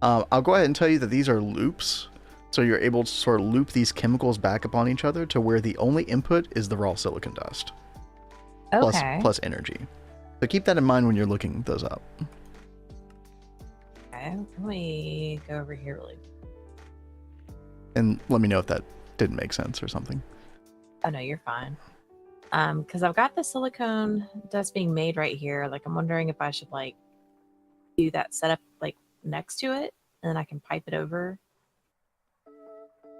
I'll go ahead and tell you that these are loops. So you're able to sort of loop these chemicals back upon each other to where the only input is the raw silicon dust. Okay. Plus energy. So keep that in mind when you're looking those up. Okay, let me go over here really. And let me know if that didn't make sense or something. Oh no, you're fine. Because I've got the silicone dust being made right here. Like I'm wondering if I should like do that setup like next to it, and then I can pipe it over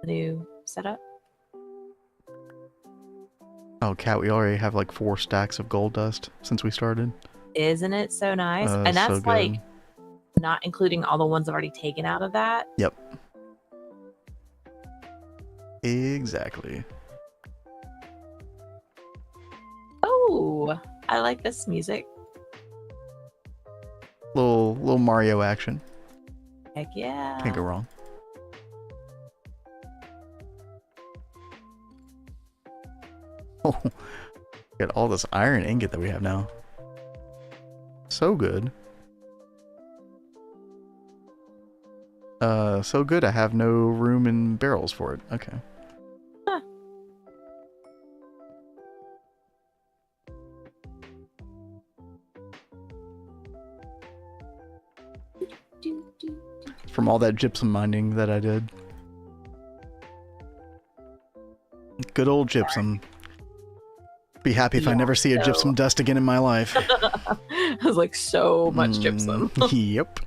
the new setup. Oh, Kat, we already have like 4 stacks of gold dust since we started. Isn't it so nice? And that's so like not including all the ones I've already taken out of that. Yep. Exactly. Oh, I like this music. Little Mario action. Heck yeah. Can't go wrong. Oh, got all this iron ingot that we have now. So good. So good I have no room in barrels for it. Okay. Huh. From all that gypsum mining that I did. Good old gypsum. Be happy if I never see a gypsum dust again in my life. Has like so much gypsum. Yep.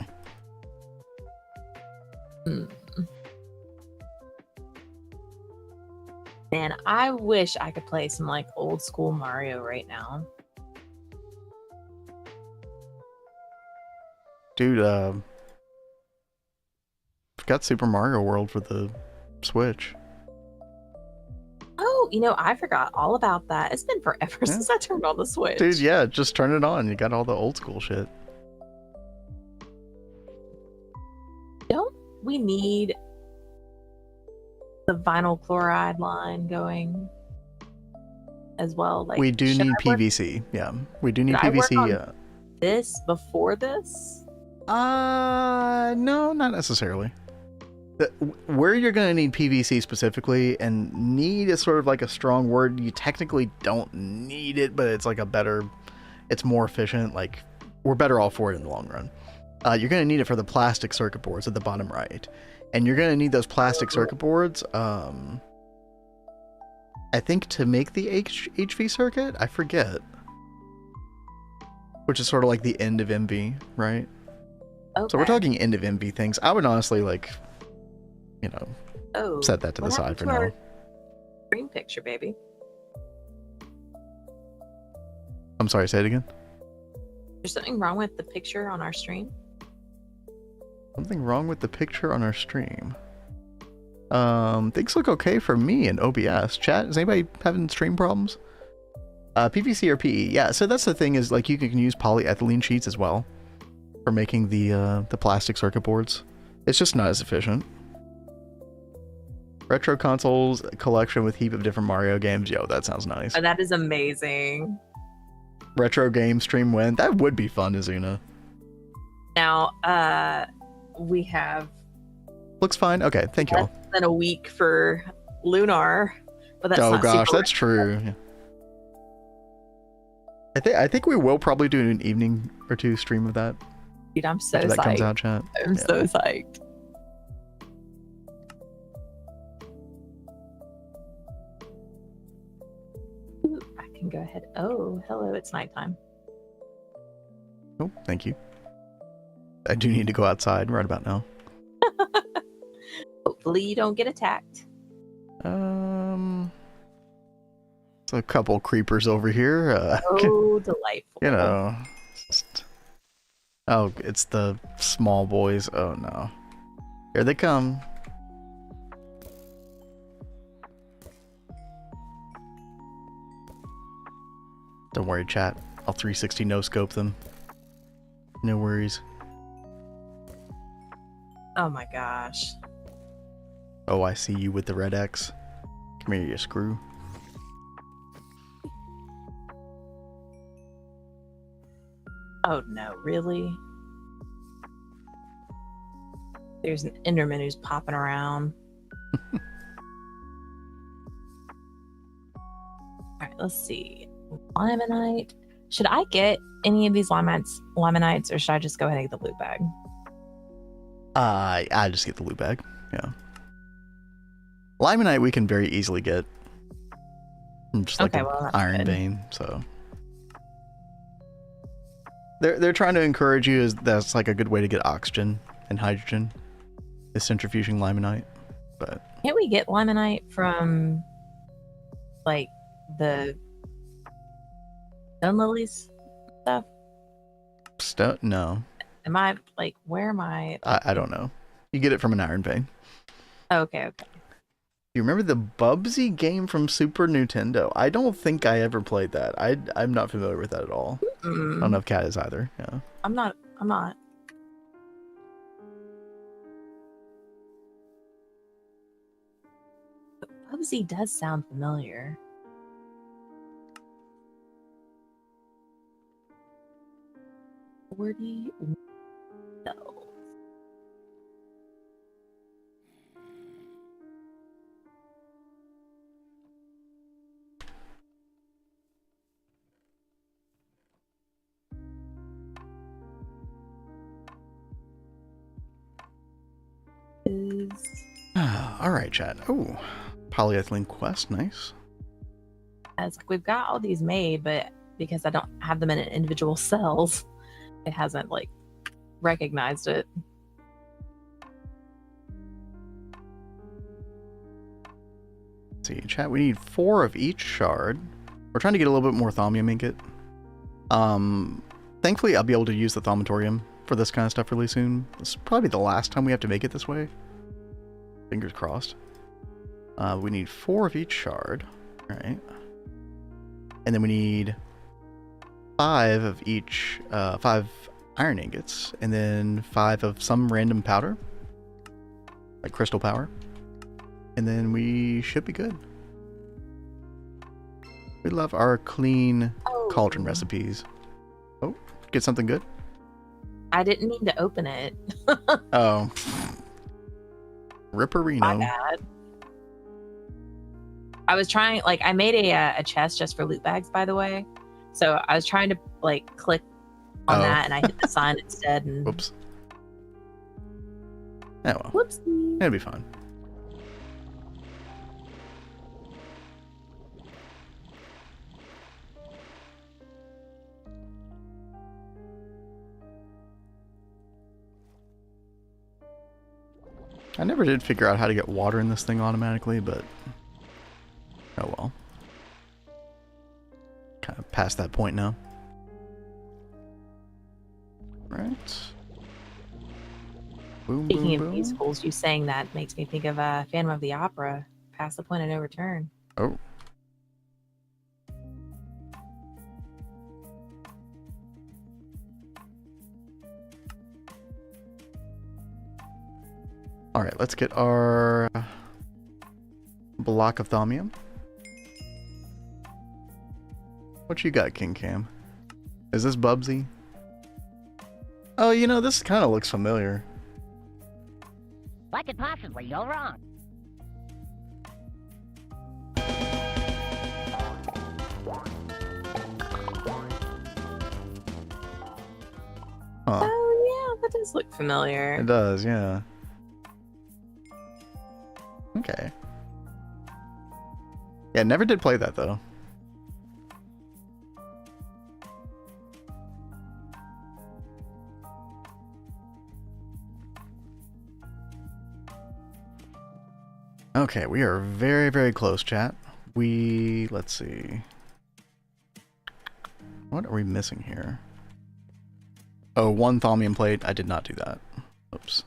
Man, I wish I could play some like old school Mario right now. Dude, I've got Super Mario World for the Switch. Oh, I forgot all about that. It's been forever since I turned on the Switch. Dude, yeah, just turn it on. You got all the old school shit. Don't we need the vinyl chloride line going as well? Like, we do need I work PVC. Yeah, we do need Should I work PVC. on Yeah. this before this? No, not necessarily. Where you're going to need PVC specifically, and need is sort of like a strong word. You technically don't need it, but it's like it's more efficient. Like, we're better off for it in the long run. You're going to need it for the plastic circuit boards at the bottom right. And you're going to need those plastic circuit boards, I think, to make the HV circuit. I forget. Which is sort of like the end of MV, right? Okay. So we're talking end of MV things. I would honestly, Oh, set that to the what side happened for to our now. Screen picture, baby. I'm sorry, say it again. There's something wrong with the picture on our stream. Something wrong with the picture on our stream. Things look okay for me in OBS. Chat, is anybody having stream problems? PVC or PE? Yeah, so that's the thing, is like you can use polyethylene sheets as well for making the plastic circuit boards. It's just not as efficient. Retro consoles collection with heap of different Mario games. Yo, that sounds nice. Oh, that is amazing. Retro game stream win. That would be fun, Azuna. Now, we have Looks fine. Okay, thank you all. less than a week for Lunar, but that's Oh not gosh, super that's true. Yeah. I think we will probably do an evening or two stream of that. Dude, I'm so After that comes psyched. out, chat. I'm Yeah. so psyched. Ooh, I can go ahead. Oh, hello, it's nighttime. Oh, thank you. I do need to go outside right about now. Hopefully you don't get attacked. There's a couple creepers over here. Oh, delightful. Oh, it's the small boys. Oh no. Here they come. Don't worry, chat. I'll 360 no scope them. No worries. Oh my gosh. Oh, I see you with the red X. Come here, you screw. Oh no, really? There's an Enderman who's popping around. Alright, let's see. Limonite. Should I get any of these limonites, or should I just go ahead and get the loot bag? I just get the loot bag. Yeah. Limonite we can very easily get. From just like Okay, an well, that's iron good. vein, so. They're trying to encourage you, as that's like a good way to get oxygen and hydrogen, is centrifuging limonite. But Can't we get limonite from like the stone lilies stuff? no, Am I like, where am I? I don't know. You get it from an iron vein. Okay. You remember the Bubsy game from Super Nintendo? I don't think I ever played that. I'm not familiar with that at all. I don't know if Kat is either. Yeah. I'm not. But Bubsy does sound familiar. No. All right, chat. Oh, polyethylene quest, nice. As we've got all these made, but because I don't have them in individual cells, it hasn't like recognized it. Let's see, chat, we need 4 of each shard. We're trying to get a little bit more thaumium ingot. Thankfully, I'll be able to use the thaumatorium for this kind of stuff really soon. It's probably the last time we have to make it this way. Fingers crossed. We need 4 of each shard. Alright. And then we need 5 of each, 5 iron ingots. And then 5 of some random powder. Like crystal power. And then we should be good. We love our clean cauldron recipes. Oh, get something good? I didn't mean to open it. Oh. Ripperino. My bad. I was trying, like, I made a chest just for loot bags, by the way. So I was trying to, like, click on that, and I hit the sign instead. And... Whoops. Oh well. Whoopsie. It'll be fine. I never did figure out how to get water in this thing automatically, but oh well. Kind of past that point now. Right. Boom, Speaking boom, of boom. musicals, you saying that makes me think of Phantom of the Opera, Past the Point of No Return. Oh. Alright, let's get our block of thaumium. What you got, King Cam? Is this Bubsy? Oh, you know, this kind of looks familiar. What could possibly go wrong? Huh. Oh, yeah, that does look familiar. It does, yeah. Okay. Yeah, never did play that, though. Okay, we are very, very close, chat. Let's see. What are we missing here? Oh, 1 thaumium plate. I did not do that. Oops.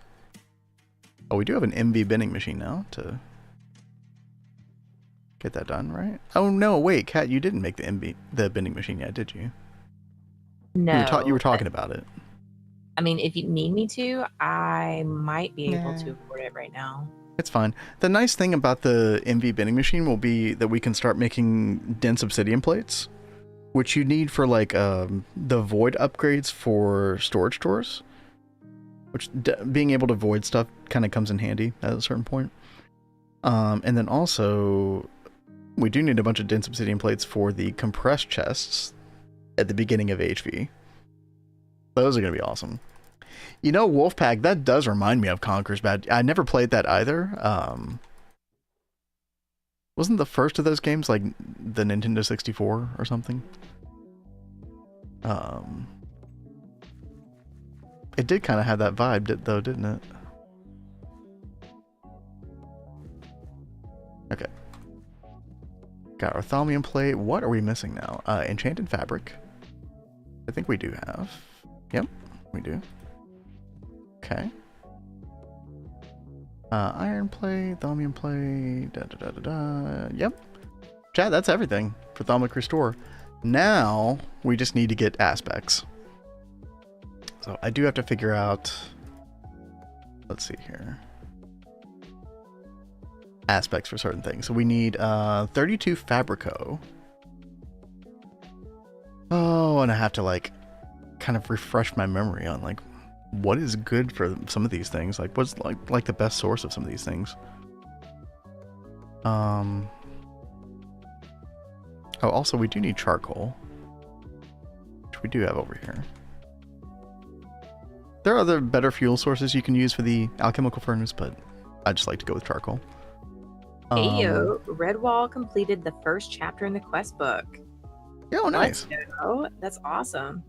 Oh, we do have an MV bending machine now to get that done, right? Oh no, wait, Kat, you didn't make the bending machine yet, did you? No. You were talking about it. I mean, if you need me to, I might be able to afford it right now. It's fine. The nice thing about the MV bending machine will be that we can start making dense obsidian plates, which you need for like the void upgrades for storage doors. Which being able to void stuff kind of comes in handy at a certain point. And then also, we do need a bunch of dense obsidian plates for the compressed chests at the beginning of HV. Those are going to be awesome. You know, Wolfpack, that does remind me of Conqueror's Bad. I never played that either. Wasn't the first of those games like the Nintendo 64 or something? It did kind of have that vibe, though, didn't it? Okay. Got our thaumium plate. What are we missing now? Enchanted fabric. I think we do have. Yep, we do. Okay. Iron plate, thaumium plate, da-da-da-da-da. Yep. Chat, that's everything for Thaumic Restore. Now, we just need to get aspects. So I do have to figure out, let's see here, aspects for certain things. So we need 32 Fabrico. Oh, and I have to like kind of refresh my memory on like what is good for some of these things. Like what's like the best source of some of these things. Oh, also we do need charcoal, which we do have over here. There are other better fuel sources you can use for the alchemical furnace, but I just like to go with charcoal. Heyo, Redwall completed the first chapter in the quest book. Yeah, oh, nice. Oh, that's awesome.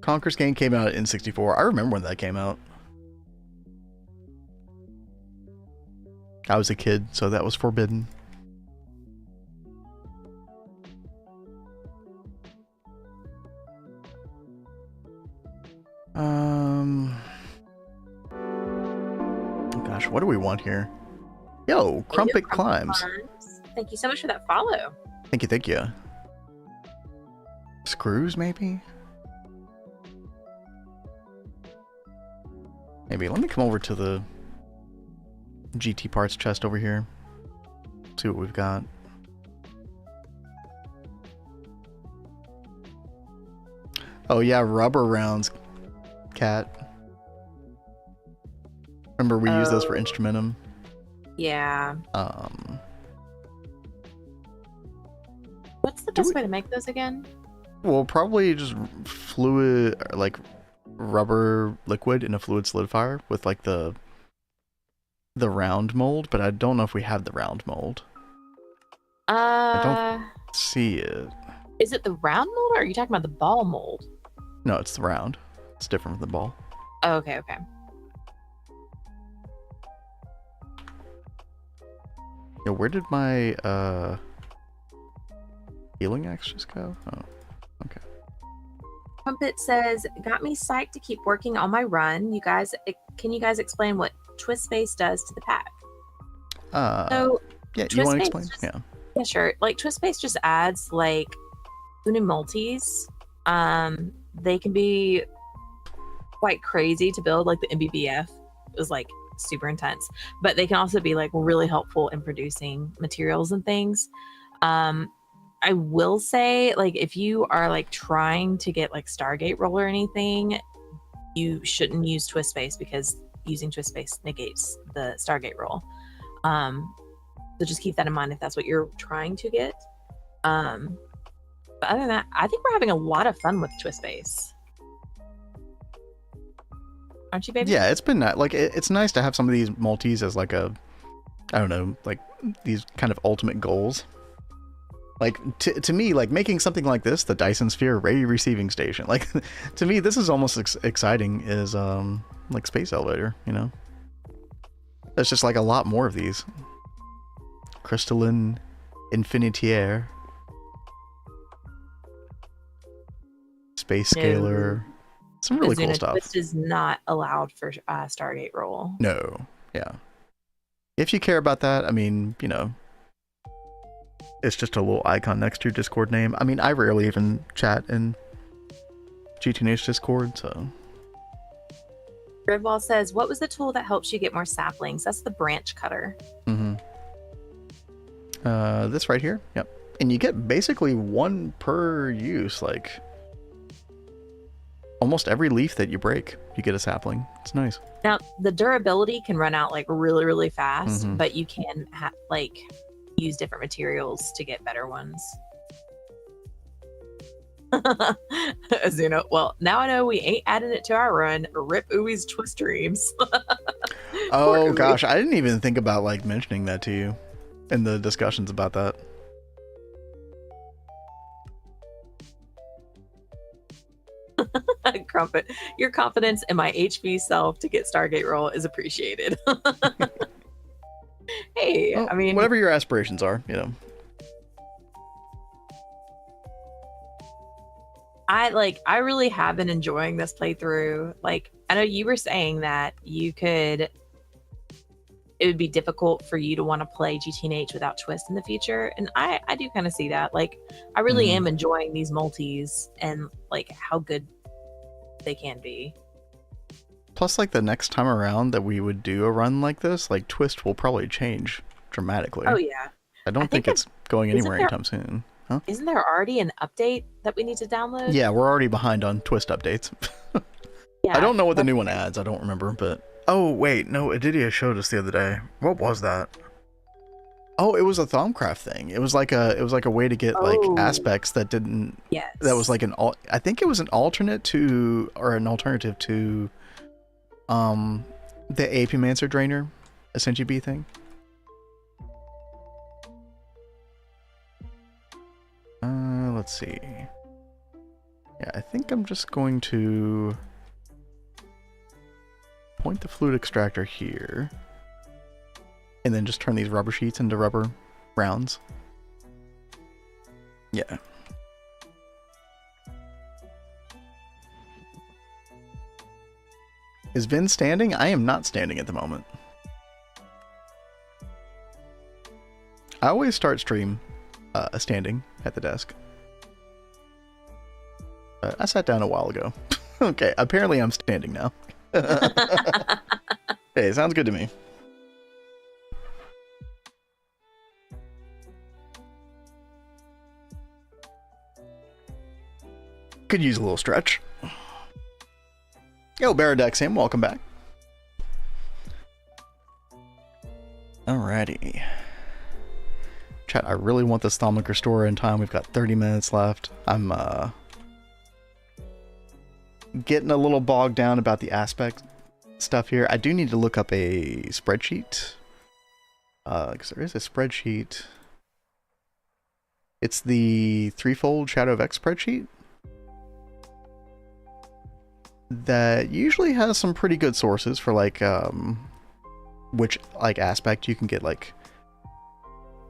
Conker's game came out in '64. I remember when that came out. I was a kid, so that was forbidden. Gosh, what do we want here? Yo, Crumpet Climbs. Thank you so much for that follow. Thank you, thank you. Screws, maybe? Maybe. Let me come over to the GT parts chest over here. See what we've got. Oh yeah, rubber rounds, Cat. Remember we used those for instrumentum? Yeah. What's the best way to make those again? Well, probably just fluid, like rubber liquid in a fluid solidifier with like the round mold, but I don't know if we have the round mold. I don't see it. Is it the round mold or are you talking about the ball mold? No, it's the round. It's different from the ball. Oh, okay, okay. Yeah, where did my healing axe just go? Oh, okay. Crumpet says, got me psyched to keep working on my run. You guys, can you guys explain what Twist Space does to the pack? So yeah, you Twist want to Space explain? just, yeah, sure. Like Twist Space just adds like Uni multis. They can be quite crazy to build, like the MBBF. It was like super intense, but they can also be like really helpful in producing materials and things. I will say, like, if you are like trying to get like Stargate roll or anything, you shouldn't use Twist Space because using Twist Space negates the Stargate roll. So just keep that in mind if that's what you're trying to get. But other than that, I think we're having a lot of fun with Twist Space. Aren't you, baby? Yeah, it's been like it's nice to have some of these multis as like a, I don't know, like these kind of ultimate goals. Like to me, like making something like this, the Dyson Sphere Ray Receiving Station, like to me, this is almost exciting as like Space Elevator, you know? There's just like a lot more of these. Crystalline Infinitiere. Space Scalar. Some really cool stuff. Twist is not allowed for Stargate roll. No. Yeah. If you care about that, I mean, you know, it's just a little icon next to your Discord name. I mean, I rarely even chat in GTNH Discord, so. Gridwall says, what was the tool that helps you get more saplings? That's the branch cutter. Mm-hmm. This right here. Yep. And you get basically one per use, like almost every leaf that you break, you get a sapling. It's nice. Now, the durability can run out like really, really fast, but you can like use different materials to get better ones. Azuno, well, now I know we ain't adding it to our run. Rip Uwee's Twist Dreams. Oh gosh, I didn't even think about like mentioning that to you in the discussions about that. Crumpet, your confidence in my HV self to get Stargate roll is appreciated. Hey, well, I mean, whatever your aspirations are, you know. I really have been enjoying this playthrough. Like, I know you were saying that it would be difficult for you to want to play GTNH without Twist in the future. And I do kind of see that. Like, I really am enjoying these multis and like how good they can be. Plus, like the next time around that we would do a run like this, like Twist will probably change dramatically. Oh yeah. I don't think it's going anywhere anytime soon. Huh? Isn't there already an update that we need to download? Yeah, we're already behind on Twist updates. Yeah, I don't know what the new one adds. I don't remember, but oh wait, no, Adidia showed us the other day. What was that? Oh, it was a Thaumcraft thing. It was like a way to get like aspects that didn't. Yes. That was like I think it was an alternate to or an alternative to, the Apimancer Drainer, SNGB thing. Let's see. Yeah, I think I'm just going to point the fluid extractor here. And then just turn these rubber sheets into rubber rounds. Yeah. Is Vin standing? I am not standing at the moment. I always start stream standing at the desk. I sat down a while ago. Okay, apparently I'm standing now. Hey, sounds good to me. Could use a little stretch. Yo, Baradexim, welcome back. Alrighty. Chat, I really want this Thaumcraft store in time. We've got 30 minutes left. I'm getting a little bogged down about the aspect stuff here. I do need to look up a spreadsheet. Because there is a spreadsheet. It's the threefold Shadow of X spreadsheet. That usually has some pretty good sources for like which like aspect you can get like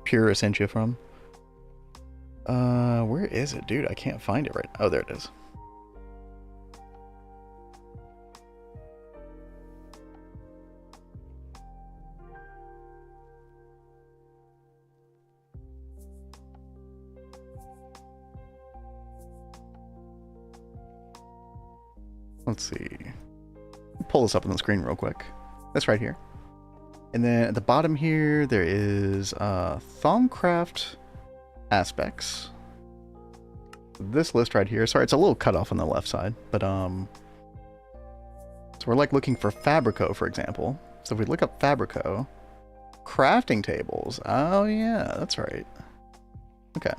pure Essentia from. Where is it, dude? I can't find it right now. Oh, there it is. Let's see. Pull this up on the screen real quick. That's right here. And then at the bottom here, there is Thaumcraft aspects. This list right here. Sorry, it's a little cut off on the left side, but so we're like looking for Fabrico, for example. So if we look up Fabrico, crafting tables. Oh yeah, that's right. Okay.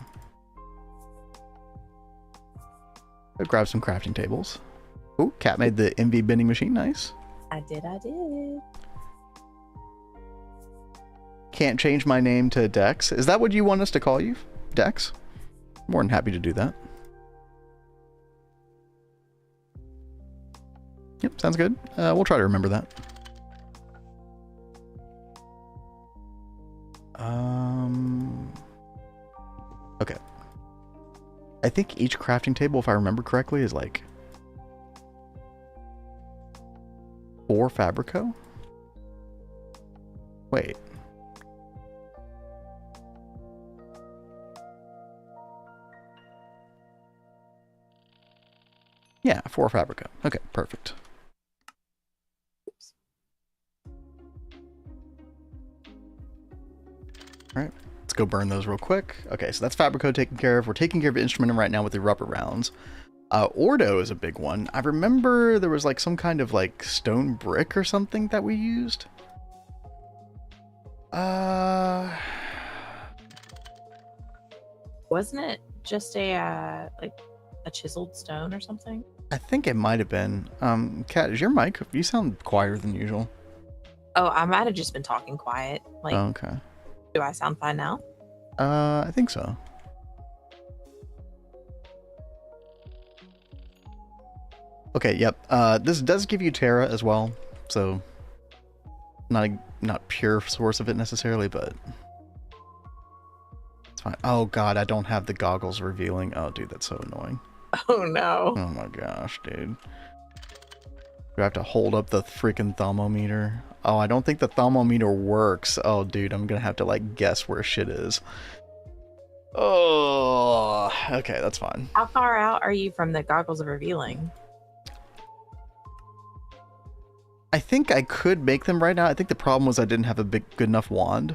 I'll grab some crafting tables. Oh, Cat made the MV bending machine. Nice. I did. Can't change my name to Dex. Is that what you want us to call you? Dex? More than happy to do that. Yep, sounds good. We'll try to remember that. Okay. I think each crafting table, if I remember correctly, is like 4 Fabrico? Wait. Yeah, 4 Fabrico. Okay, perfect. Alright, let's go burn those real quick. Okay, so that's Fabrico taken care of. We're taking care of Instrumentum right now with the rubber rounds. Ordo is a big one. I remember there was like some kind of like stone brick or something that we used. Wasn't it just a like a chiseled stone or something? I think it might have been. Kat, is your mic? You sound quieter than usual. Oh, I might have just been talking quiet. Like, Oh, okay. do I sound fine now? I think so. Okay, yep. This does give you Terra as well, so not pure source of it necessarily, but it's fine. Oh god, I don't have the goggles revealing. Oh dude, that's so annoying. Oh no. Oh my gosh, dude. Do I have to hold up the freaking thermometer? Oh, I don't think the thermometer works. Oh dude, I'm gonna have to like guess where shit is. Oh, okay, that's fine. How far out are you from the goggles of revealing? I think I could make them right now. I think the problem was I didn't have a good enough wand.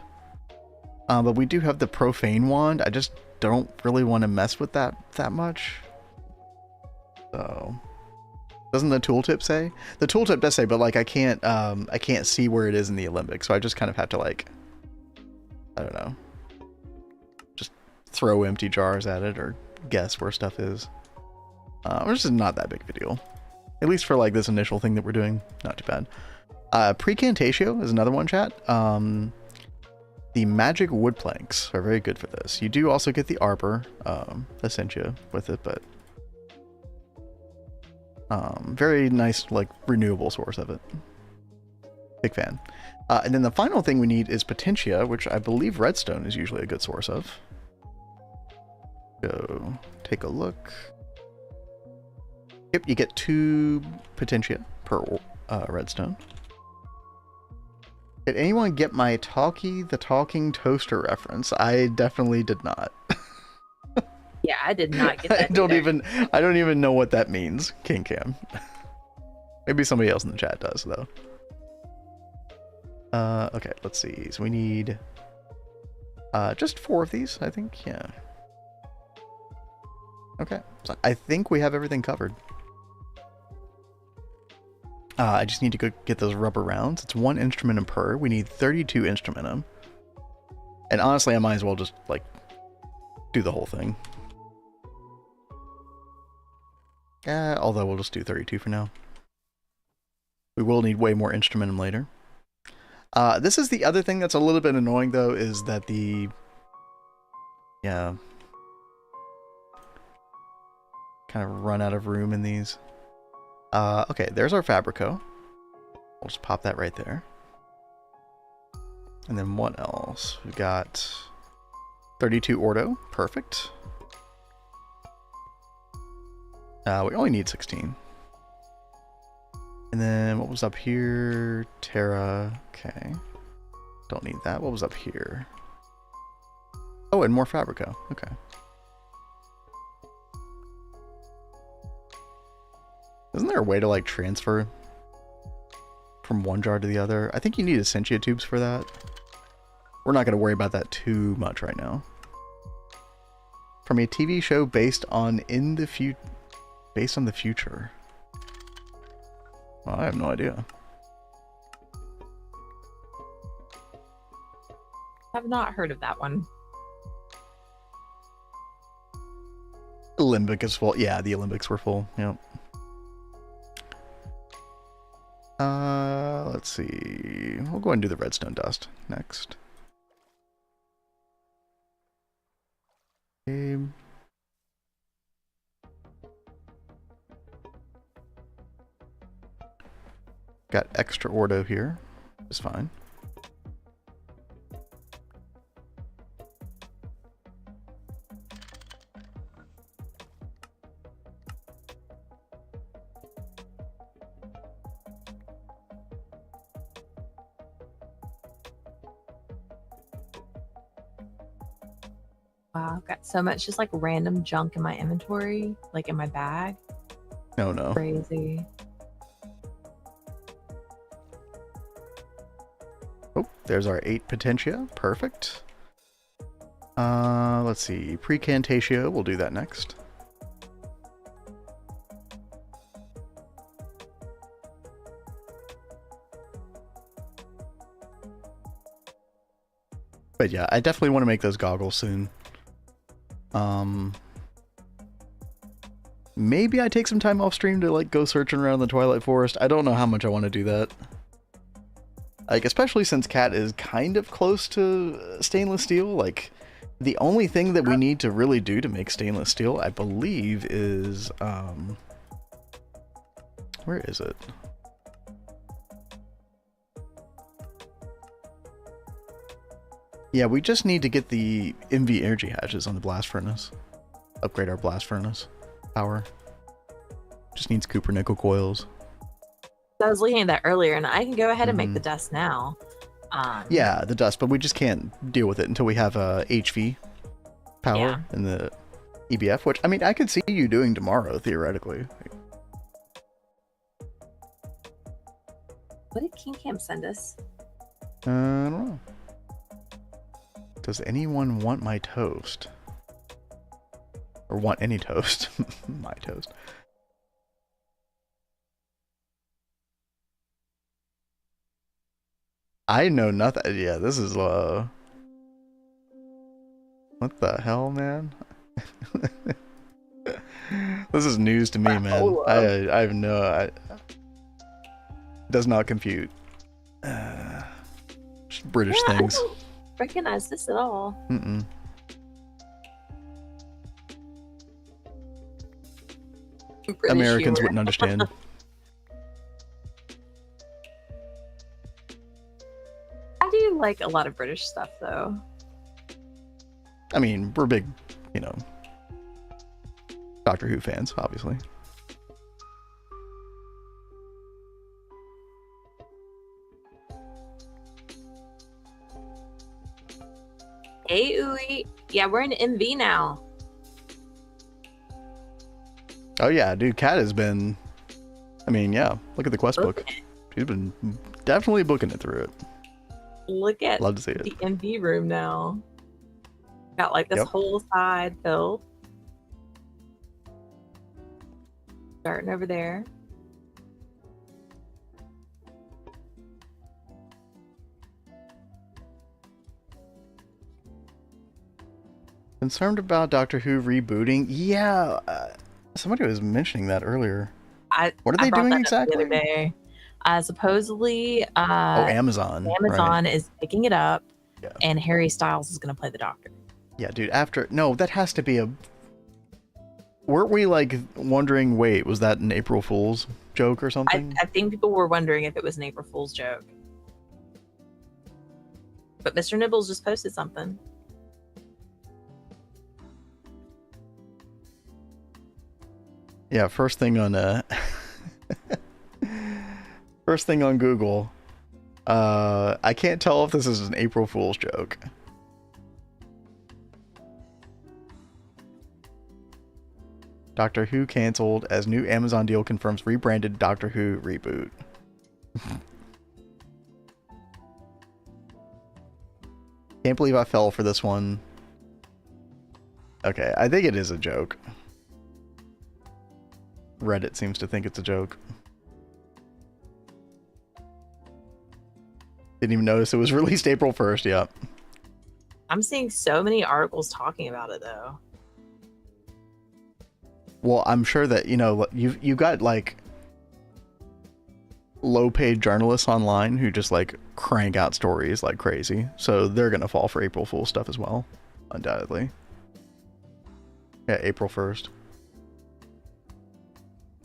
But we do have the profane wand. I just don't really want to mess with that much. So, doesn't the tooltip say? The tooltip does say, but like I can't see where it is in the Olympic, so I just kind of have to like, I don't know, just throw empty jars at it or guess where stuff is. Which is not that big of a deal. At least for like this initial thing that we're doing, not too bad. Precantatio is another one, chat. The magic wood planks are very good for this. You do also get the arbor, Essentia with it, but Very nice, like, renewable source of it. Big fan. And then the final thing we need is Potentia, which I believe redstone is usually a good source of. Go take a look. Yep, you get 2 Potentia per redstone. Did anyone get my Talkie the Talking Toaster reference? I definitely did not. Yeah, I did not get that. I don't even know what that means, King Cam. Maybe somebody else in the chat does though. Okay, let's see. So we need just 4 of these, I think. Yeah. Okay. So I think we have everything covered. I just need to go get those rubber rounds. It's 1 instrumentum per. We need 32 instrumentum. And honestly, I might as well just, like, do the whole thing. Although we'll just do 32 for now. We will need way more instrumentum later. This is the other thing that's a little bit annoying, though, is that the... Yeah. Kind of run out of room in these. Okay, there's our Fabrico. We'll just pop that right there. And then what else? We've got 32 Ordo. Perfect. We only need 16. And then what was up here? Terra. Okay. Don't need that. What was up here? Oh, and more Fabrico. Okay. Isn't there a way to, like, transfer from one jar to the other? I think you need Essentia tubes for that. We're not going to worry about that too much right now. From a TV show based on the future. Well, I have no idea. I've not heard of that one. Olympic is full. Yeah, the Olympics were full. Yep. Let's see. We'll go ahead and do the redstone dust next. Okay. Got extra Ordo here. It's fine. Wow, I've got so much just like random junk in my inventory, like in my bag. Oh no. Crazy. Oh, there's our 8 Potentia. Perfect. Let's see. Precantatio, we'll do that next. But yeah, I definitely want to make those goggles soon. Maybe I take some time off stream to, like, go searching around the Twilight Forest. I don't know how much I want to do that. Like, especially since Cat is kind of close to stainless steel. Like, the only thing that we need to really do to make stainless steel, I believe, is, where is it? Yeah, we just need to get the MV energy hatches on the blast furnace. Upgrade our blast furnace power. Just needs Cooper nickel coils. I was looking at that earlier, and I can go ahead and make the dust now. Yeah, the dust, but we just can't deal with it until we have HV power in the EBF, which, I mean, I could see you doing tomorrow, theoretically. What did King Camp send us? I don't know. Does anyone want my toast? Or want any toast? My toast. I know nothing. Yeah, this is, what the hell, man? This is news to me, man. I have no... does not compute. Just British things. I don't recognize this at all. British Americans humor. wouldn't understand. I do like a lot of British stuff, though. I mean, we're big, you know, Doctor Who fans, obviously. Hey, Uwe. Yeah, we're in MV now. Oh yeah, dude, Kat has been. I mean, yeah. Look at the quest book. She's been definitely booking it through it. Look at Love to see it. the MV room now. Got like this Yep. whole side filled. Starting over there. Concerned about Doctor Who rebooting? Yeah, somebody was mentioning that earlier. What are they brought doing that up exactly? The other day. Supposedly, Oh, Amazon. right. Amazon is picking it up, Yeah. and Harry Styles is going to play the Doctor. Yeah, dude. No, that has to be a. Weren't we like wondering? Wait, was that an April Fool's joke or something? I think people were wondering if it was an April Fool's joke. But Mr. Nibbles just posted something. Yeah, first thing on first thing on Google. I can't tell if this is an April Fool's joke. Doctor Who canceled as new Amazon deal confirms rebranded Doctor Who reboot. Can't believe I fell for this one. Okay, I think it is a joke. Reddit seems to think it's a joke. Didn't even notice it was released April 1st, yeah. I'm seeing so many articles talking about it, though. Well, I'm sure that, you know, you got like low-paid journalists online who just like crank out stories like crazy. So they're going to fall for April Fool's stuff as well, undoubtedly. Yeah, April 1st.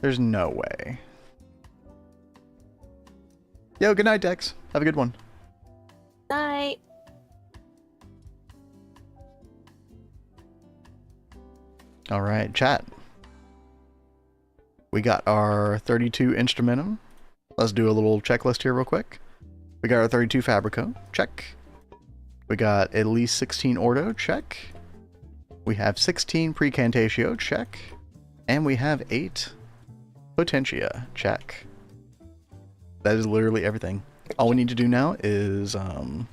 There's no way. Yo, good night, Dex. Have a good one. Night. All right, chat. We got our 32 instrumentum. Let's do a little checklist here real quick. We got our 32 Fabrico. Check. We got at least 16 Ordo. Check. We have 16 Precantatio. Check. And we have 8 Potentia. Check. That is literally everything. All we need to do now is, you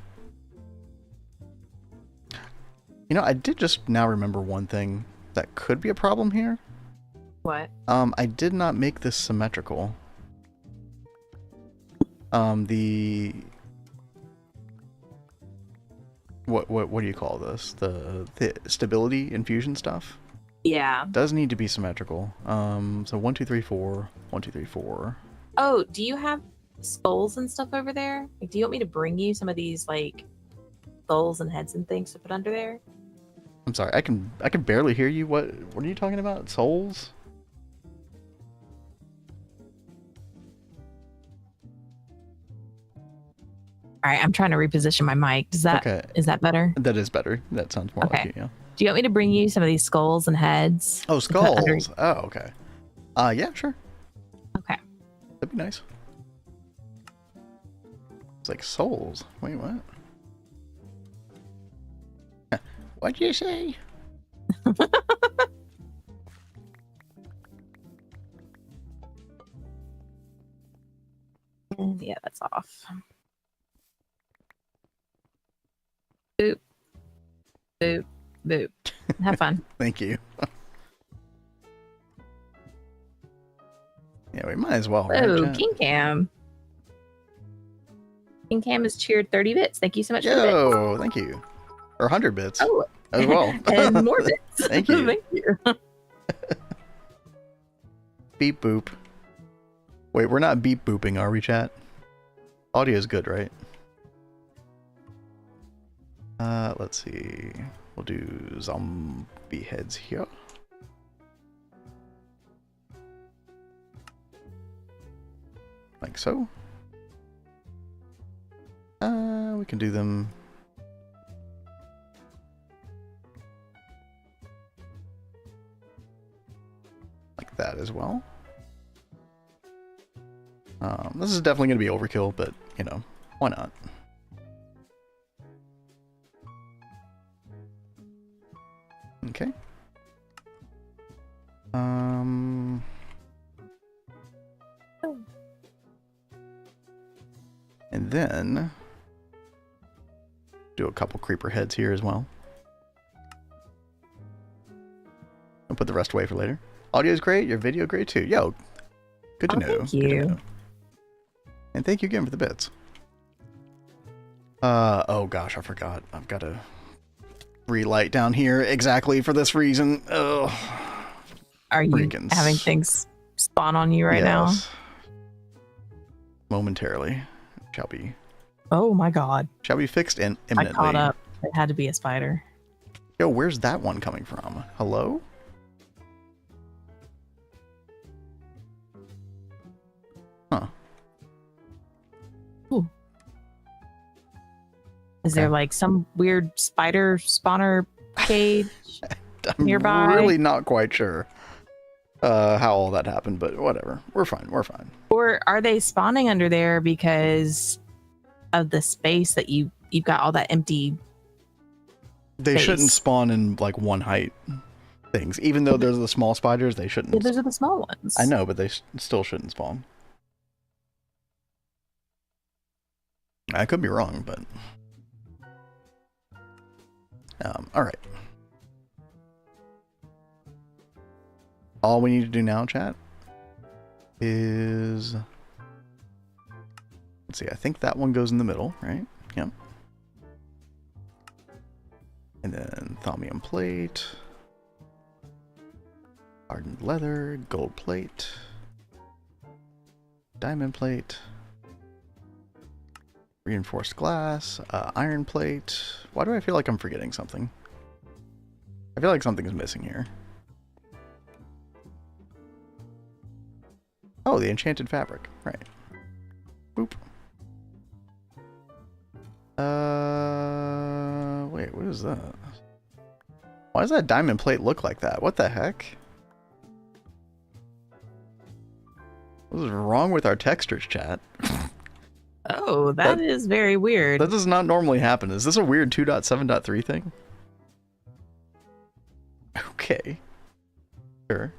know, I did just now remember one thing that could be a problem here. What? I did not make this symmetrical. The what do you call this? The stability infusion stuff Yeah. does need to be symmetrical. So 1 2 3 4 1 2 3 4. Oh, do you have skulls and stuff over there? Like, do you want me to bring you some of these like skulls and heads and things to put under there? I'm sorry, I can barely hear you. What are you talking about? Souls? All right, I'm trying to reposition my mic. Is that better? That is better. That sounds more like you, yeah. Do you want me to bring you some of these skulls and heads? Oh, to put under- skulls. Oh, okay. Yeah, sure. Okay. That'd be nice. It's like souls. Wait, what? What'd you say? And yeah, that's off. Boop. Boop. Boop. Have fun. Thank you. Yeah, we might as well. Right, Oh, chat? King Cam. King Cam has cheered 30 bits. Thank you so much for the bits. Yo, thank you. Or 100 bits Oh, as well. and more bits. Thank you. Thank you. Beep boop. Wait, we're not beep booping, are we, chat? Audio is good, right? Let's see. We'll do zombie heads here. like so. We can do them like that as well. This is definitely going to be overkill, but you know, why not? Okay. And then do a couple creeper heads here as well. I'll put the rest away for later. Audio's great, your video great too. Yo, good to know. Thank Good to you. know. And thank you again for the bits. Oh gosh, I forgot. I've got to relight down here exactly for this reason. Oh, Are you freaking having things spawn on you right now? yes. Momentarily. Oh my god. Shall be fixed I imminently. caught up. It had to be a spider. Yo, where's that one coming from? Hello? Huh. Ooh. Is there like some weird spider spawner cage? I'm Nearby? really not quite sure how all that happened, but whatever. We're fine. We're fine. Or are they spawning under there because of the space that you've got all that empty? They Space. shouldn't spawn in like one height things. Even though they're the small spiders, they shouldn't. Yeah, those are the small ones. I know, but they still shouldn't spawn. I could be wrong, but all right. All we need to do now, chat, is let's see. I think that one goes in the middle, right? Yep. And then thaumium plate, hardened leather, gold plate, diamond plate, reinforced glass, iron plate. Why do I feel like I'm forgetting something? I feel like something's missing here. Oh, the enchanted fabric. Right. Boop. Wait, what is that? Why does that diamond plate look like that? What the heck? What is wrong with our textures, chat? Oh, that is very weird. That does not normally happen. Is this a weird 2.7.3 thing? Okay. Sure.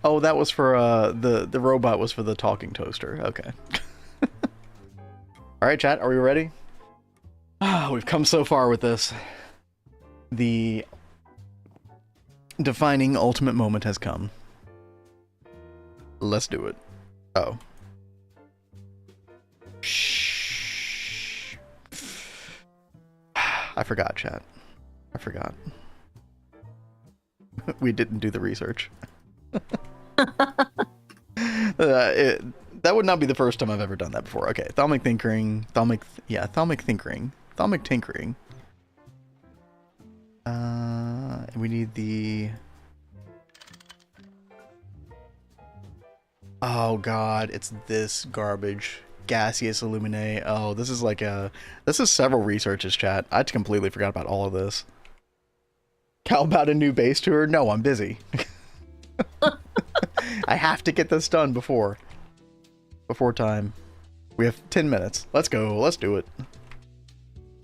Oh, that was for the robot was for the talking toaster. Okay. All right, chat, are we ready? Ah, we've come so far with this. The defining ultimate moment has come. Let's do it. Oh. Shh. I forgot, chat. I forgot. We didn't do the research. That would not be the first time I've ever done that before. Okay, thaumic tinkering. Thaumic tinkering. And we need the... Oh god, it's this garbage. Gaseous illuminate. Oh, this is like this is several researches, chat. I completely forgot about all of this. How about a new base tour? No, I'm busy. I have to get this done before time. We have 10 minutes. Let's go. Let's do it.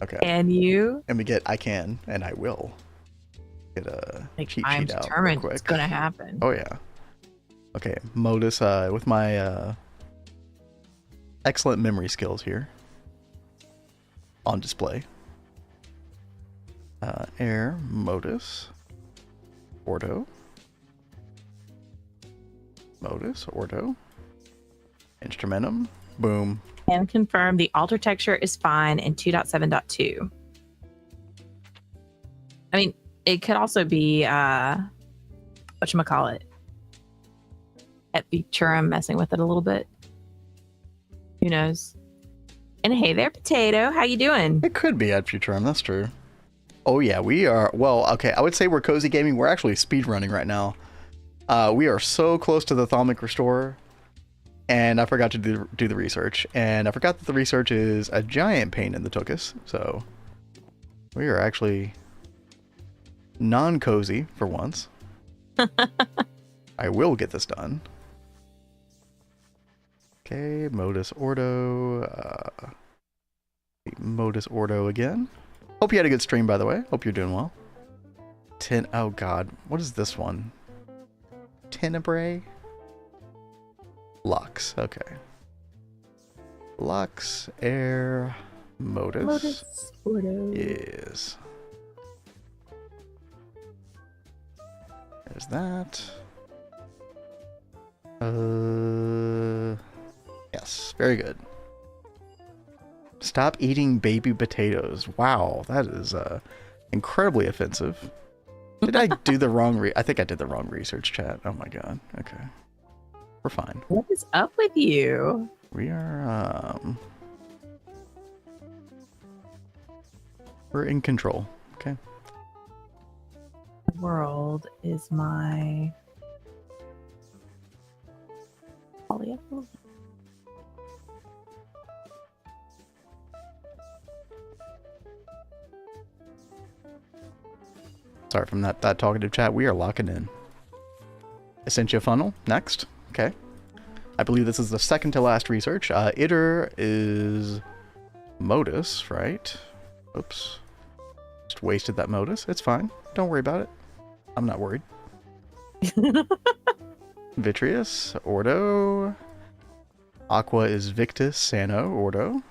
Okay. And you? And we get I can and I will get a cheat I'm sheet out real determined quick. it's gonna happen. Oh yeah. Okay, Modus with my excellent memory skills here on display. Air, Modus, Ordo, Modus, Ordo, Instrumentum, boom. And confirm the alter texture is fine in 2.7.2. I mean, it could also be whatchamacallit. At Futura, messing with it a little bit. Who knows? And hey there, Potato. How you doing? It could be at Futurum, that's true. Oh yeah, we are, well, okay, I would say we're cozy gaming. We're actually speedrunning right now. We are so close to the Thalmic Restorer, and I forgot to do the research, and I forgot that the research is a giant pain in the tuchus, so we are actually non-cozy for once. I will get this done. Okay, Modus Ordo. Modus Ordo again. Hope you had a good stream, by the way. Hope you're doing well. Oh god, what is this one? Tenebrae? Lux, okay. Lux, Air, Modus. Modus Ordo. Yes. There's that. Yes, very good. Stop eating baby potatoes. Wow, that is incredibly offensive. Did I do the wrong I think I did the wrong research, chat. Oh my god. Okay. We're fine. What is up with you? We are we're in control. Okay. The world is my polyethylene. Sorry from that talkative chat. We are locking in. Essentia funnel next. Okay. I believe this is the second to last research. Iter is Modus, right? Oops. Just wasted that Modus. It's fine. Don't worry about it. I'm not worried. Vitreous, Ordo. Aqua is Victus, Sano, Ordo.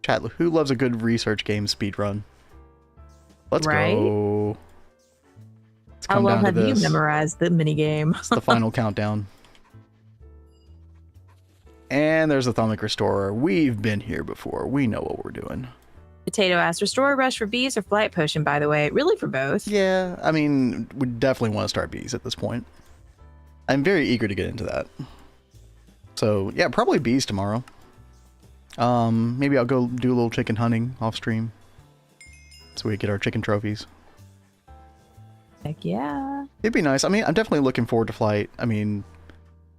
Chat, who loves a good research game speedrun? Let's go. Let's How come well down to have you this. memorized the minigame? It's the final countdown. And there's the Thalmic Restorer. We've been here before. We know what we're doing. Potato asks, restore rush for bees or flight potion, by the way. Really for both. Yeah, I mean, we definitely want to start bees at this point. I'm very eager to get into that. So, yeah, probably bees tomorrow. Maybe I'll go do a little chicken hunting off stream. So we get our chicken trophies. Heck yeah. It'd be nice. I mean, I'm definitely looking forward to flight. I mean,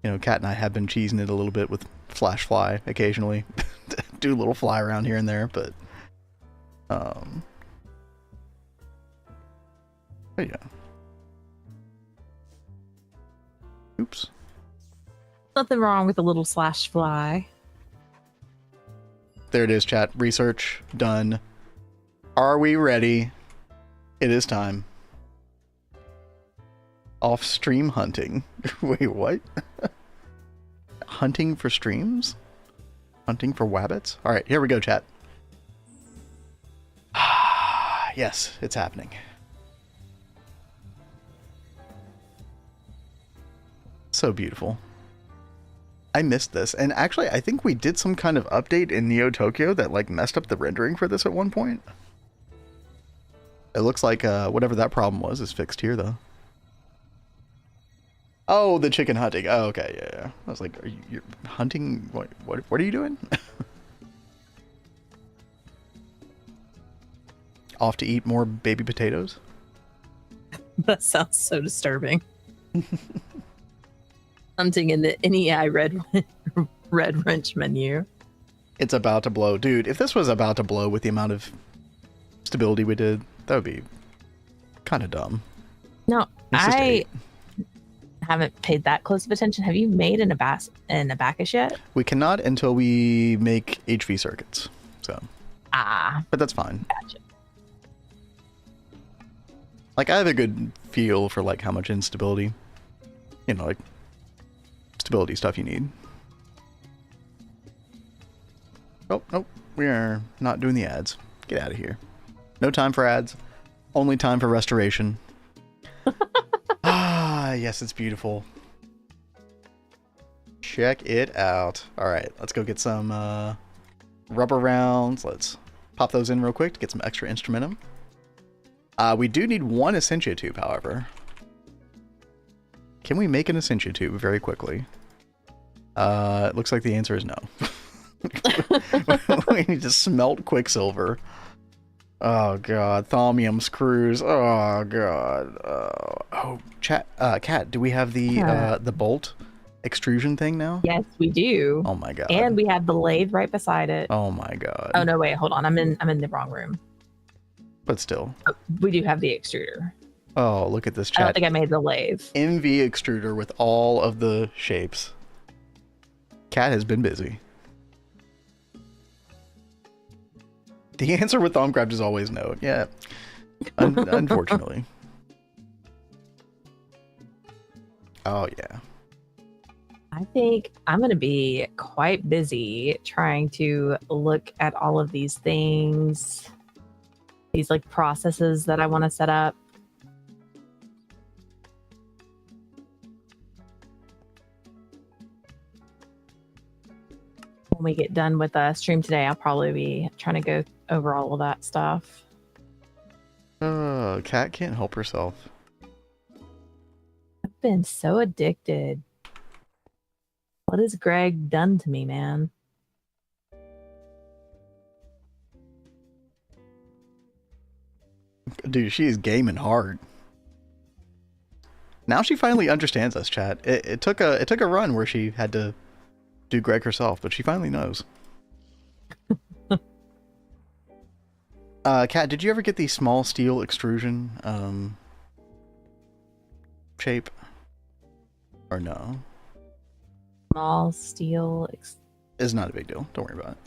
you know, Kat and I have been cheesing it a little bit with Flash Fly occasionally. Do a little fly around here and there, but yeah. Oops. Nothing wrong with a little slash fly. There it is, chat. Research done. Are we ready? It is time. Off-stream hunting. Wait, what? Hunting for streams? Hunting for wabbits? Alright, here we go, chat. Yes, it's happening. So beautiful. I missed this. And actually, I think we did some kind of update in Neo Tokyo that like messed up the rendering for this at one point. It looks like whatever that problem was is fixed here, though. Oh, the chicken hunting. Oh, okay, yeah. I was like, you're hunting? What are you doing? Off to eat more baby potatoes? That sounds so disturbing. Hunting in the NEI red wrench menu. It's about to blow. Dude, if this was about to blow with the amount of stability we did, that would be kind of dumb. No, It's just I 8. haven't paid that close of attention. Have you made an abacus yet? We cannot until we make HV circuits. So, but that's fine. Gotcha. Like, I have a good feel for like how much instability, you know, like stability stuff you need. Oh, nope. We are not doing the ads. Get out of here. No time for ads. Only time for restoration. Ah, yes, it's beautiful. Check it out. All right, let's go get some rubber rounds. Let's pop those in real quick to get some extra instrumentum. We do need one Essentia tube, however. Can we make an Essentia tube very quickly? It looks like the answer is no. We need to smelt Quicksilver. Oh god, thaumium screws. Oh god. Cat, do we have the bolt extrusion thing now? Yes, we do. Oh my god. And we have the lathe right beside it. Oh my god. Oh no, wait, hold on. I'm in the wrong room. But still. Oh, we do have the extruder. Oh, look at this I chat. don't think I made the lathe. MV extruder with all of the shapes. Cat has been busy. The answer with Thaumcraft is always no. Yeah. Unfortunately. Oh, yeah. I think I'm going to be quite busy trying to look at all of these things, these like processes that I want to set up. When we get done with the stream today, I'll probably be trying to go over all of that stuff. Oh, Cat can't help herself. I've been so addicted. What has Greg done to me, man? Dude, she is gaming hard. Now she finally understands us, chat. It took a run where she had to do Greg herself, but she finally knows. Kat, did you ever get the small steel extrusion shape? Or no? Small steel. It's not a big deal. Don't worry about it.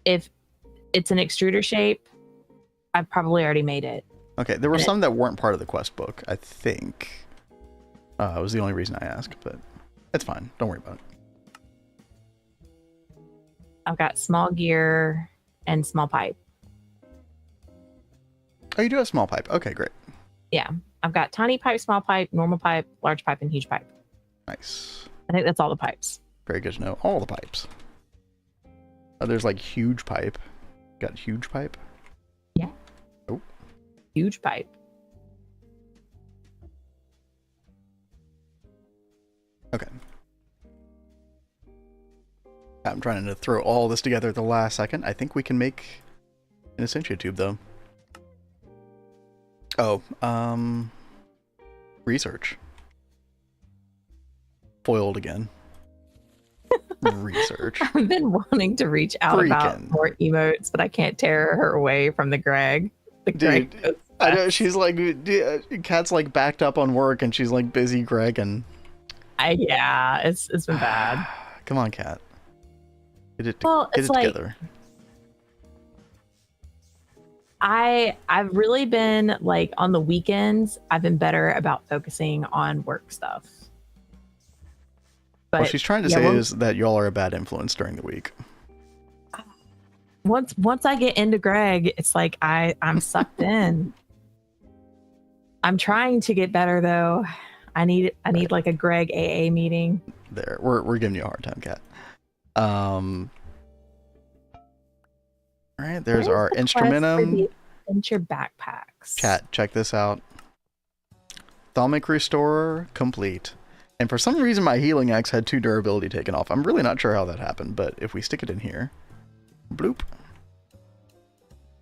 If it's an extruder shape, I've probably already made it. Okay, there were some that weren't part of the quest book, I think. It was the only reason I asked, but it's fine. Don't worry about it. I've got small gear and small pipe. Oh, you do have small pipe. Okay, great. Yeah, I've got tiny pipe, small pipe, normal pipe, large pipe, and huge pipe. Nice. I think that's all the pipes. Very good to know. All the pipes. There's like huge pipe. Got huge pipe? Yeah. Oh. Huge pipe. Okay. I'm trying to throw all this together at the last second. I think we can make an Essentia tube, though. Oh, research. Foiled again. Research. I've been wanting to reach out about more emotes, but I can't tear her away from the Greg. The Dude, Greg. I know, she's like, Kat's like backed up on work and she's like busy Greg and... Yeah, it's been bad. Come on, Kat. Get it it's together. I've really been like on the weekends, I've been better about focusing on work stuff. But what she's trying to say is that y'all are a bad influence during the week. Once I get into Greg, it's like I'm sucked in. I'm trying to get better though. I need like a Greg AA meeting. There, we're giving you a hard time, Kat. All right, there's our instrumentum. Adventure backpacks. Chat, check this out. Thalmic Restorer complete. And for some reason, my Healing Axe had 2 durability taken off. I'm really not sure how that happened, but if we stick it in here, bloop.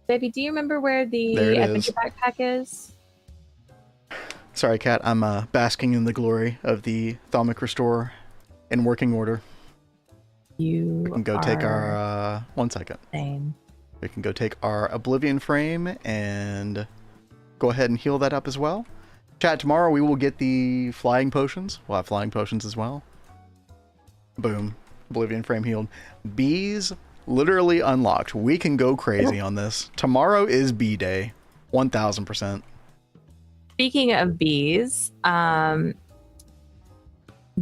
Baby, do you remember where the adventure backpack is? Sorry, Kat. I'm basking in the glory of the Thalmic Restorer in working order. We can go take our 1 second. Same. We can go take our Oblivion frame and go ahead and heal that up as well. Chat, tomorrow we will get the flying potions. We'll have flying potions as well. Boom. Oblivion frame healed. Bees literally unlocked. We can go crazy on this. Tomorrow is bee day. 1000%. Speaking of bees,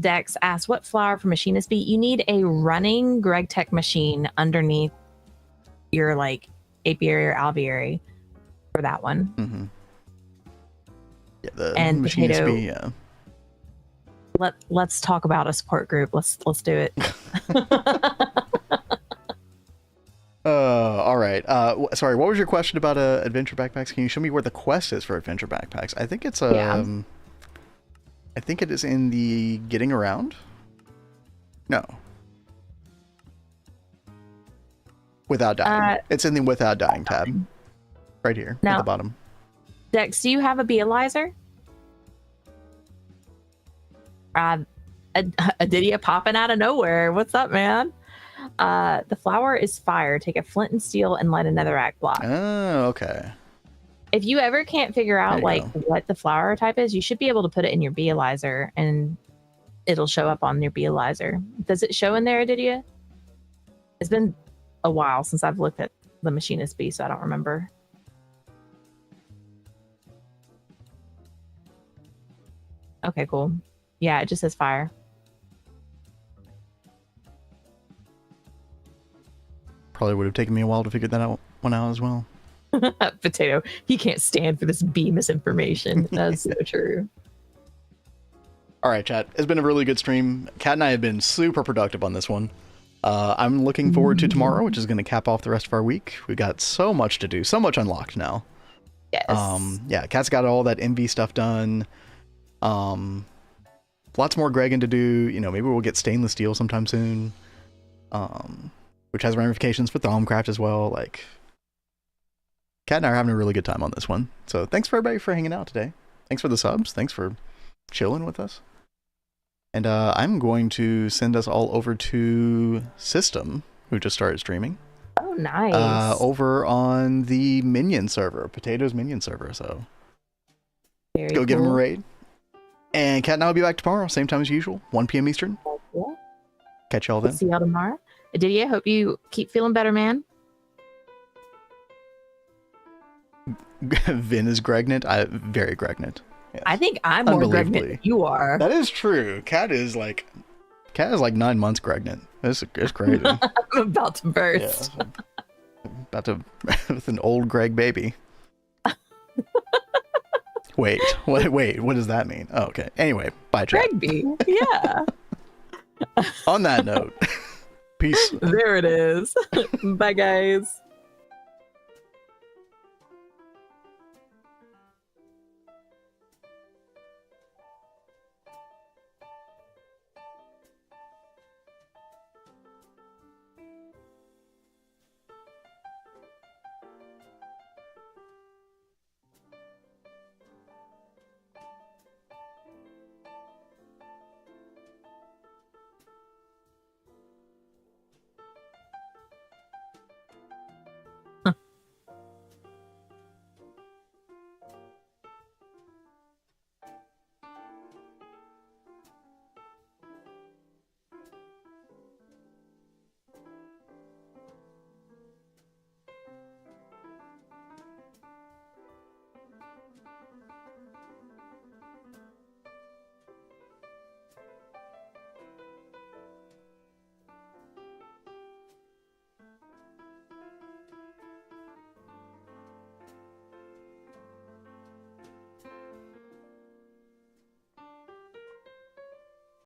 Dex asked, what flower for machinist bee? You need a running GregTech machine underneath your like apiary or alveary for that one. Mm-hmm. Yeah, the and machinist potato, bee, yeah. Let's talk about a support group. Let's do it. All right. Sorry, what was your question about adventure backpacks? Can you show me where the quest is for adventure backpacks? I think it's I think it is in the getting around. No. Without dying. It's in the without dying tab. Right here at Now- the bottom. Dex, do you have a Bealyzer? Adidia popping out of nowhere. What's up, man? The flower is fire. Take a flint and steel and light a netherrack block. Oh, okay. If you ever can't figure There out you like go. what the flower type is, you should be able to put it in your Bealyzer and it'll show up on your Bealyzer. Does it show in there, Adidia? It's been a while since I've looked at the Machinist Bee, so I don't remember. Okay, cool. Yeah, it just says fire. Probably would have taken me a while to figure that one out as well. Potato, he can't stand for this bee misinformation. That's so true. All right, chat. It's been a really good stream. Kat and I have been super productive on this one. I'm looking forward to tomorrow, which is going to cap off the rest of our week. We got so much to do, so much unlocked now. Yes. Yeah, Kat's got all that MV stuff done. Lots more Gregan to do. You know, maybe we'll get stainless steel sometime soon. Which has ramifications for Thaumcraft as well. Like, Kat and I are having a really good time on this one. So thanks for everybody for hanging out today. Thanks for the subs. Thanks for chilling with us. And I'm going to send us all over to System, who just started streaming. Oh, nice. Over on the Minion server, Potato's Minion server. So Very go give him a cool. raid. And Kat and I will be back tomorrow, same time as usual, 1 p.m. Eastern. Yeah. Catch y'all then. See y'all tomorrow. Adidia, hope you keep feeling better, man. Vin is Gregnant. Very Gregnant. Yes. I think I'm more pregnant Unbelievably. than you are. That is true. Cat is like 9 months pregnant. It's crazy. I'm about to burst. Yeah. About to with an old Greg baby. Wait, what does that mean? Oh, okay. Anyway, bye, chat. Gregby. Yeah. On that note, peace. There it is. Bye, guys.